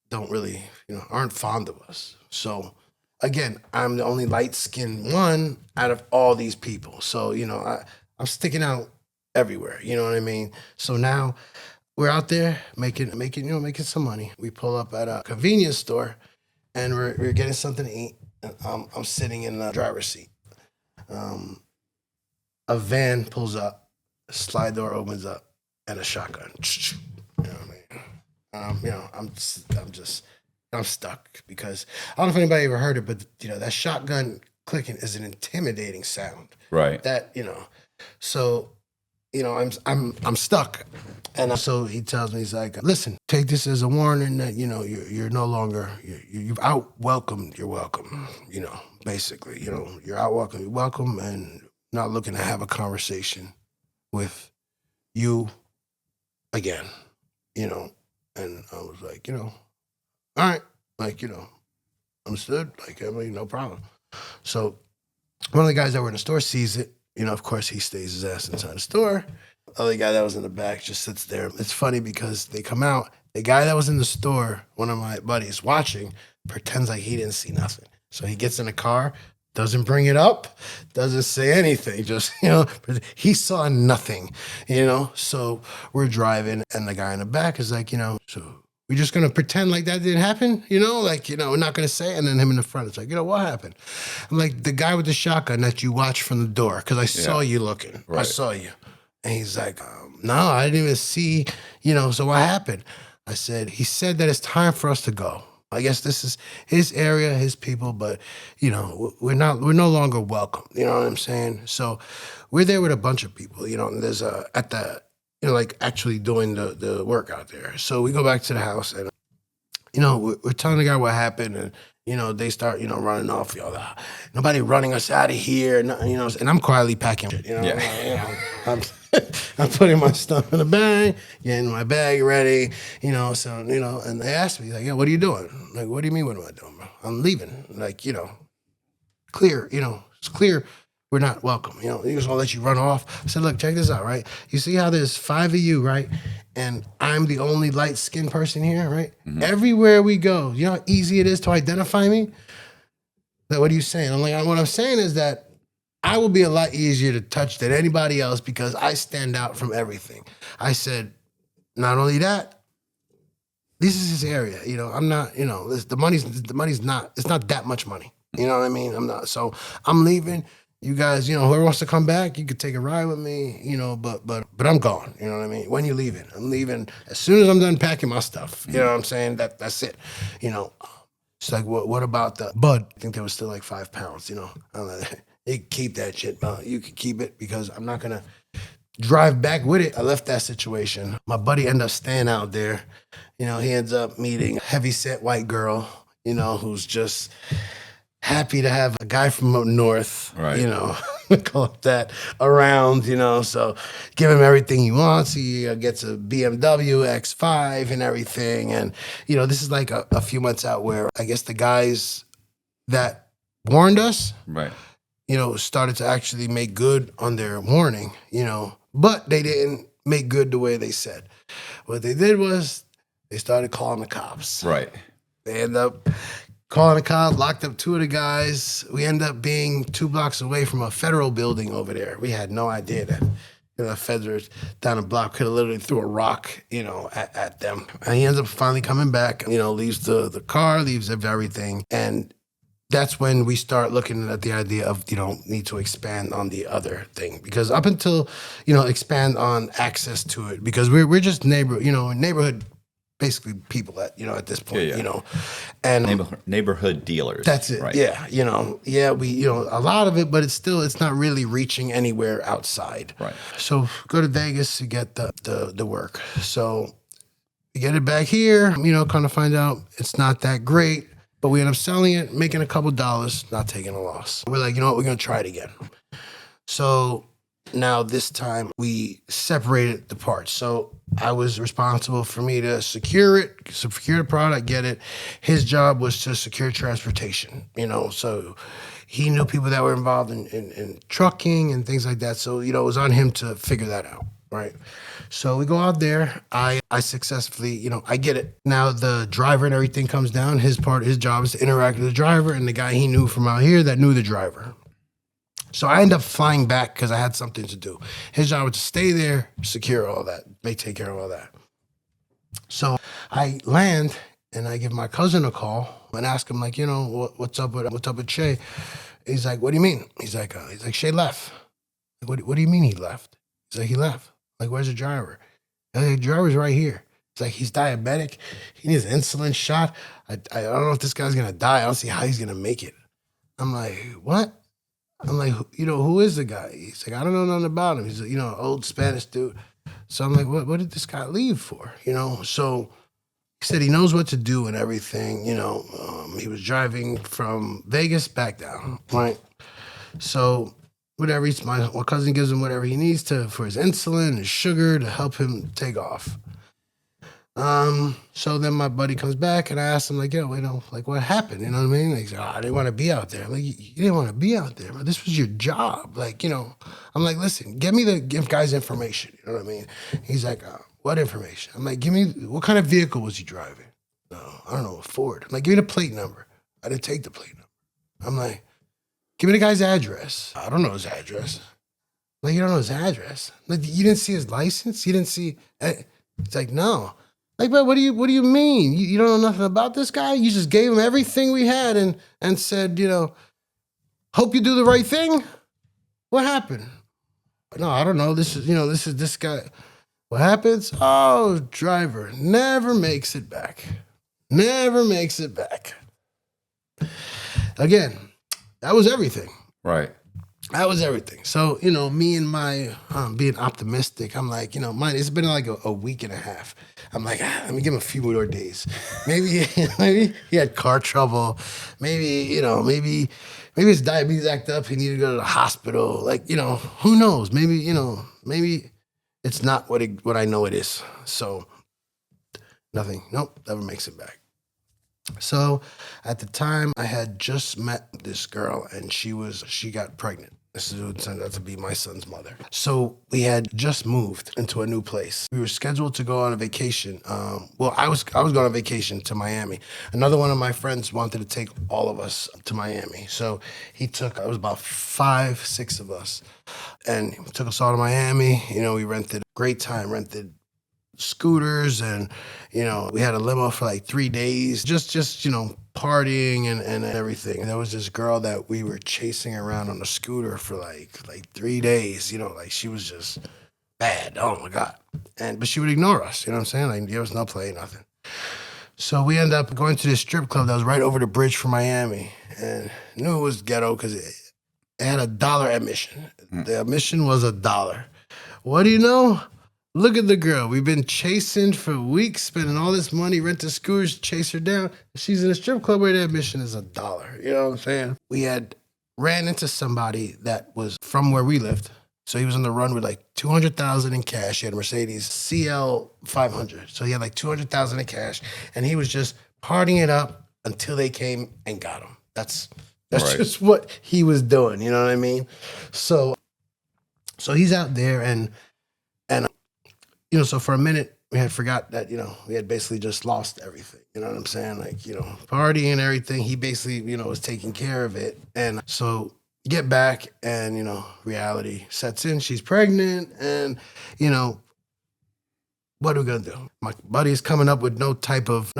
don't really, you know, aren't fond of us. So again, I'm the only light-skinned one out of all these people. So, you know, I'm sticking out everywhere. You know what I mean? So now we're out there making some money. We pull up at a convenience store, and we're getting something to eat. And I'm sitting in the driver's seat. A van pulls up, a slide door opens up, and a shotgun. You know what I mean? You know, I'm stuck because I don't know if anybody ever heard it, but, you know, that shotgun clicking is an intimidating sound. Right. That, you know, so, you know, I'm stuck. And so he tells me, he's like, listen, take this as a warning that, you know, you're no longer, you've out-welcomed your welcome, you know, basically. You know, you're out-welcome, you're welcome, and not looking to have a conversation with you again, you know. And I was like, you know, all right, like, you know, understood, like, I mean, no problem. So one of the guys that were in the store sees it. You know, of course, he stays his ass inside the store. The other guy that was in the back just sits there. It's funny because they come out. The guy that was in the store, one of my buddies watching, pretends like he didn't see nothing. So he gets in the car, doesn't bring it up, doesn't say anything. Just, you know, he saw nothing, you know. So we're driving, and the guy in the back is like, you know, so we're just going to pretend like that didn't happen, you know, like, you know, we're not going to say it. And then him in the front, it's like, you know, what happened? I'm like, the guy with the shotgun that you watched from the door, because I saw you looking. Right. I saw you. And he's like, no, I didn't even see, you know, so what happened? I said, he said that it's time for us to go. I guess this is his area, his people, but, you know, we're no longer welcome. You know what I'm saying? So we're there with a bunch of people, you know, and there's you know, like actually doing the work out there. So we go back to the house, and, you know, we're telling the guy what happened, and, you know, they start, you know, running off, you know, nobody running us out of here, you know, and I'm quietly packing shit, you know. Yeah. I'm putting my stuff in a bag, getting my bag ready, you know, so, you know, and they asked me, like, yeah, what are you doing? Like, what do you mean, what am I doing, bro? I'm leaving. Like, you know, clear, you know, it's clear we're not welcome. You know, he just gonna let you run off. I said, look, check this out, right? You see how there's 5 of you, right? And I'm the only light-skinned person here, right? Mm-hmm. Everywhere we go, you know how easy it is to identify me? Like, what are you saying? I'm like, what I'm saying is that I will be a lot easier to touch than anybody else because I stand out from everything. I said, not only that, this is his area. You know, I'm not, you know, the money's not, it's not that much money. You know what I mean? I'm not, so I'm leaving. You guys, you know, whoever wants to come back, you could take a ride with me, you know, but I'm gone. You know what I mean? When you leaving? I'm leaving as soon as I'm done packing my stuff. You know what I'm saying? That's it. You know, it's like, what about the bud? I think there was still like 5 pounds, you know. I'm like, you can keep that shit. You can keep it because I'm not gonna drive back with it. I left that situation. My buddy ended up staying out there. You know, he ends up meeting a heavy-set white girl, you know, who's just happy to have a guy from up north, Right. you know, call it that, around, you know, so give him everything he wants. He gets a BMW X5 and everything. And, you know, this is like a few months out where I guess the guys that warned us, Right. you know, started to actually make good on their warning, you know, but they didn't make good the way they said. What they did was they started calling the cops. Right. They end up calling the cops, locked up 2 of the guys. We end up being 2 blocks away from a federal building over there. We had no idea that, you know, the feds down the block could have literally threw a rock, you know, at them. And he ends up finally coming back, you know, leaves the car, leaves everything. And that's when we start looking at the idea of, you know, need to expand on the other thing. Because up until, you know, expand on access to it, because we're just neighborhood basically people that, you know, at this point, Yeah. you know, and Neighborhood dealers. that's it. Right. Yeah. You know, we, you know, a lot of it, but it's not really reaching anywhere outside. Right. So go to Vegas to get the work. So we get it back here, you know, kind of find out it's not that great, but we end up selling it, making a couple dollars, not taking a loss. We're like, you know what, we're going to try it again. So now this time we separated the parts. So I was responsible for me to secure the product, get it. His job was to secure transportation, you know, so he knew people that were involved in trucking and things like that. So, you know, it was on him to figure that out, right? So we go out there. I successfully, you know, I get it. Now the driver and everything comes down. His job is to interact with the driver and the guy he knew from out here that knew the driver. So I end up flying back because I had something to do. His job was to stay there, secure all that. They take care of all that. So I land and I give my cousin a call and ask him, like, you know, what's up with Shay? He's like, what do you mean? He's like, Shay left. Like, what do you mean he left? He's like, he left. Like, where's the driver? I'm like, the driver's right here. He's like, he's diabetic. He needs an insulin shot. I don't know if this guy's gonna die. I don't see how he's gonna make it. I'm like, what? I'm like, you know, who is the guy? He's like, I don't know nothing about him. He's a, you know, old Spanish dude. So I'm like, what did this guy leave for? You know, so he said he knows what to do and everything. You know, he was driving from Vegas back down, right? So whatever, my cousin gives him whatever he needs for his insulin, his sugar to help him take off. So then my buddy comes back and I asked him, like, yo, you know, like, what happened? You know what I mean? Like, I didn't want to be out there. I'm like, you didn't want to be out there, but this was your job. Like, you know, I'm like, listen, give guy's information. You know what I mean? He's like, what information? I'm like, what kind of vehicle was he driving? No, I don't know, a Ford. I'm like, give me the plate number. I didn't take the plate number. I'm like, give me the guy's address. I don't know his address. Like, you don't know his address? Like, you didn't see his license? You didn't see? It's like, no. Like, but what do you mean? You don't know nothing about this guy? You just gave him everything we had and said, you know, hope you do the right thing? What happened? No, I don't know. This is this guy. What happens? Oh, driver never makes it back. Never makes it back. Again, that was everything. Right. That was everything. So, you know, me and my being optimistic, I'm like, you know, it's been like a week and a half. I'm like, let me give him a few more days. Maybe he had car trouble. Maybe his diabetes acted up. He needed to go to the hospital. Like, you know, who knows? Maybe it's not what I know it is. So nothing. Nope, never makes it back. So at the time, I had just met this girl, and she got pregnant. This turned out to be my son's mother. So we had just moved into a new place. We were scheduled to go on a vacation. I was going on vacation to Miami. Another one of my friends wanted to take all of us to Miami. So it was about 5, 6 of us. And he took us all to Miami. You know, we rented, great time, rented scooters, and we had a limo for like 3 days, just partying and everything. And there was this girl that we were chasing around on a scooter for like 3 days. Like she was just bad. Oh my God. But she would ignore us. You know what I'm saying? Like there was no play, nothing. So we ended up going to this strip club that was right over the bridge from Miami, and I knew it was ghetto because it had $1 admission. The admission was $1. What do you know? Look at the girl. We've been chasing for weeks, spending all this money, renting scooters, chase her down. She's in a strip club where the admission is $1. You know what I'm saying? We had ran into somebody that was from where we lived. So he was on the run with like $200,000 in cash. He had a Mercedes CL 500. So he had like $200,000 in cash, and he was just partying it up until they came and got him. That's Right. just what he was doing. You know what I mean? So he's out there, and so for a minute we had forgot that we had basically just lost everything. You know what I'm saying? Like partying and everything. He basically was taking care of it, and so. Get back, and reality sets in. She's pregnant, and what are we gonna do? My buddy's coming up with no type of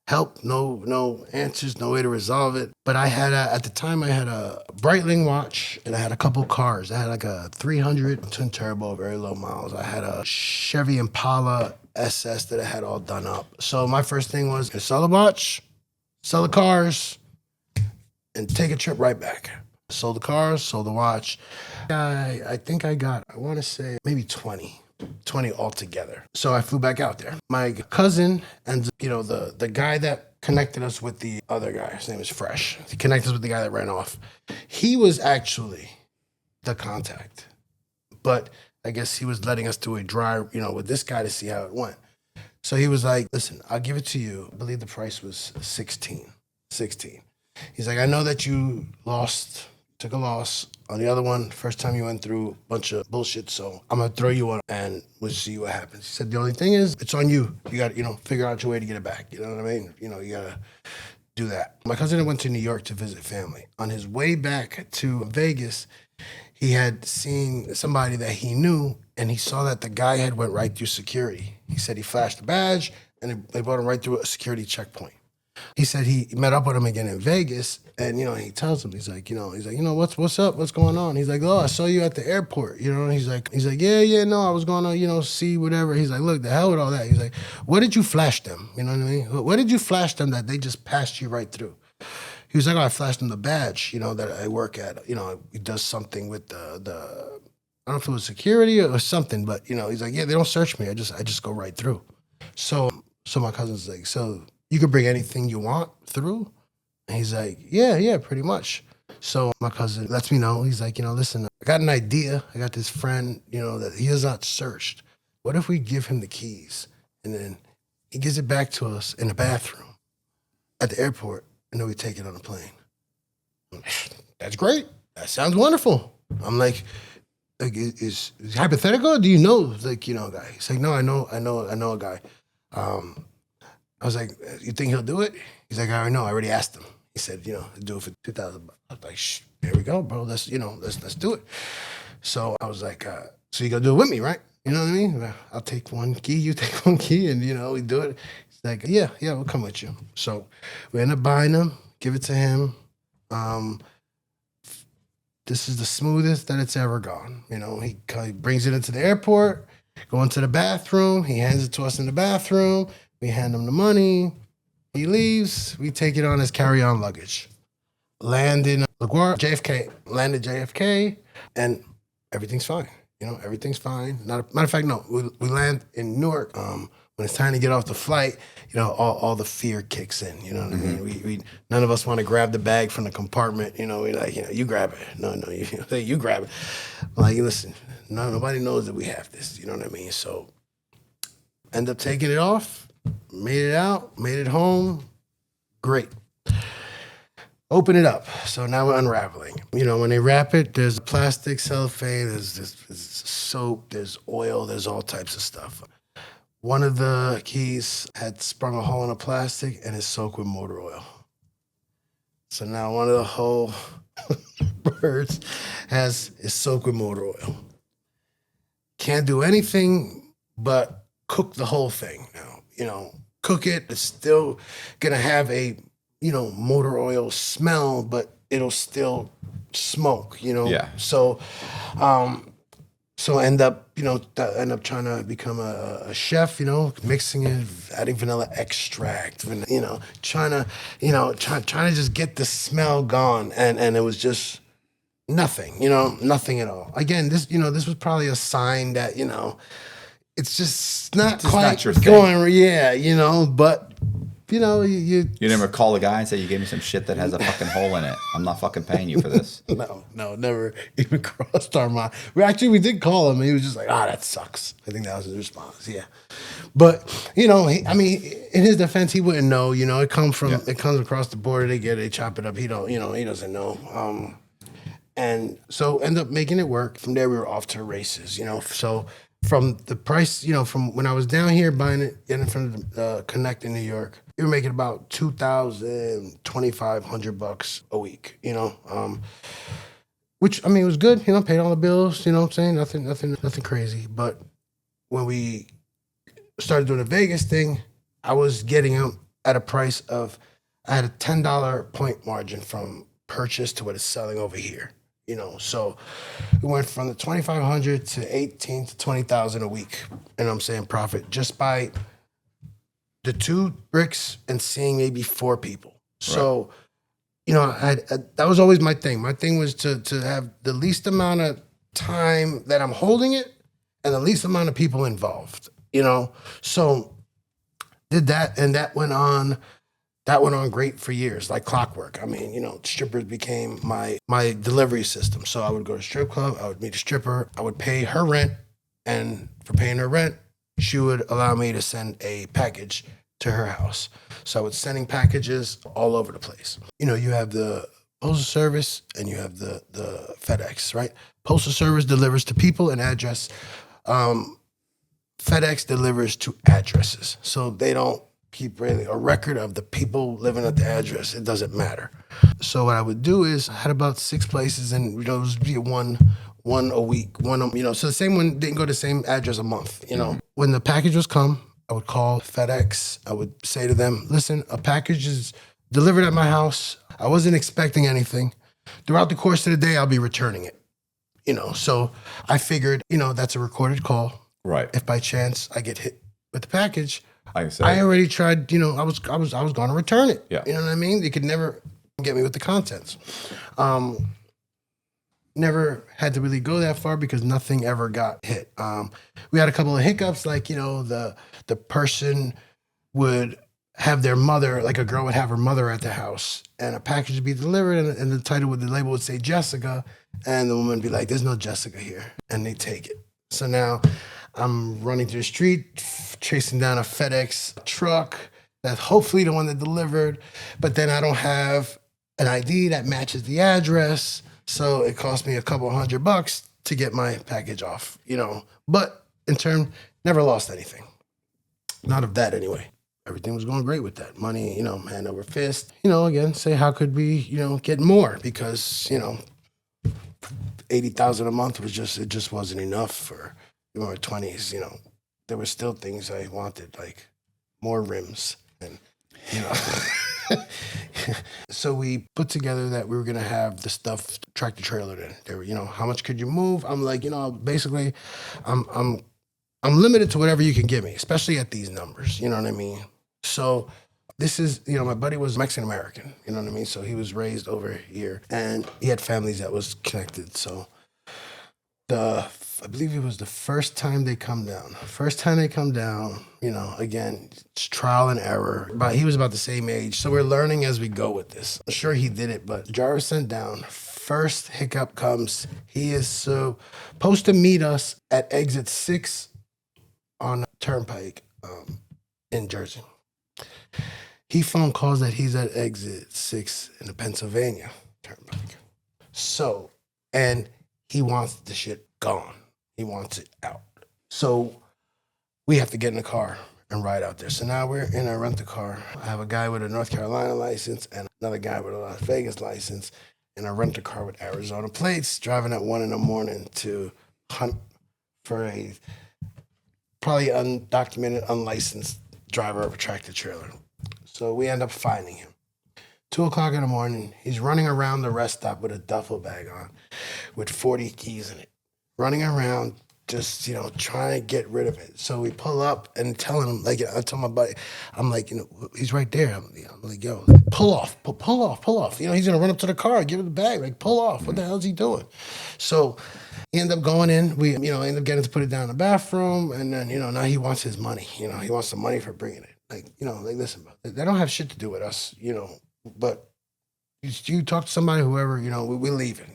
help, no answers, no way to resolve it. But I had at the time I had a Breitling watch, and I had a couple cars. I had like a 300 twin turbo, very low miles. I had a Chevy Impala SS that I had all done up. So my first thing was sell the watch, sell the cars, and take a trip right back. Sold the cars, sold the watch. I think I got, I want to say maybe 20 altogether. So I flew back out there. My cousin and the guy that connected us with the other guy, his name is Fresh. He connected us with the guy that ran off. He was actually the contact, but I guess he was letting us do a drive, with this guy to see how it went. So he was like, listen, I'll give it to you. I believe the price was 16. He's like, I know that you took a loss on the other one. First time you went through a bunch of bullshit, so I'm gonna throw you one and we'll see what happens. He said, the only thing is, it's on you. You gotta, figure out your way to get it back. You know what I mean? You gotta do that. My cousin went to New York to visit family. On his way back to Vegas, he had seen somebody that he knew, and he saw that the guy had went right through security. He said he flashed the badge, and they brought him right through a security checkpoint. He said he met up with him again in Vegas, and he tells him, he's like, what's up, what's going on? He's like, oh, I saw you at the airport, and he's like, yeah, no, I was going to, see whatever. He's like, look, the hell with all that. He's like, what did you flash them? You know what I mean? What did you flash them that they just passed you right through? He was like, oh, I flashed him the badge, that I work at. He does something with the I don't know if it was security or something, but he's like, yeah, they don't search me. I just go right through. So my cousin's like, so you could bring anything you want through? And he's like, yeah, pretty much. So my cousin lets me know. He's like, listen, I got an idea. I got this friend, that he is not searched. What if we give him the keys, and then he gives it back to us in the bathroom at the airport, and then we take it on a plane? That's great. That sounds wonderful. I'm like is hypothetical? Do you know, a guy? He's like, no, I know a guy. I was like, you think he'll do it? He's like, I already know. I already asked him. He said, do it for $2,000. I was like, here we go, bro. Let's do it. So I was like, so you gonna do it with me, right? You know what I mean? I'll take one key, you take one key, and we do it. He's like, yeah, we'll come with you. So we end up buying them, give it to him. This is the smoothest that it's ever gone. He brings it into the airport, go into the bathroom, he hands it to us in the bathroom. We hand him the money. He leaves. We take it on as carry-on luggage. Land in LaGuardia, JFK. Land at JFK, and everything's fine. Everything's fine. Matter of fact, no. We land in Newark. When it's time to get off the flight, all the fear kicks in. You know what I mean? We none of us want to grab the bag from the compartment. We like, you grab it. No, you grab it. I'm like, listen, nobody knows that we have this. You know what I mean? So end up taking it off. Made it out, made it home. Great. Open it up. So now we're unraveling. When they wrap it, there's plastic, cellophane, there's soap, there's oil, there's all types of stuff. One of the keys had sprung a hole in the plastic and it's soaked with motor oil. So now one of the whole birds is soaked with motor oil. Can't do anything but cook the whole thing now. Cook it. It's still gonna have a motor oil smell, but it'll still smoke. Yeah. So, end up trying to become a chef. Mixing it, adding vanilla extract. Trying to just get the smell gone, and it was just nothing. Nothing at all. Again, this was probably a sign that it's just not quite not your thing. going. Yeah, but you never call a guy and say, you gave me some shit that has a fucking hole in it. I'm not fucking paying you for this. No, never even crossed our mind. We did call him, and he was just like, that sucks. I think that was his response. Yeah, but in his defense, he wouldn't know. It comes across the border. They chop it up. He doesn't know. And so end up making it work. From there, we were off to races. So from the price, from when I was down here buying it in front of the Connect in New York, we were making about $2,500 a week. Which it was good. Paid all the bills. You know what I'm saying? Nothing crazy. But when we started doing the Vegas thing, I was getting them at a price of, I had a $10 point margin from purchase to what it's selling over here. So we went from the 2,500 to 18 to 20,000 a week. And I'm saying profit just by the 2 bricks and seeing maybe 4 people. So, that was always my thing. My thing was to have the least amount of time that I'm holding it and the least amount of people involved, So did that, and that went on great for years, like clockwork. Strippers became my delivery system. So I would go to strip club, I would meet a stripper, I would pay her rent, and for paying her rent, she would allow me to send a package to her house. So I was sending packages all over the place. You have the Postal Service and you have the FedEx, right? Postal Service delivers to people and address. FedEx delivers to addresses. So they don't keep really a record of the people living at the address. It doesn't matter. So what I would do is I had about 6 places, and it was be one a week, so the same one didn't go to the same address a month. When the package was come, I would call FedEx. I would say to them, listen, a package is delivered at my house. I wasn't expecting anything. Throughout the course of the day, I'll be returning it. So I figured, that's a recorded call. Right. If by chance I get hit with the package, I already tried, I was going to return it. Yeah. You know what I mean? They could never get me with the contents. Never had to really go that far because nothing ever got hit. We had a couple of hiccups, like, the person would have their mother, like a girl would have her mother at the house, and a package would be delivered, and the label would say Jessica, and the woman would be like, there's no Jessica here, and they take it. So now I'm running through the street, chasing down a FedEx truck that's hopefully the one that delivered, but then I don't have an ID that matches the address, so it cost me a couple $100 to get my package off, But in turn, never lost anything. Not of that anyway. Everything was going great with that. Money, hand over fist. Again, say how could we, get more, because, 80,000 a month was just wasn't enough for my 20s. There were still things I wanted, like more rims and So we put together that we were gonna have the stuff tractor trailer in. They were, how much could you move? I'm like, basically, I'm limited to whatever you can give me, especially at these numbers. You know what I mean? So this is, my buddy was Mexican American. You know what I mean? So he was raised over here, and he had families that was connected. So I believe it was the first time they come down. Again, it's trial and error. But he was about the same age, so we're learning as we go with this. I'm sure he did it, but Jarvis sent down. First hiccup comes. He is supposed to meet us at exit 6 on Turnpike in Jersey. He phone calls that he's at exit 6 in the Pennsylvania Turnpike. So, and he wants the shit gone. He wants it out. So we have to get in the car and ride out there. So now we're in a rent-a-car. I have a guy with a North Carolina license and another guy with a Las Vegas license, and a rent-a-car with Arizona plates, driving at 1 a.m. to hunt for a probably undocumented, unlicensed driver of a tractor trailer. So we end up finding him. 2:00 in the morning, he's running around the rest stop with a duffel bag on with 40 keys in it. Running around, just, trying to get rid of it. So we pull up and tell him, like, I tell my buddy, I'm like, he's right there. I'm like, yo, pull off. He's going to run up to the car, give him the bag, like, pull off. What the hell is he doing? So he ended up going in. We, ended up getting to put it down in the bathroom. And then, now he wants his money. He wants the money for bringing it. Like, listen, bro, they don't have shit to do with us, but you talk to somebody, whoever, we're leaving,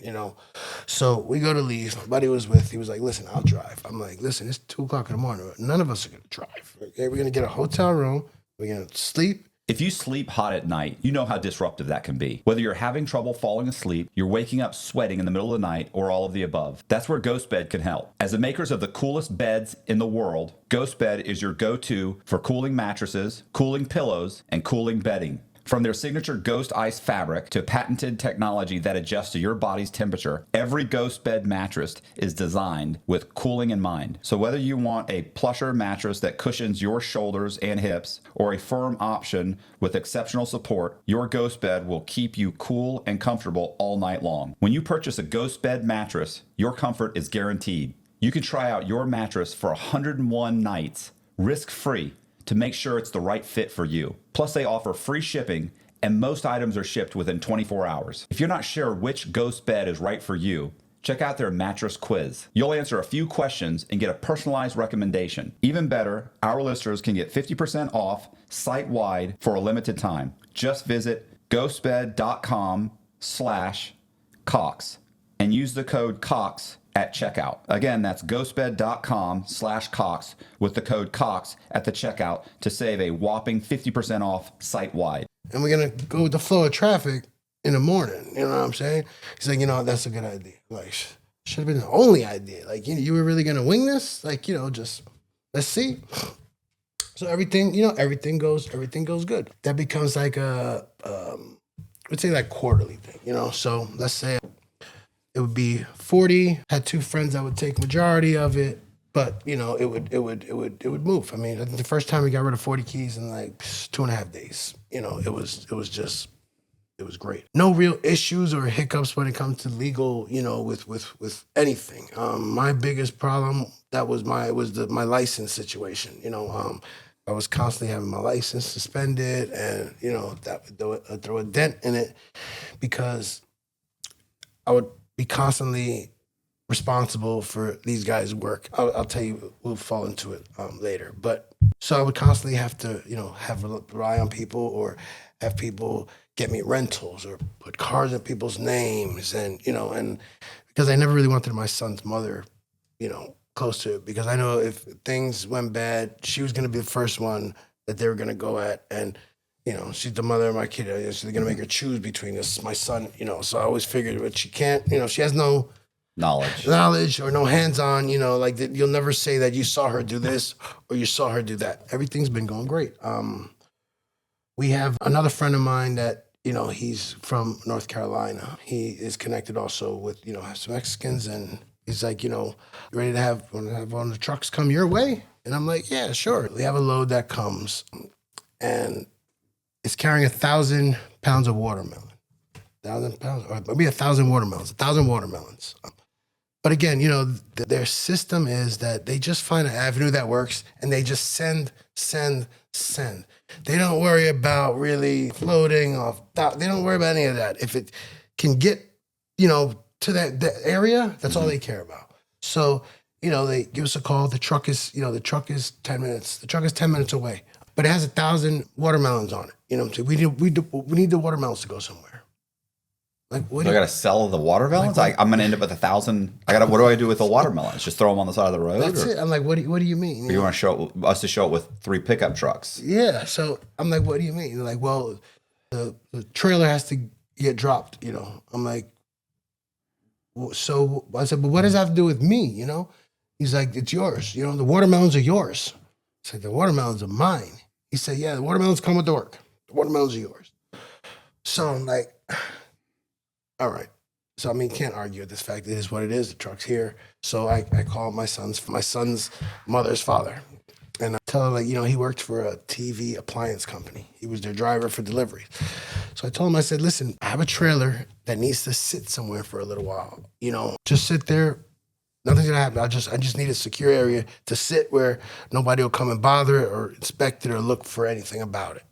So we go to leave. My buddy was with, he was like, listen, I'll drive. I'm like, listen, it's 2:00 in the morning. None of us are going to drive. Okay? We're going to get a hotel room. We're going to sleep. If you sleep hot at night, you know how disruptive that can be. Whether you're having trouble falling asleep, you're waking up sweating in the middle of the night, or all of the above. That's where Ghost Bed can help. As the makers of the coolest beds in the world, Ghost Bed is your go-to for cooling mattresses, cooling pillows, and cooling bedding. From their signature Ghost Ice fabric to patented technology that adjusts to your body's temperature, every Ghost Bed mattress is designed with cooling in mind. So whether you want a plusher mattress that cushions your shoulders and hips, or a firm option with exceptional support, your Ghost Bed will keep you cool and comfortable all night long. When you purchase a Ghost Bed mattress, your comfort is guaranteed. You can try out your mattress for 101 nights, risk-free, to make sure it's the right fit for you. Plus, they offer free shipping, and most items are shipped within 24 hours. If you're not sure which Ghost Bed is right for you, check out their mattress quiz. You'll answer a few questions and get a personalized recommendation. Even better, our listeners can get 50% off site-wide for a limited time. Just visit ghostbed.com/Cox and use the code COX at checkout. Again, that's ghostbed.com/Cox with the code COX at the checkout to save a whopping 50% off site-wide. And we're going to go with the flow of traffic in the morning. You know what I'm saying? He's like, that's a good idea. Like, should have been the only idea. Like, you were really going to wing this? Like, just, let's see. So everything, everything goes good. That becomes like a, let's say like quarterly thing, So let's say it would be 40. Had two friends that would take majority of it, but it would move. I mean, the first time we got rid of 40 keys in like 2.5 days. It was great. No real issues or hiccups when it comes to legal, with anything. My biggest problem was my license situation. I was constantly having my license suspended, and that would throw a dent in it because I would be constantly responsible for these guys' work. I'll tell you, we'll fall into it later. But so I would constantly have to, rely on people or have people get me rentals or put cars in people's names, and and because I never really wanted my son's mother, close to it, because I know if things went bad, she was going to be the first one that they were going to go at, and she's the mother of my kid. So they're going to make her choose between this, my son, So I always figured, but she can't, she has no knowledge or no hands-on, like that. You'll never say that you saw her do this or you saw her do that. Everything's been going great. We have another friend of mine that, he's from North Carolina. He is connected also with, some Mexicans, and he's like, you ready to have one of the trucks come your way? And I'm like, yeah, sure. We have a load that comes, and it's carrying 1,000 pounds of watermelon. 1,000 pounds, or maybe 1,000 watermelons. 1,000 watermelons. But again, their system is that they just find an avenue that works, and they just send. They don't worry about really floating off. They don't worry about any of that. If it can get, to that area, that's all they care about. So, they give us a call. The truck is 10 minutes. The truck is 10 minutes away, but it has 1,000 watermelons on it. You know what I'm saying? We need the watermelons to go somewhere. Like, what I gotta sell the watermelons. I'm gonna end up with 1,000. What do I do with the watermelons? Just throw them on the side of the road? That's it. I'm like, what do you mean? Or you want to show us to show it with 3 pickup trucks? Yeah. So I'm like, what do you mean? They're like, well, the trailer has to get dropped. I'm like, so I said, but what does that have to do with me? He's like, it's yours. The watermelons are yours. I said, the watermelons are mine. He said, yeah, the watermelons come with the work. The watermelons are yours. So I'm like, all right. So I mean, can't argue with this fact. It is what it is. The truck's here. So I call my son's mother's father. And I tell him, like, he worked for a TV appliance company. He was their driver for deliveries. So I told him, I said, listen, I have a trailer that needs to sit somewhere for a little while. Just sit there. Nothing's gonna happen. I just need a secure area to sit where nobody will come and bother it or inspect it or look for anything about it,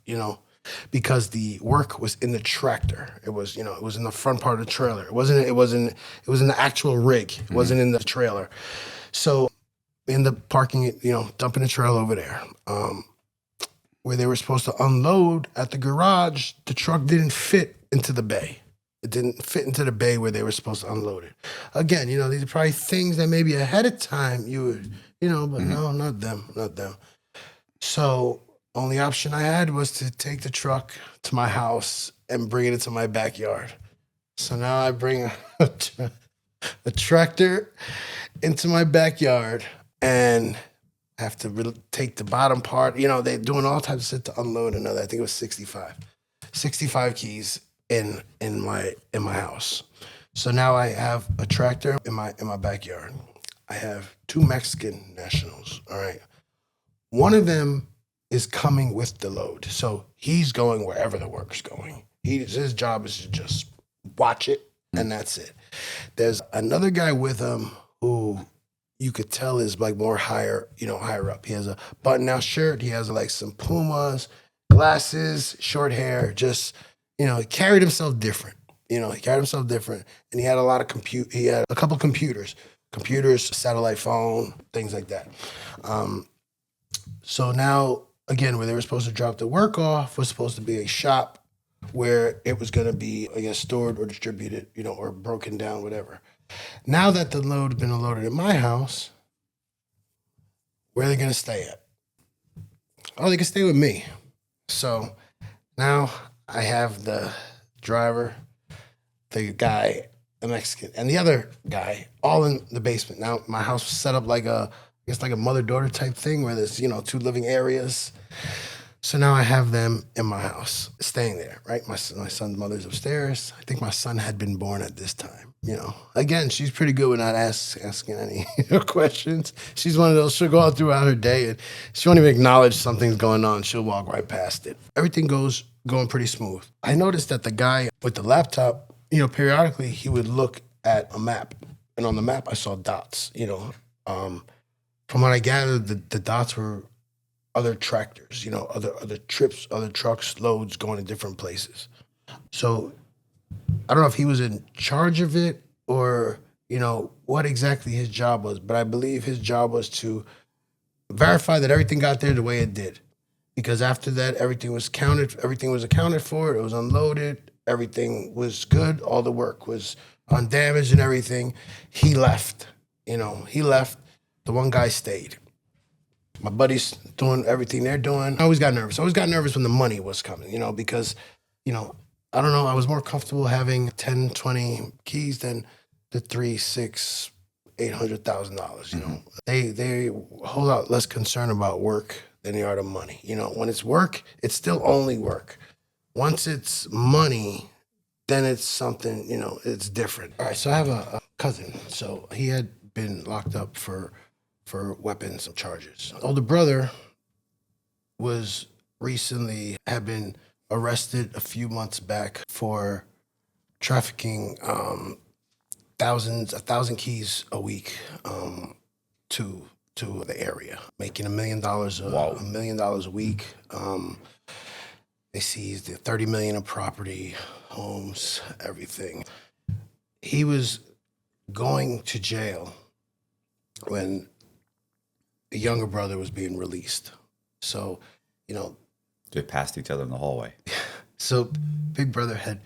because the work was in the tractor. It was, it was in the front part of the trailer. It was in the actual rig. It wasn't in the trailer. So in the parking it, dumping the trailer over there. Where they were supposed to unload at the garage, the truck didn't fit into the bay. It didn't fit into the bay where they were supposed to unload it. Again, these are probably things that maybe ahead of time you would, but no, not them. So only option I had was to take the truck to my house and bring it into my backyard. So now I bring a tractor into my backyard and have to take the bottom part. They're doing all types of shit to unload another. I think it was 65 keys in my house. So now I have a tractor in my backyard. I have 2 Mexican nationals. All right, one of them is coming with the load, so he's going wherever the work's going. His job is to just watch it, and that's it. There's another guy with him who you could tell is like more higher up. He has a button-down shirt. He has like some Pumas, glasses, short hair. Just, he carried himself different. And he had a lot of He had a couple computers, satellite phone, things like that. So now, again, where they were supposed to drop the work off was supposed to be a shop where it was going to be, I guess, stored or distributed, or broken down, whatever. Now that the load has been unloaded in my house, where are they going to stay at? Oh, they can stay with me. So now I have the driver, the guy, the Mexican, and the other guy all in the basement. Now my house was set up like a mother-daughter type thing where there's, 2 living areas. So now I have them in my house, staying there, right? My son's mother's upstairs. I think my son had been born at this time, Again, she's pretty good with not asking any questions. She's one of those, she'll go out throughout her day and she won't even acknowledge something's going on. She'll walk right past it. Everything going pretty smooth. I noticed that the guy with the laptop, periodically he would look at a map. And on the map, I saw dots, From what I gathered, the dots were other tractors, other trips, other trucks, loads going to different places. So I don't know if he was in charge of it or, what exactly his job was, but I believe his job was to verify that everything got there the way it did. Because after that, everything was accounted for, it was unloaded, everything was good, all the work was undamaged and everything. He left, the one guy stayed. My buddies doing everything they're doing. I always got nervous. When the money was coming, because, I don't know, I was more comfortable having 10, 20 keys than the $300,000, $600,000, $800,000, They a whole lot less concerned about work than they are the money. When it's work, it's still only work. Once it's money, then it's something, it's different. All right, so I have a cousin. So he had been locked up for weapons charges. Older brother had been arrested a few months back for trafficking 1,000 keys a week to the area, making $1 million $1 million a week. They seized $30 million of property, homes, everything. He was going to jail when the younger brother was being released. So, They passed each other in the hallway. So big brother had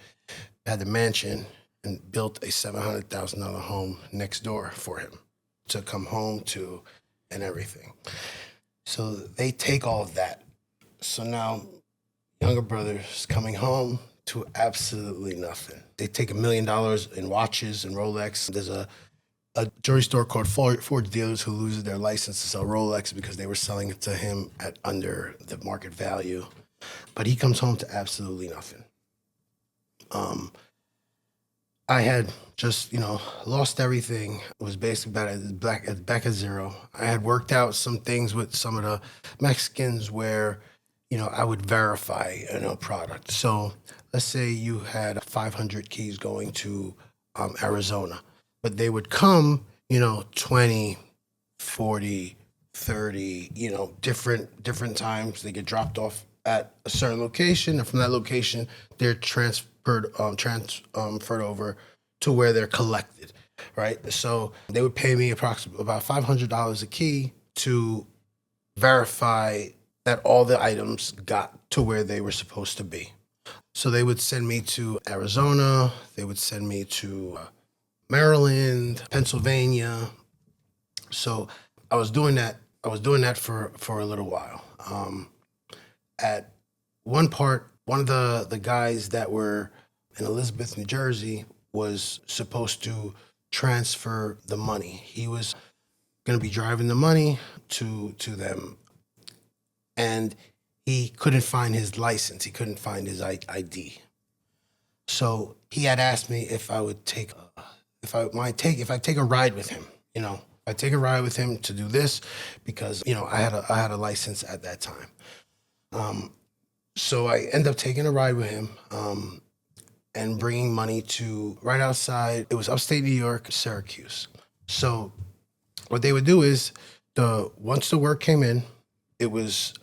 the mansion and built a $700,000 home next door for him to come home to and everything. So they take all of that. So now younger brother's coming home to absolutely nothing. They take $1 million in watches and Rolex. There's a jewelry store called Forge Dealers who loses their license to sell Rolex because they were selling it to him at under the market value. But he comes home to absolutely nothing. I had just, lost everything. It was basically back at zero. I had worked out some things with some of the Mexicans where, I would verify, product. So let's say you had 500 keys going to Arizona, but they would come, 20, 40, 30, different times. They get dropped off at a certain location, and from that location, they're transferred over to where they're collected, right? So they would pay me approximately about $500 a key to verify that all the items got to where they were supposed to be. So they would send me to Arizona, they would send me to Maryland, Pennsylvania. So I was doing that. I was doing that for a little while. At one of the guys that were in Elizabeth, New Jersey, was supposed to transfer the money. He was going to be driving the money to them, and he couldn't find his license. He couldn't find his ID. So he had asked me if I would take a ride with him. I take a ride with him to do this because I had a license at that time. So I end up taking a ride with him and bringing money to right outside. It was upstate New York, Syracuse. So what they would do is once the work came in, it was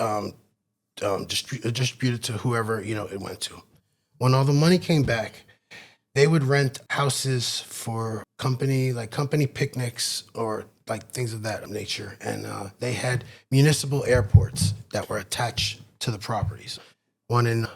distributed to whoever it went to. When all the money came back, they would rent houses for company picnics or like things of that nature. And they had municipal airports that were attached to the properties. One in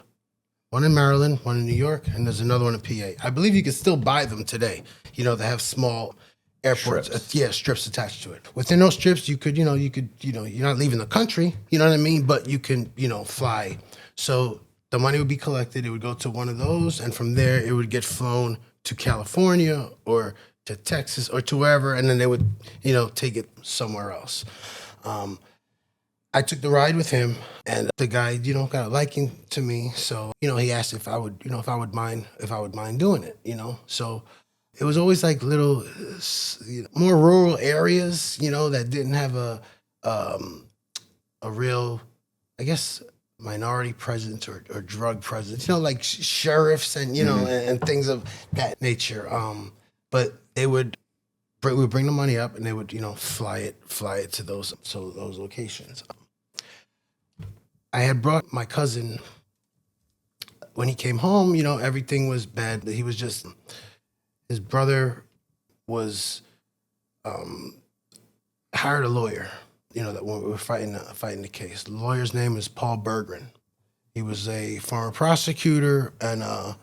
Maryland, one in New York, and there's another one in PA. I believe you can still buy them today. They have small airports, strips attached to it. Within those strips, you could, you're not leaving the country, you know what I mean? But you can, fly. So the money would be collected. It would go to one of those, and from there, it would get flown to California or to Texas or to wherever, and then they would, take it somewhere else. I took the ride with him, and the guy, got a liking to me. So, he asked if I would mind doing it, So it was always like little, more rural areas, that didn't have a real, I guess, minority presence or drug presence, like sheriffs and, and things of that nature. But we would bring the money up, and they would, fly it to those locations. I had brought my cousin. When he came home, everything was bad. He was just, his brother was hired a lawyer, that when we were fighting the case. The lawyer's name is Paul Berggren. He was a former prosecutor and a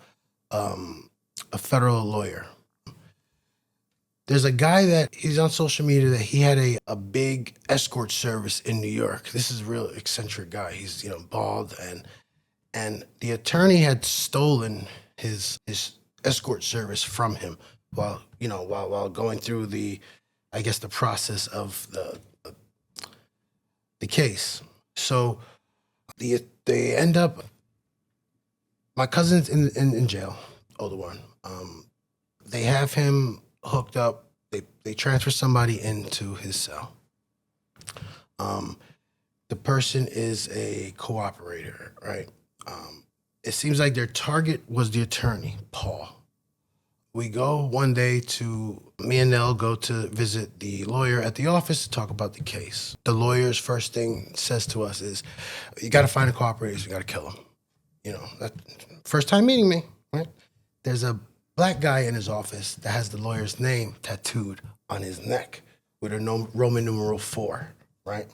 federal lawyer. There's a guy that he's on social media that he had a big escort service in New York. This is a real eccentric guy. He's, bald, and the attorney had stolen his escort service from him while going through the process of the case. So they end up, my cousin's in jail, older one. They have him hooked up. They transfer somebody into his cell. The person is a cooperator, right? It seems like their target was the attorney, Paul. We go one day me and Nell go to visit the lawyer at the office to talk about the case. The lawyer's first thing says to us is, you got to find the cooperators, you got to kill them. That first time meeting me, right? There's a black guy in his office that has the lawyer's name tattooed on his neck with a Roman numeral 4, right?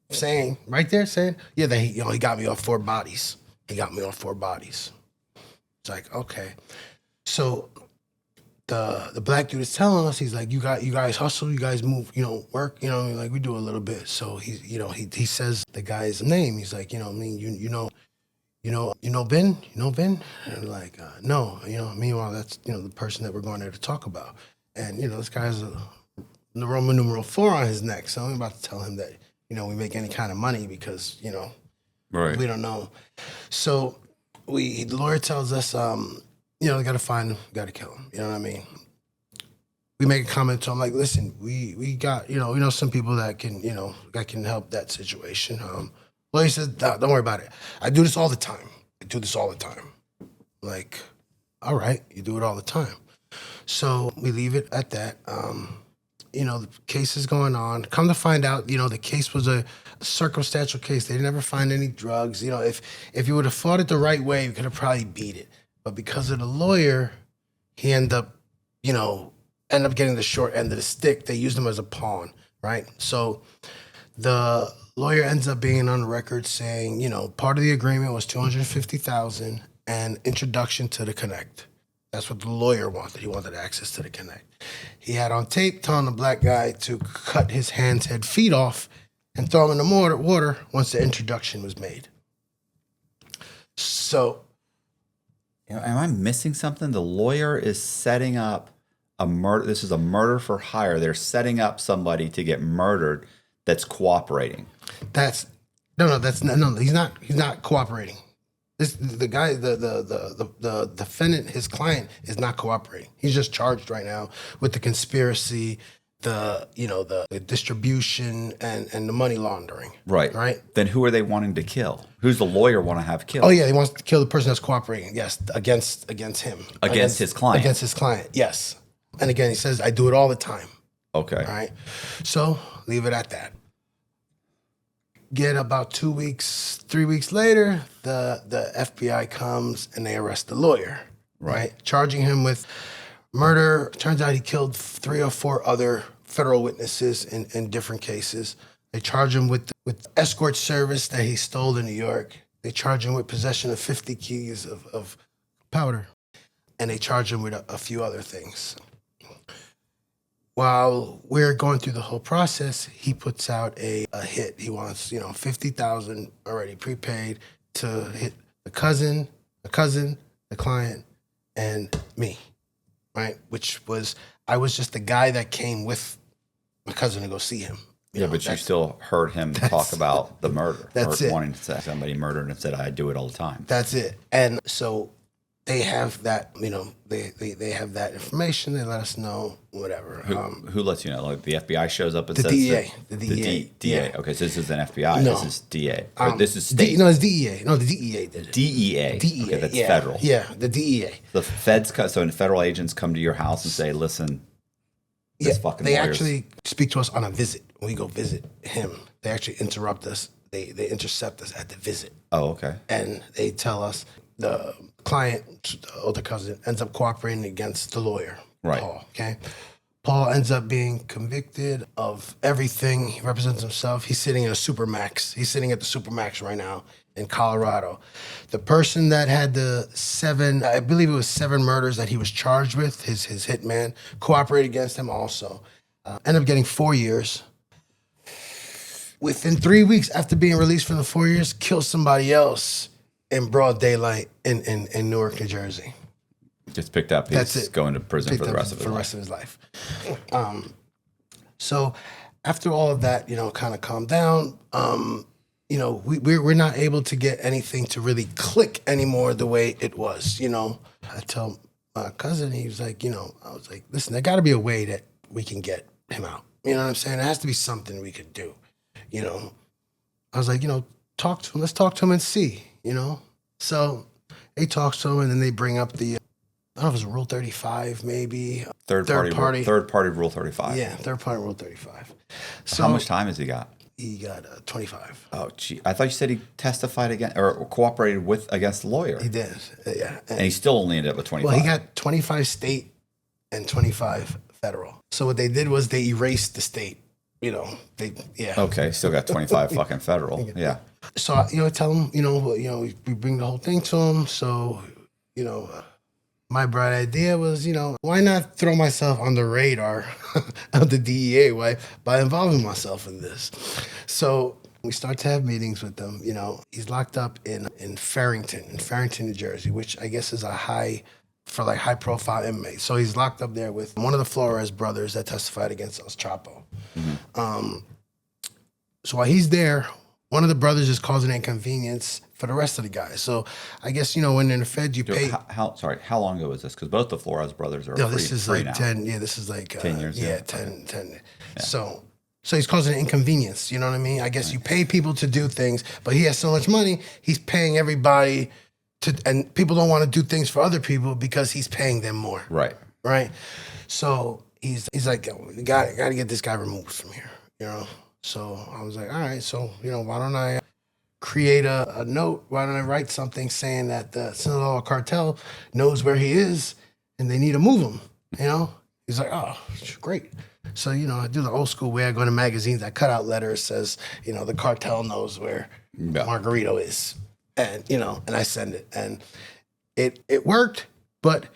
Saying, yeah, that he got me off 4 bodies. He got me off 4 bodies. It's like, okay. So the black dude is telling us, he's like, you guys hustle, you guys move, work, like we do a little bit. So he says the guy's name. He's like, Ben? Ben? And I'm like, no, meanwhile, that's, the person that we're going there to talk about. And, this guy has the Roman numeral 4 on his neck. So I'm about to tell him that, we make any kind of money because, right. We don't know. So the lawyer tells us, they got to find him, got to kill him. You know what I mean? We make a comment to him like, listen, we got, some people that can help that situation. Well, he says, don't worry about it. I do this all the time. Like, all right, you do it all the time. So we leave it at that. The case is going on. Come to find out, the case was a circumstantial case. They never find any drugs. If you would have fought it the right way, you could have probably beat it. But because of the lawyer, he ended up getting the short end of the stick. They used him as a pawn, right? So the lawyer ends up being on record saying, part of the agreement was $250,000 and introduction to the Connect. That's what the lawyer wanted. He wanted access to the Connect. He had on tape telling the black guy to cut his hands, head, feet off and throw them in the water once the introduction was made. So, am I missing something? The lawyer is setting up a murder. This is a murder for hire. They're setting up somebody to get murdered that's cooperating. He's not cooperating. The guy, the defendant, his client is not cooperating. He's just charged right now with the conspiracy, the distribution and the money laundering. Right. Right. Then who are they wanting to kill? Who's the lawyer want to have killed? Oh yeah, he wants to kill the person that's cooperating. Yes, against him. Against his client. Against his client. Yes. And again, he says, I do it all the time. Okay. All right. So leave it at that. Get about 2 weeks, 3 weeks later, the FBI comes and they arrest the lawyer, right? Charging him with murder. Turns out he killed 3 or 4 other federal witnesses in different cases. They charge him with escort service that he stole in New York. They charge him with possession of 50 keys of powder. And they charge him with a few other things. While we're going through the whole process, he puts out a hit. He wants, $50,000 already prepaid to hit the cousin, the client, and me, right? I was just the guy that came with my cousin to go see him. But you still heard him talk about the murder. That's it. Wanting to say somebody murdered and said, I do it all the time. That's it. And so they have that, they have that information. They let us know, whatever. Who lets you know? Like the FBI shows up and the says DEA. The DEA. DEA. Okay, so this isn't FBI. No. This is DA. This is state. It's DEA. No, the DEA did it. DEA. DEA. Okay, that's yeah. federal. Yeah, the DEA. The feds, so federal agents come to your house and say, listen, this fucking they lawyer's... actually speak to us on a visit. When we go visit him, they actually interrupt us. They intercept us at the visit. Oh, okay. And they tell us the client, the older cousin, ends up cooperating against the lawyer, right. Paul. Okay. Paul ends up being convicted of everything. He represents himself. He's sitting in a Supermax. He's sitting at the Supermax right now in Colorado. The person that had the 7 murders that he was charged with, his hitman, cooperated against him also. Ended up getting 4 years. Within 3 weeks after being released from the 4 years, killed somebody else in broad daylight in Newark, New Jersey. Gets picked up. He's going to prison for the rest of his life. So after all of that, kind of calmed down, we're not able to get anything to really click anymore the way it was, I tell my cousin, he was like, I was like, listen, there got to be a way that we can get him out. You know what I'm saying? There has to be something we could do, I was like, talk to him. Let's talk to him and see, So they talk to him and then they bring up the, I don't know if it was Rule 35, maybe. Third party Rule 35. Yeah, third party Rule 35. So how much time has he got? He got 25. Oh, gee. I thought you said he testified against or cooperated against the lawyer. He did, yeah. And he still only ended up with 25. Well, he got 25 state and 25 federal. So what they did was they erased the state. Okay, still got 25 fucking federal. Yeah. So I tell him, we bring the whole thing to him. So, my bright idea was, why not throw myself on the radar of the DEA by involving myself in this? So we start to have meetings with them. He's locked up in Farrington, New Jersey, which I guess is a high profile inmate. So he's locked up there with one of the Flores brothers that testified against us, Chapo. Mm-hmm. So while he's there, one of the brothers just caused an inconvenience for the rest of the guys. So I guess, when in the Fed you pay. How long ago was this? Because both the Flores brothers are This is free like now. 10. Yeah, this is like 10 years. Yeah, 10. Yeah. So he's causing an inconvenience. You know what I mean? I guess you pay people to do things, but he has so much money, he's paying everybody and people don't want to do things for other people because he's paying them more. Right. Right. So he's like, we got to get this guy removed from here. So I was like, all right. So why don't I create a note? Why don't I write something saying that the Sinaloa cartel knows where he is and they need to move him? He's like, oh, great. So I do the old school way. I go to magazines. I cut out letters. Says the cartel knows where Margarito is, and and I send it, and it worked, but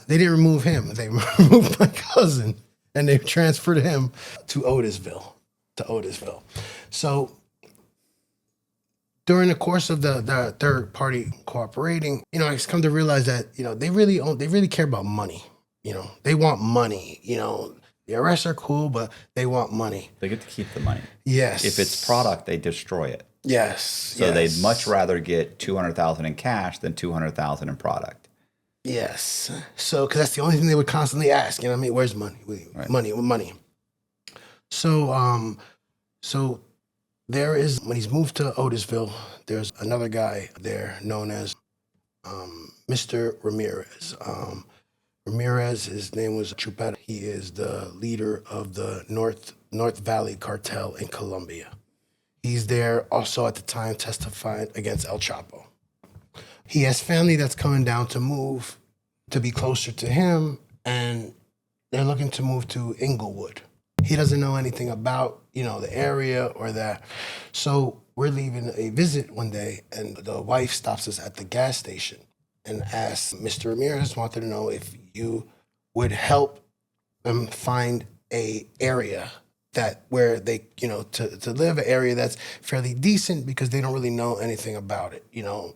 they didn't remove him. They removed my cousin, and they transferred him to Otisville. So during the course of the third party cooperating, I just come to realize that they really care about money. They want money. The arrests are cool, but they want money. They get to keep the money. Yes. If it's product, they destroy it. Yes. So they'd much rather get $200,000 in cash than $200,000 in product. Yes. So, because that's the only thing they would constantly ask. Where's money? Money. So, so there is, when he's moved to Otisville, there's another guy there known as Mr. Ramirez. Ramirez, his name was Chupeta. He is the leader of the North Valley cartel in Colombia. He's there also at the time testifying against El Chapo. He has family that's coming down to move to be closer to him, and they're looking to move to Inglewood. He doesn't know anything about, the area or that. So we're leaving a visit one day, and the wife stops us at the gas station and asks, Mr. Ramirez wanted to know if you would help them find a area where they, to live, an area that's fairly decent because they don't really know anything about it,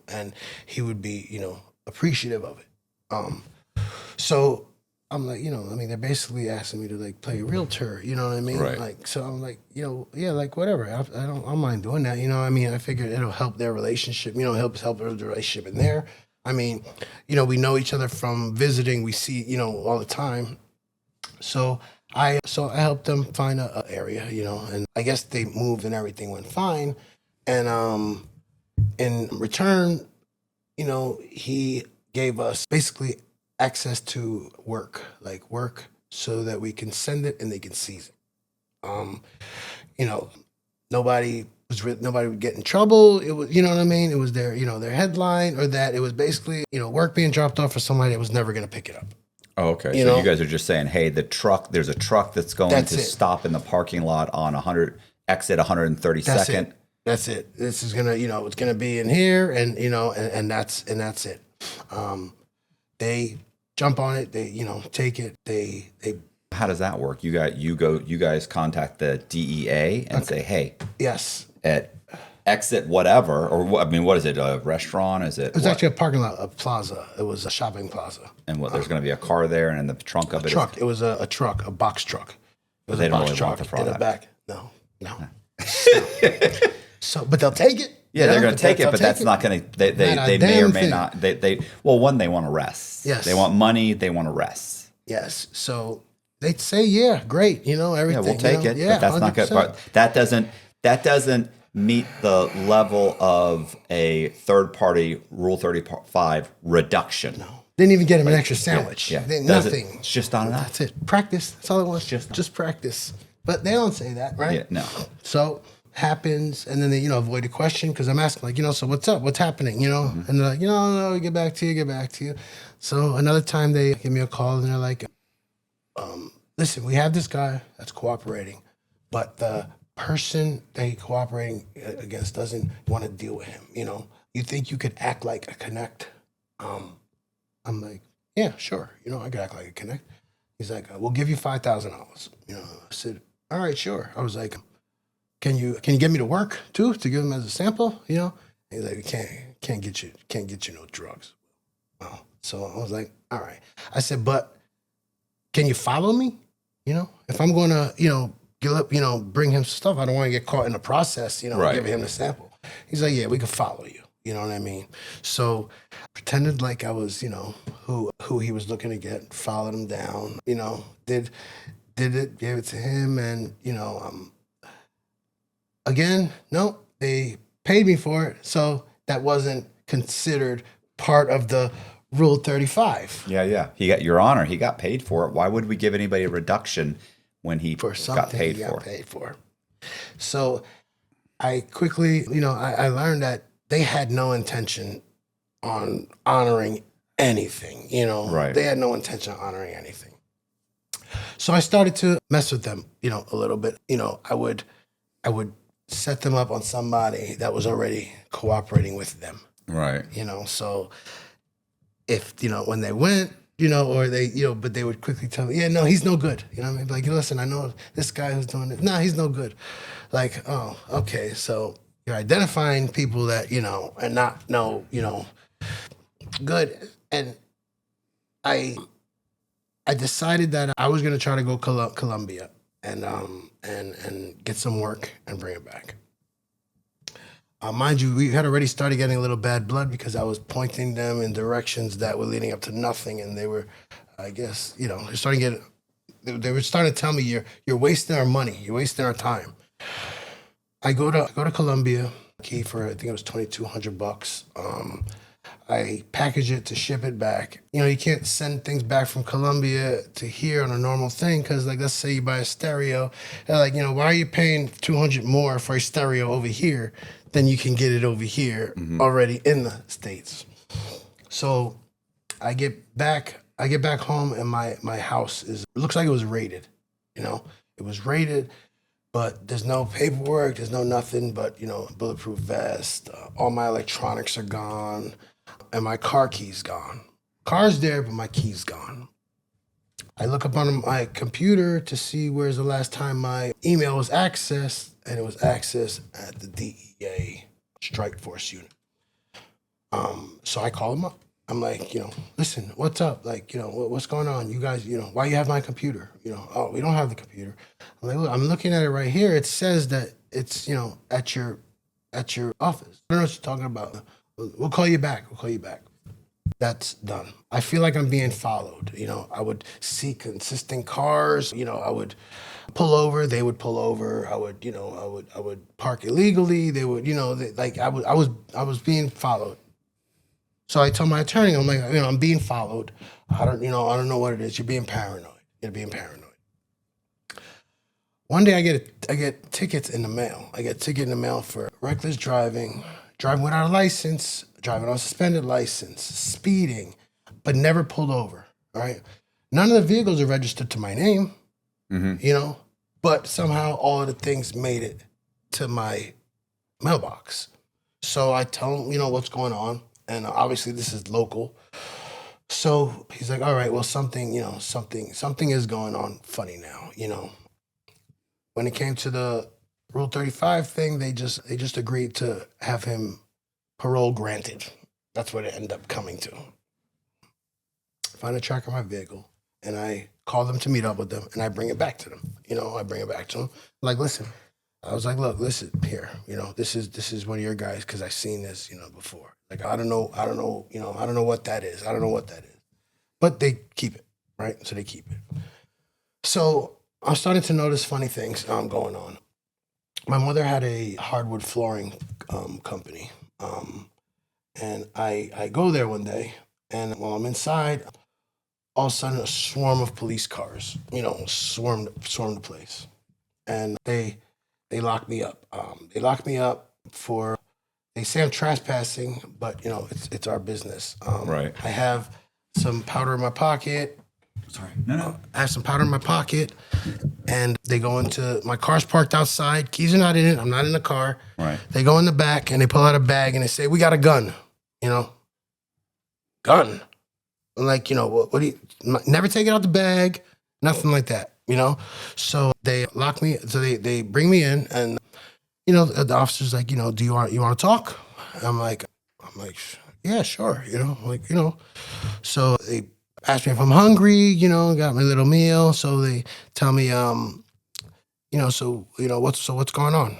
and he would be, appreciative of it. So I'm like, they're basically asking me to play realtor, you know what I mean? Right. So I'm like, whatever. I don't mind doing that, I figured it'll help their relationship, help the relationship in there. We know each other from visiting. We see, all the time. So I helped them find a area, and I guess they moved and everything went fine. And in return, he gave us basically access to work so that we can send it and they can seize it. Nobody would get in trouble. It was, what I mean? It was their headline, or that it was basically, work being dropped off for somebody that was never going to pick it up. Oh, okay. So you guys are just saying, hey, there's a truck that's going to stop in the parking lot on exit 132nd. That's it. This is going to, it's going to be in here, and, and that's it. They jump on it. They, take it. They. How does that work? You guys contact the DEA and say, hey. Yes. At exit whatever, or what is it? A restaurant? Is it? It was actually a parking lot, a plaza. It was a shopping plaza. And there's going to be a car there, and in the trunk of it. It was a truck, a box truck. But they don't really want the product. In the back. No. So, but they'll take it. Yeah, they're going to take it, but that's not going to. They may or may not. They want arrests. Yes. They want money. They want arrests. Yes. So they'd say, yeah, great, everything. Yeah, we'll take it. Yeah, but that's 100%. Not good. But that doesn't meet the level of a third party Rule 35 reduction. No. Didn't even get him an extra sandwich. Yeah. Nothing. It's just not enough. That's it. Practice. That's all it was. Just practice. But they don't say that, right? Yeah, no. So happens, and then they, avoid the question, because I'm asking, so what's up? What's happening? Mm-hmm. And they're like, no, get back to you. So another time they give me a call, and they're like, listen, we have this guy that's cooperating, but the person that he's cooperating against doesn't want to deal with him. You think you could act like a connect? I'm like, yeah, sure. I could act like a connect. He's like, we'll give you $5,000. I said, all right, sure. I was like, can you get me to work too, to give him as a sample? He's like, we can't get you no drugs. Oh, so I was like, all right. I said, but can you follow me? If I'm going to, bring him stuff. I don't want to get caught in the process, Right. giving him the sample. He's like, yeah, we could follow you. You know what I mean? So pretended like I was, who he was looking to get, followed him down, did it, gave it to him. And, again, no, they paid me for it. So that wasn't considered part of the Rule 35. Yeah. He got Your Honor. He got paid for it. Why would we give anybody a reduction when he For something got paid he for? got paid for. So I quickly, I learned that they had no intention on honoring anything, Right. They had no intention on honoring anything. So I started to mess with them, a little bit. I would set them up on somebody that was already cooperating with them, Right. So if, when they went, or they, but they would quickly tell me, yeah, no, he's no good. You know what I mean? Like, listen, I know this guy who's doing it. No, he's no good. Like, oh, okay. So you're identifying people that, and not know, good. And I decided that I was going to try to go Colombia and get some work and bring it back. Mind you, we had already started getting a little bad blood because I was pointing them in directions that were leading up to nothing, and they were, I guess, they're starting to get. They were starting to tell me, you're wasting our money, you're wasting our time. I go to Colombia, key for I think it was $2,200. I package it to ship it back. You can't send things back from Colombia to here on a normal thing because, like, let's say you buy a stereo, they're like, why are you paying $200 more for a stereo over here than you can get it over here already in the States? So I get back home and my house looks like it was raided. It was raided, but there's no paperwork, there's no nothing but, bulletproof vest. All my electronics are gone, and my car key's gone. Car's there, but my key's gone. I look up on my computer to see where's the last time my email was accessed, and it was accessed at the DEA Strike Force unit. So I call them up. I'm like, listen, what's up? Like, what's going on? You guys, why you have my computer? Oh, we don't have the computer. I'm like, look, I'm looking at it right here. It says that it's, at your office. I don't know what you're talking about. We'll call you back. That's done. I feel like I'm being followed. I would see consistent cars. I would pull over. They would pull over. I would park illegally. They would, I was being followed. So I told my attorney, I'm like, I'm being followed. I don't know what it is. You're being paranoid. One day I get tickets in the mail. I get a ticket in the mail for reckless driving without a license, driving on suspended license, speeding, but never pulled over. All right. None of the vehicles are registered to my name, but somehow all of the things made it to my mailbox. So I tell him, what's going on. And obviously this is local. So he's like, all right, well, something is going on funny now, When it came to the Rule 35 thing, they just agreed to have him parole granted. That's what it ended up coming to. Find a track of my vehicle, and I call them to meet up with them, and I bring it back to them. I bring it back to them. Like, listen, I was like, look, listen here, this is one of your guys because I've seen this, before. Like, I don't know what that is. But they keep it, right? So they keep it. So I'm starting to notice funny things going on. My mother had a hardwood flooring company. And I go there one day, and while I'm inside, all of a sudden a swarm of police cars, swarmed the place. And they lock me up. They lock me up for, they say I'm trespassing, but it's our business. Right. I have some powder in my pocket. Sorry. No. I have some powder in my pocket, and they go into, my car's parked outside. Keys are not in it. I'm not in the car. Right. They go in the back, and they pull out a bag, and they say, we got a gun, Gun? I'm like, what do you, never take it out the bag, nothing like that, So they lock me, so they bring me in, and, the officer's like, do you want to talk? I'm like, yeah, sure, So they ask me if I'm hungry, got my little meal. So they tell me, what's going on?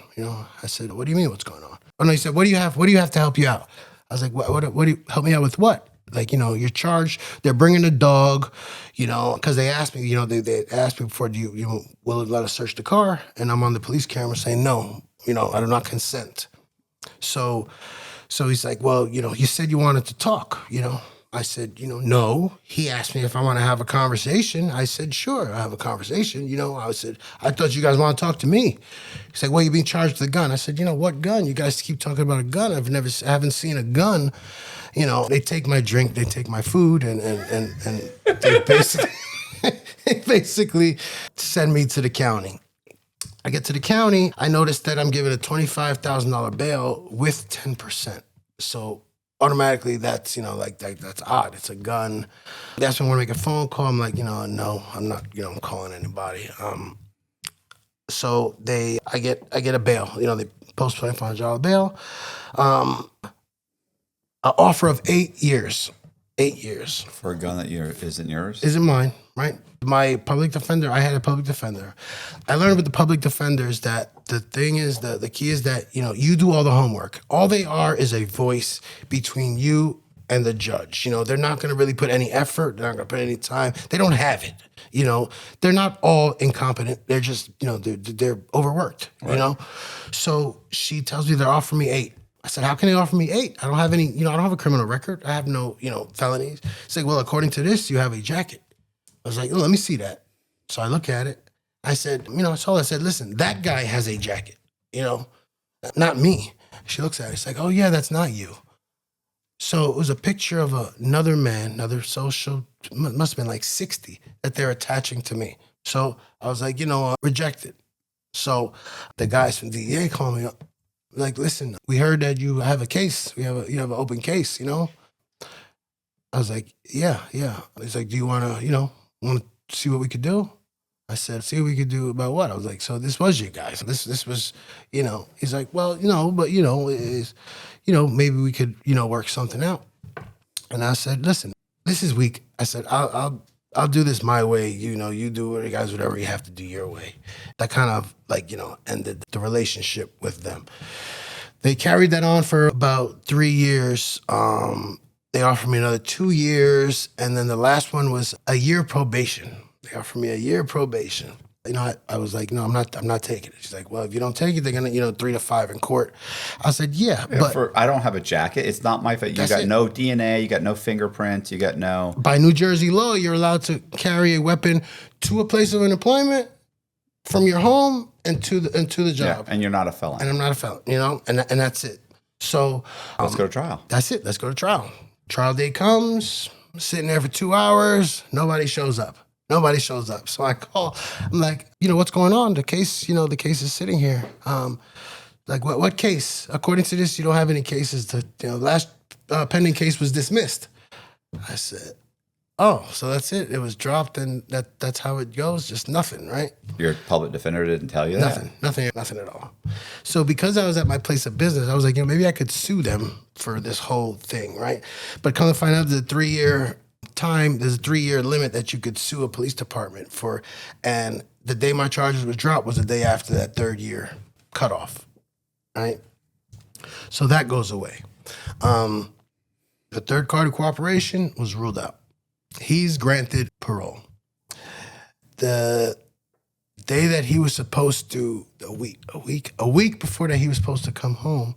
I said, what do you mean what's going on? Oh no, he said, what do you have to help you out? I was like, what do you help me out with what? Like, you're charged, they're bringing a dog, because they asked me, they asked me before, do you will let us search the car? And I'm on the police camera saying, no, I do not consent. So he's like, well, you said you wanted to talk, I said, no. He asked me if I want to have a conversation. I said, sure, I'll have a conversation. I said, I thought you guys want to talk to me. He's like, well, you're being charged with a gun. I said, what gun? You guys keep talking about a gun. I haven't seen a gun. They take my drink, they take my food, and they basically send me to the county. I get to the county, I noticed that I'm given a $25,000 bail with 10%. So automatically that's, that's odd. It's a gun. They asked me when I want to make a phone call. I'm like, no, I'm not, I'm calling anybody. So I get a bail. They post $25,000 bail. An offer of 8 years. 8 years. For a gun that isn't yours? Isn't mine, right? My public defender, I had a public defender. I learned with the public defenders that the thing is, the key is that, you do all the homework. All they are is a voice between you and the judge. They're not going to really put any effort. They're not going to put any time. They don't have it. They're not all incompetent. They're just, they're overworked, right. So she tells me they're offering me 8. I said, how can they offer me 8? I don't have any, I don't have a criminal record. I have no, felonies. It's like, well, according to this, you have a jacket. I was like, oh, let me see that. So I look at it. I said, I told her, I said, listen, that guy has a jacket, not me. She looks at it. It's like, oh, yeah, that's not you. So it was a picture of another man, another social, must have been like 60, that they're attaching to me. So I was like, rejected. So the guys from DEA called me up. Like, listen, we heard that you have a case. You have an open case, I was like, yeah. He's like, do you want to see what we could do? I said, see what we could do about what? I was like, so this was you guys. This was, He's like, well, but maybe we could, work something out. And I said, listen, this is weak. I said, I'll do this my way. You do it, guys, whatever you have to do your way. That kind of ended the relationship with them. They carried that on for about 3 years. They offered me another 2 years. And then the last one was a year probation. They offered me a year probation. I was like, no, I'm not taking it. She's like, well, if you don't take it, they're going to, 3 to 5 in court. I said, yeah, but I don't have a jacket. It's not my fault. You got no DNA. You got no fingerprints. You got no. By New Jersey law, you're allowed to carry a weapon to a place of employment from your home and to the job. Yeah, and you're not a felon. And I'm not a felon, and that's it. So let's go to trial. That's it. Let's go to trial. Trial day comes. I'm sitting there for 2 hours. Nobody shows up. So I call. I'm like, what's going on? The case, the case is sitting here. Like, what case? According to this, you don't have any cases. The last pending case was dismissed. I said, oh, so that's it. It was dropped, and that's how it goes. Just nothing, right? Your public defender didn't tell you that? Nothing at all. So because I was at my place of business, I was like, maybe I could sue them for this whole thing, right? But come to find out, the 3-year time, there's a 3-year limit that you could sue a police department for, and the day my charges was dropped was the day after that 3rd year cutoff, right? So that goes away. The 3rd card of cooperation was ruled out. He's granted parole. The day that he was supposed to, a week before that he was supposed to come home,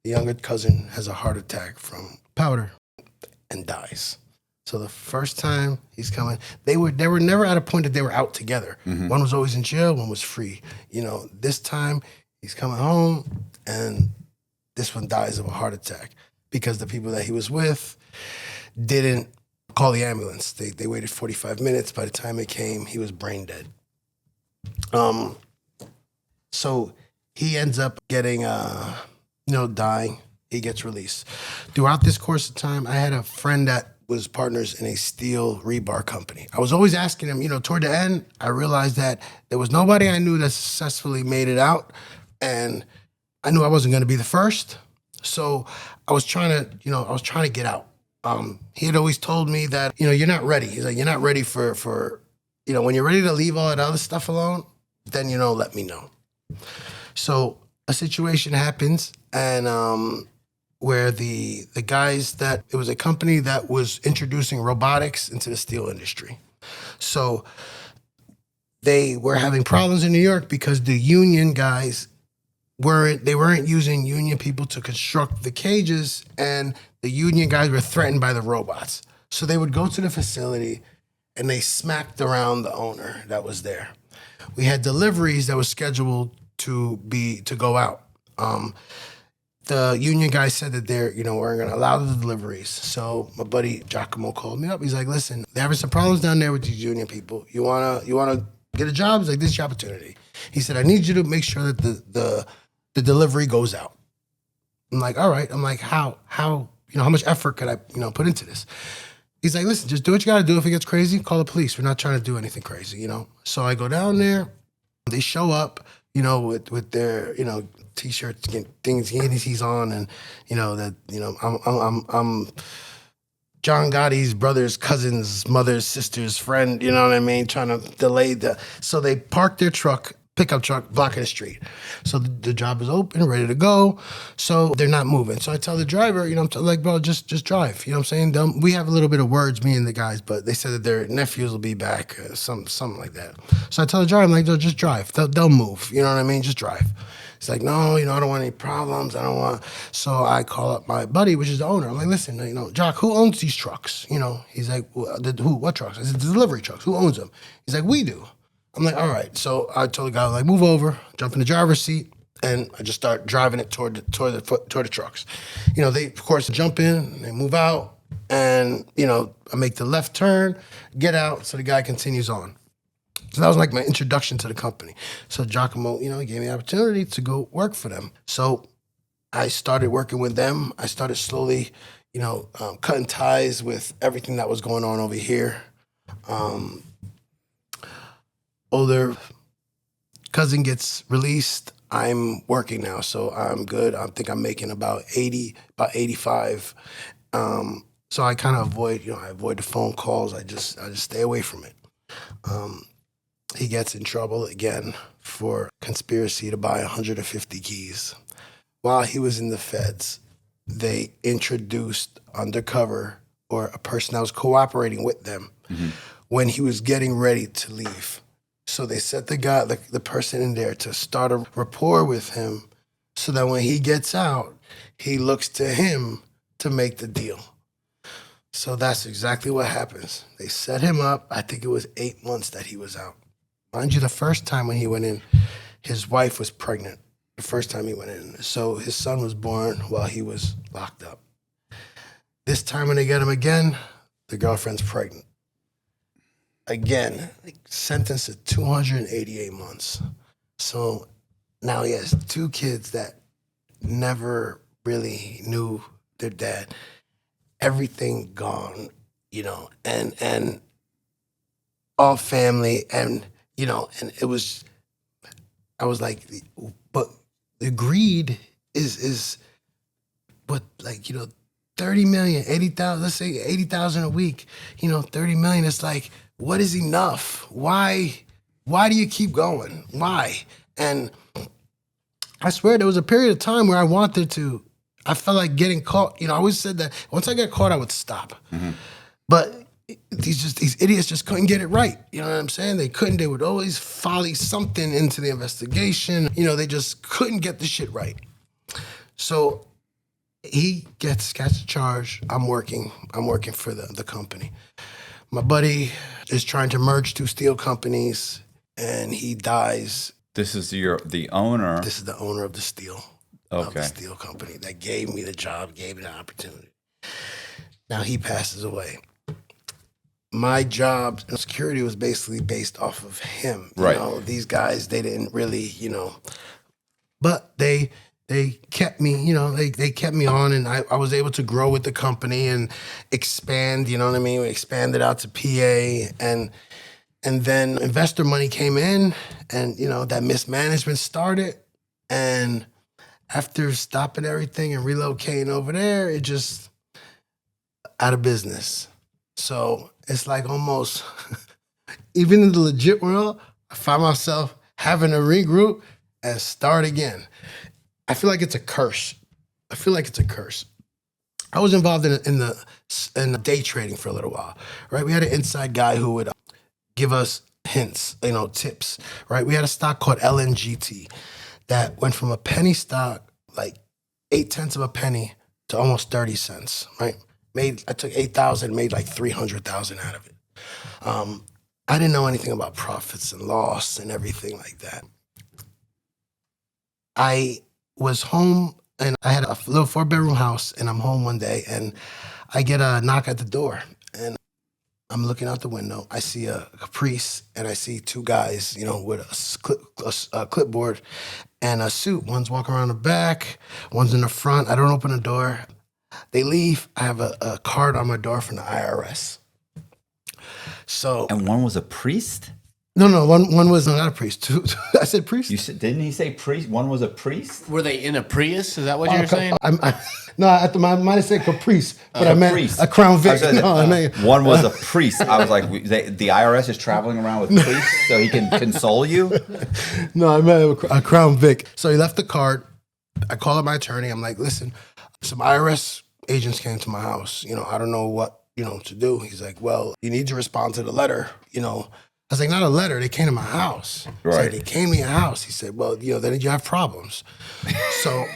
the younger cousin has a heart attack from powder and dies. So the first time he's coming, they were never at a point that they were out together. Mm-hmm. One was always in jail, one was free. This time he's coming home and this one dies of a heart attack because the people that he was with didn't call the ambulance. They waited 45 minutes. By the time it came, he was brain dead. So he ends up getting, dying. He gets released. Throughout this course of time, I had a friend that was partners in a steel rebar company. I was always asking him, toward the end, I realized that there was nobody I knew that successfully made it out. And I knew I wasn't going to be the first. So I was trying to get out. He had always told me that, you're not ready. He's like, you're not ready for when you're ready to leave all that other stuff alone, then, let me know. So a situation happens, and where the guys it was a company that was introducing robotics into the steel industry. So they were having problems in New York because the union guys weren't using union people to construct the cages, and the union guys were threatened by the robots. So they would go to the facility and they smacked around the owner that was there. We had deliveries that was scheduled to go out. The union guy said that weren't going to allow the deliveries. So my buddy Giacomo called me up. He's like, listen, they're having some problems down there with these union people. You wanna get a job? He's like, this is your opportunity. He said, I need you to make sure that the delivery goes out. I'm like, all right. I'm like, how much effort could I, put into this? He's like, listen, just do what you got to do. If it gets crazy, call the police. We're not trying to do anything crazy, So I go down there. They show up, with their, T-shirts, things he's on, and I'm John Gotti's brother's cousin's mother's sister's friend. You know what I mean? Trying to delay so they park their pickup truck, blocking the street. So the job is open, ready to go. So they're not moving. So I tell the driver, I'm like, bro, just drive. You know what I'm saying? We have a little bit of words, me and the guys, but they said that their nephews will be back, something like that. So I tell the driver, I'm like, no, just drive. They'll move. You know what I mean? Just drive. He's like, no, I don't want any problems. I don't want. So I call up my buddy, which is the owner. I'm like, listen, Jock, who owns these trucks? He's like, who? What trucks? I said, the delivery trucks. Who owns them? He's like, we do. I'm like, all right. So I told the guy, like, move over, jump in the driver's seat, and I just start driving it toward the trucks. They of course jump in, they move out, and I make the left turn, get out, so the guy continues on. So that was like my introduction to the company. So Giacomo, he gave me the opportunity to go work for them. So I started working with them. I started slowly, cutting ties with everything that was going on over here. Older cousin gets released. I'm working now, so I'm good. I think I'm making about 85. So I kind of avoid the phone calls. I just stay away from it. He gets in trouble again for conspiracy to buy 150 keys. While he was in the feds, they introduced undercover, or a person that was cooperating with them, when he was getting ready to leave. So they set the person in there to start a rapport with him, so that when he gets out, he looks to him to make the deal. So that's exactly what happens. They set him up. I think it was 8 months that he was out. Mind you, the first time when he went in, his wife was pregnant. The first time he went in. So his son was born while he was locked up. This time when they get him again, the girlfriend's pregnant. Again, sentenced to 288 months. So now he has 2 kids that never really knew their dad. Everything gone, and all family, and and it was. I was like, but the greed is what, 30 million, 80,000. Let's say 80,000 a week. 30 million. It's like, what is enough? Why do you keep going? Why? And I swear there was a period of time where I felt like getting caught. I always said that once I got caught, I would stop. Mm-hmm. But these idiots just couldn't get it right. You know what I'm saying? They would always folly something into the investigation. They just couldn't get the shit right. So he gets a charge. I'm working for the company. My buddy is trying to merge 2 steel companies, and he dies. This is the owner. This is the owner of the steel. Okay. Of the steel company that gave me the job, gave me the opportunity. Now he passes away. My job in security was basically based off of him. Right. These guys, they didn't really, but they kept me, they kept me on, and I was able to grow with the company and expand, you know what I mean? We expanded out to PA, and then investor money came in, and, that mismanagement started, and after stopping everything and relocating over there, it just out of business. So it's like almost, even in the legit world, I find myself having to regroup and start again. I feel like it's a curse. I was involved in the day trading for a little while, right? We had an inside guy who would give us hints, tips, right? We had a stock called LNGT that went from a penny stock, like 0.8 of a penny, to almost 30 cents, right? I took 8,000, made like 300,000 out of it. I didn't know anything about profits and loss and everything like that. I was home and I had a little 4-bedroom house, and I'm home one day and I get a knock at the door, and I'm looking out the window. I see a Caprice and I see 2 guys, with a clipboard and a suit. One's walking around the back, one's in the front. I don't open the door. They leave. I have a card on my door from the IRS. So, And one was a priest? no, one was not a priest. I said priest. You said, didn't he say priest? One was a priest? Were they in a Prius? Is that what you're saying? I might have said Caprice, but I meant Priest. a Crown Vic. One was a priest. I was like, the IRS is traveling around with priests so he can console you? No, I meant a Crown Vic. So he left the card. I called up my attorney. I'm like, listen, some IRS agents came to my house. I don't know what, to do. He's like, well, you need to respond to the letter. I was like, not a letter. They came to my house. Right. So they came to your house. He said, well, then you have problems. So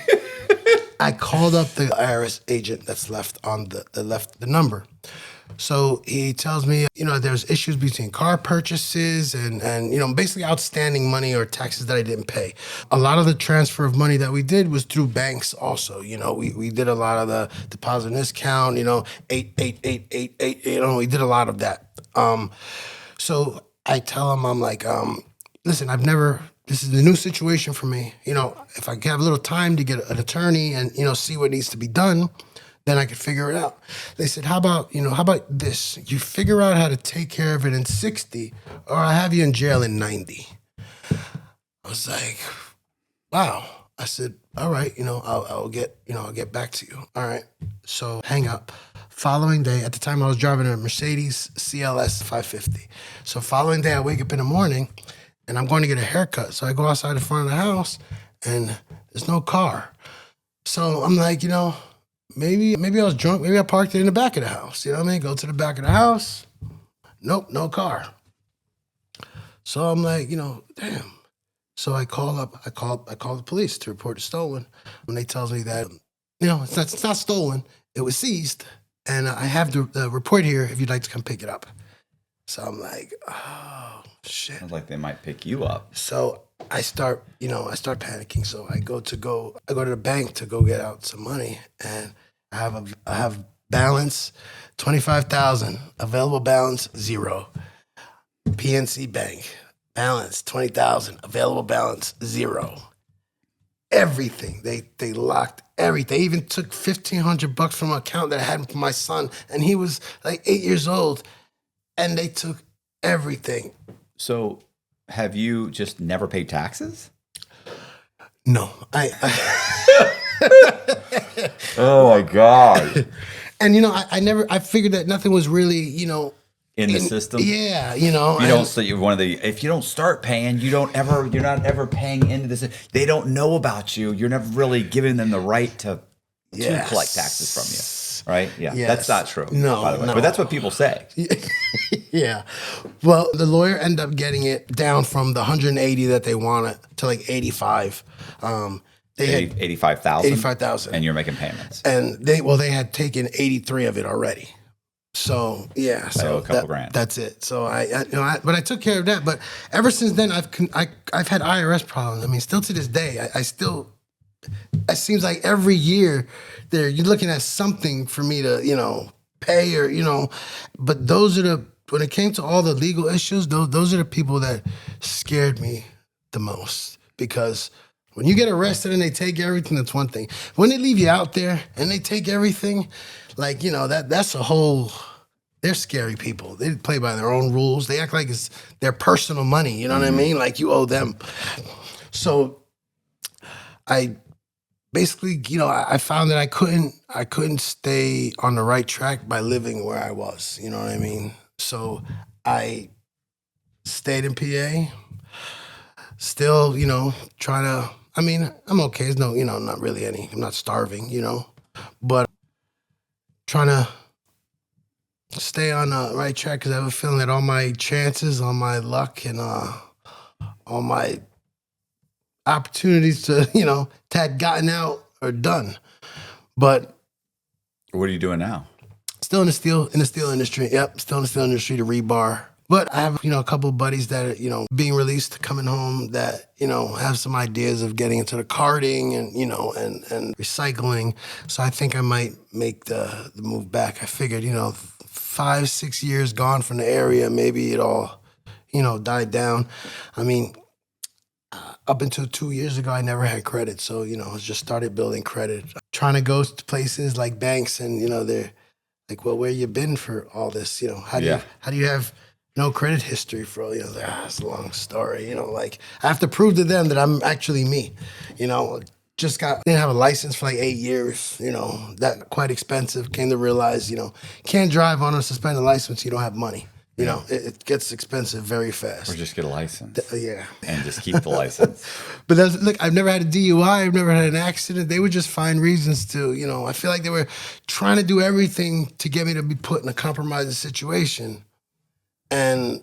I called up the IRS agent that's left on the number. So he tells me, there's issues between car purchases and basically outstanding money or taxes that I didn't pay. A lot of the transfer of money that we did was through banks also. We did a lot of the deposit in this account, 8888, we did a lot of that. So I tell him, I'm like, listen, this is a new situation for me. If I have a little time to get an attorney and, see what needs to be done, then I could figure it out. They said, how about this? You figure out how to take care of it in 60, or I'll have you in jail in 90. I was like, wow. I said, all right, I'll get back to you. All right. So hang up. Following day, at the time I was driving a Mercedes CLS 550. So following day, I wake up in the morning and I'm going to get a haircut. So I go outside the front of the house and there's no car. So I'm like, maybe I was drunk. Maybe I parked it in the back of the house. You know what I mean? Go to the back of the house. Nope, no car. So I'm like, damn. So I call the police to report it stolen. And they tells me that, it's not stolen. It was seized. And I have the report here if you'd like to come pick it up. So I'm like, oh, shit. Sounds like they might pick you up. So I start panicking. So I go to the bank to go get out some money, and I have balance 25,000, available balance 0. PNC Bank balance 20,000, available balance 0. Everything they locked everything. They even took $1,500 from an account that I had for my son, and he was like 8 years old, and they took everything. So have you just never paid taxes? No, Oh my God. And I figured that nothing was really, In the system? Yeah, if you don't start paying, you're not ever paying into this. They don't know about you. You're never really giving them the right to collect taxes from you. Right? Yeah. Yes. That's not true. No, by the way. no. But that's what people say. Yeah. Well, the lawyer ended up getting it down from the 180 that they wanted to like 85. They had 85,000? 85,000. And you're making payments. And they had taken 83 of it already. So yeah, so a couple grand. That's it. So but I took care of that. But ever since then, I've had IRS problems. I mean, still to this day, I still. It seems like every year, you're looking at something for me to pay or But those are when it came to all the legal issues, those are the people that scared me the most, because when you get arrested and they take everything, that's one thing. When they leave you out there and they take everything, like, that's a whole, they're scary people. They play by their own rules. They act like it's their personal money, you know what I mean? Like you owe them. So I basically, I found that I couldn't stay on the right track by living where I was, you know what I mean? So I stayed in PA. still, trying to, I mean, I'm okay. There's no, not really any, I'm not starving, but trying to stay on the right track because I have a feeling that all my chances, all my luck, and all my opportunities to, to had gotten out are done. But What are you doing now? still in the steel industry. Yep, still in the steel industry, the rebar. But I have, a couple of buddies that are, being released, coming home that, have some ideas of getting into the carting and, and recycling. So I think I might make the move back. I figured, 5-6 years gone from the area, maybe it all, died down. I mean, up until 2 years ago, I never had credit. So, I just started building credit. Trying to go to places like banks and, they're like, well, where you been for all this? How do you have no credit history for all, it's a long story, like I have to prove to them that I'm actually me, didn't have a license for like 8 years, that quite expensive. Came to realize, can't drive on a suspended license. You don't have money. It gets expensive very fast. Or just get a license. Yeah. And just keep the license. But look, I've never had a DUI. I've never had an accident. They would just find reasons to, I feel like they were trying to do everything to get me to be put in a compromising situation. And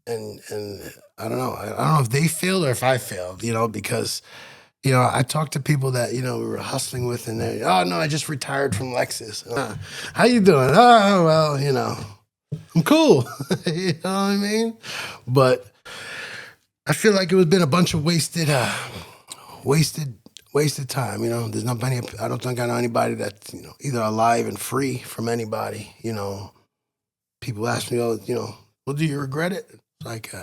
I don't know. I don't know if they failed or if I failed, because, I talked to people that, we were hustling with and they, oh, no, I just retired from Lexus. How you doing? Oh, well, I'm cool. You know what I mean? But I feel like it was been a bunch of wasted time. There's nobody, I don't think I know anybody that's, either alive and free from anybody, People ask me, well, do you regret it? It's like,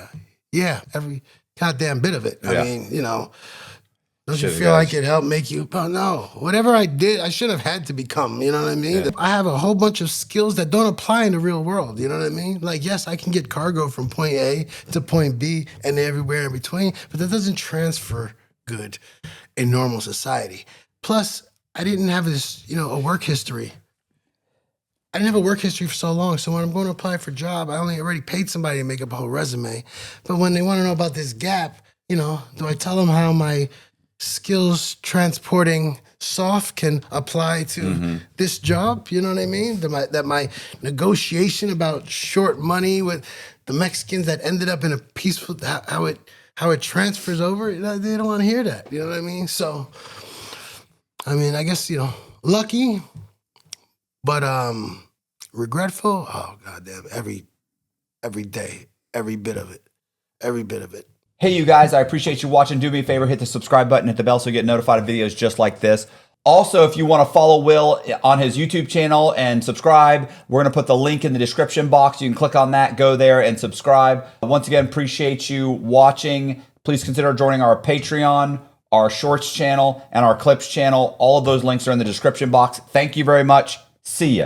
yeah, every goddamn bit of it. Yeah. I mean, don't you feel like it helped make you? Oh, no. Whatever I did, I should have had to become. You know what I mean? Yeah. I have a whole bunch of skills that don't apply in the real world. You know what I mean? Like, yes, I can get cargo from point A to point B and everywhere in between, but that doesn't transfer good in normal society. Plus, I didn't have this, a work history. I didn't have a work history for so long, so when I'm going to apply for a job, I only already paid somebody to make up a whole resume. But when they want to know about this gap, do I tell them how my skills transporting soft can apply to this job? You know what I mean? That my negotiation about short money with the Mexicans that ended up in a peaceful, how it transfers over, they don't want to hear that. You know what I mean? So, I mean, I guess, lucky, but regretful. Oh, goddamn, every day, every bit of it. Hey, you guys, I appreciate you watching. Do me a favor, hit the subscribe button, hit the bell so you get notified of videos just like this. Also, if you want to follow Will on his YouTube channel and subscribe, we're going to put the link in the description box. You can click on that, go there and subscribe. Once again, appreciate you watching. Please consider joining our Patreon, our Shorts channel, and our Clips channel. All of those links are in the description box. Thank you very much. See ya.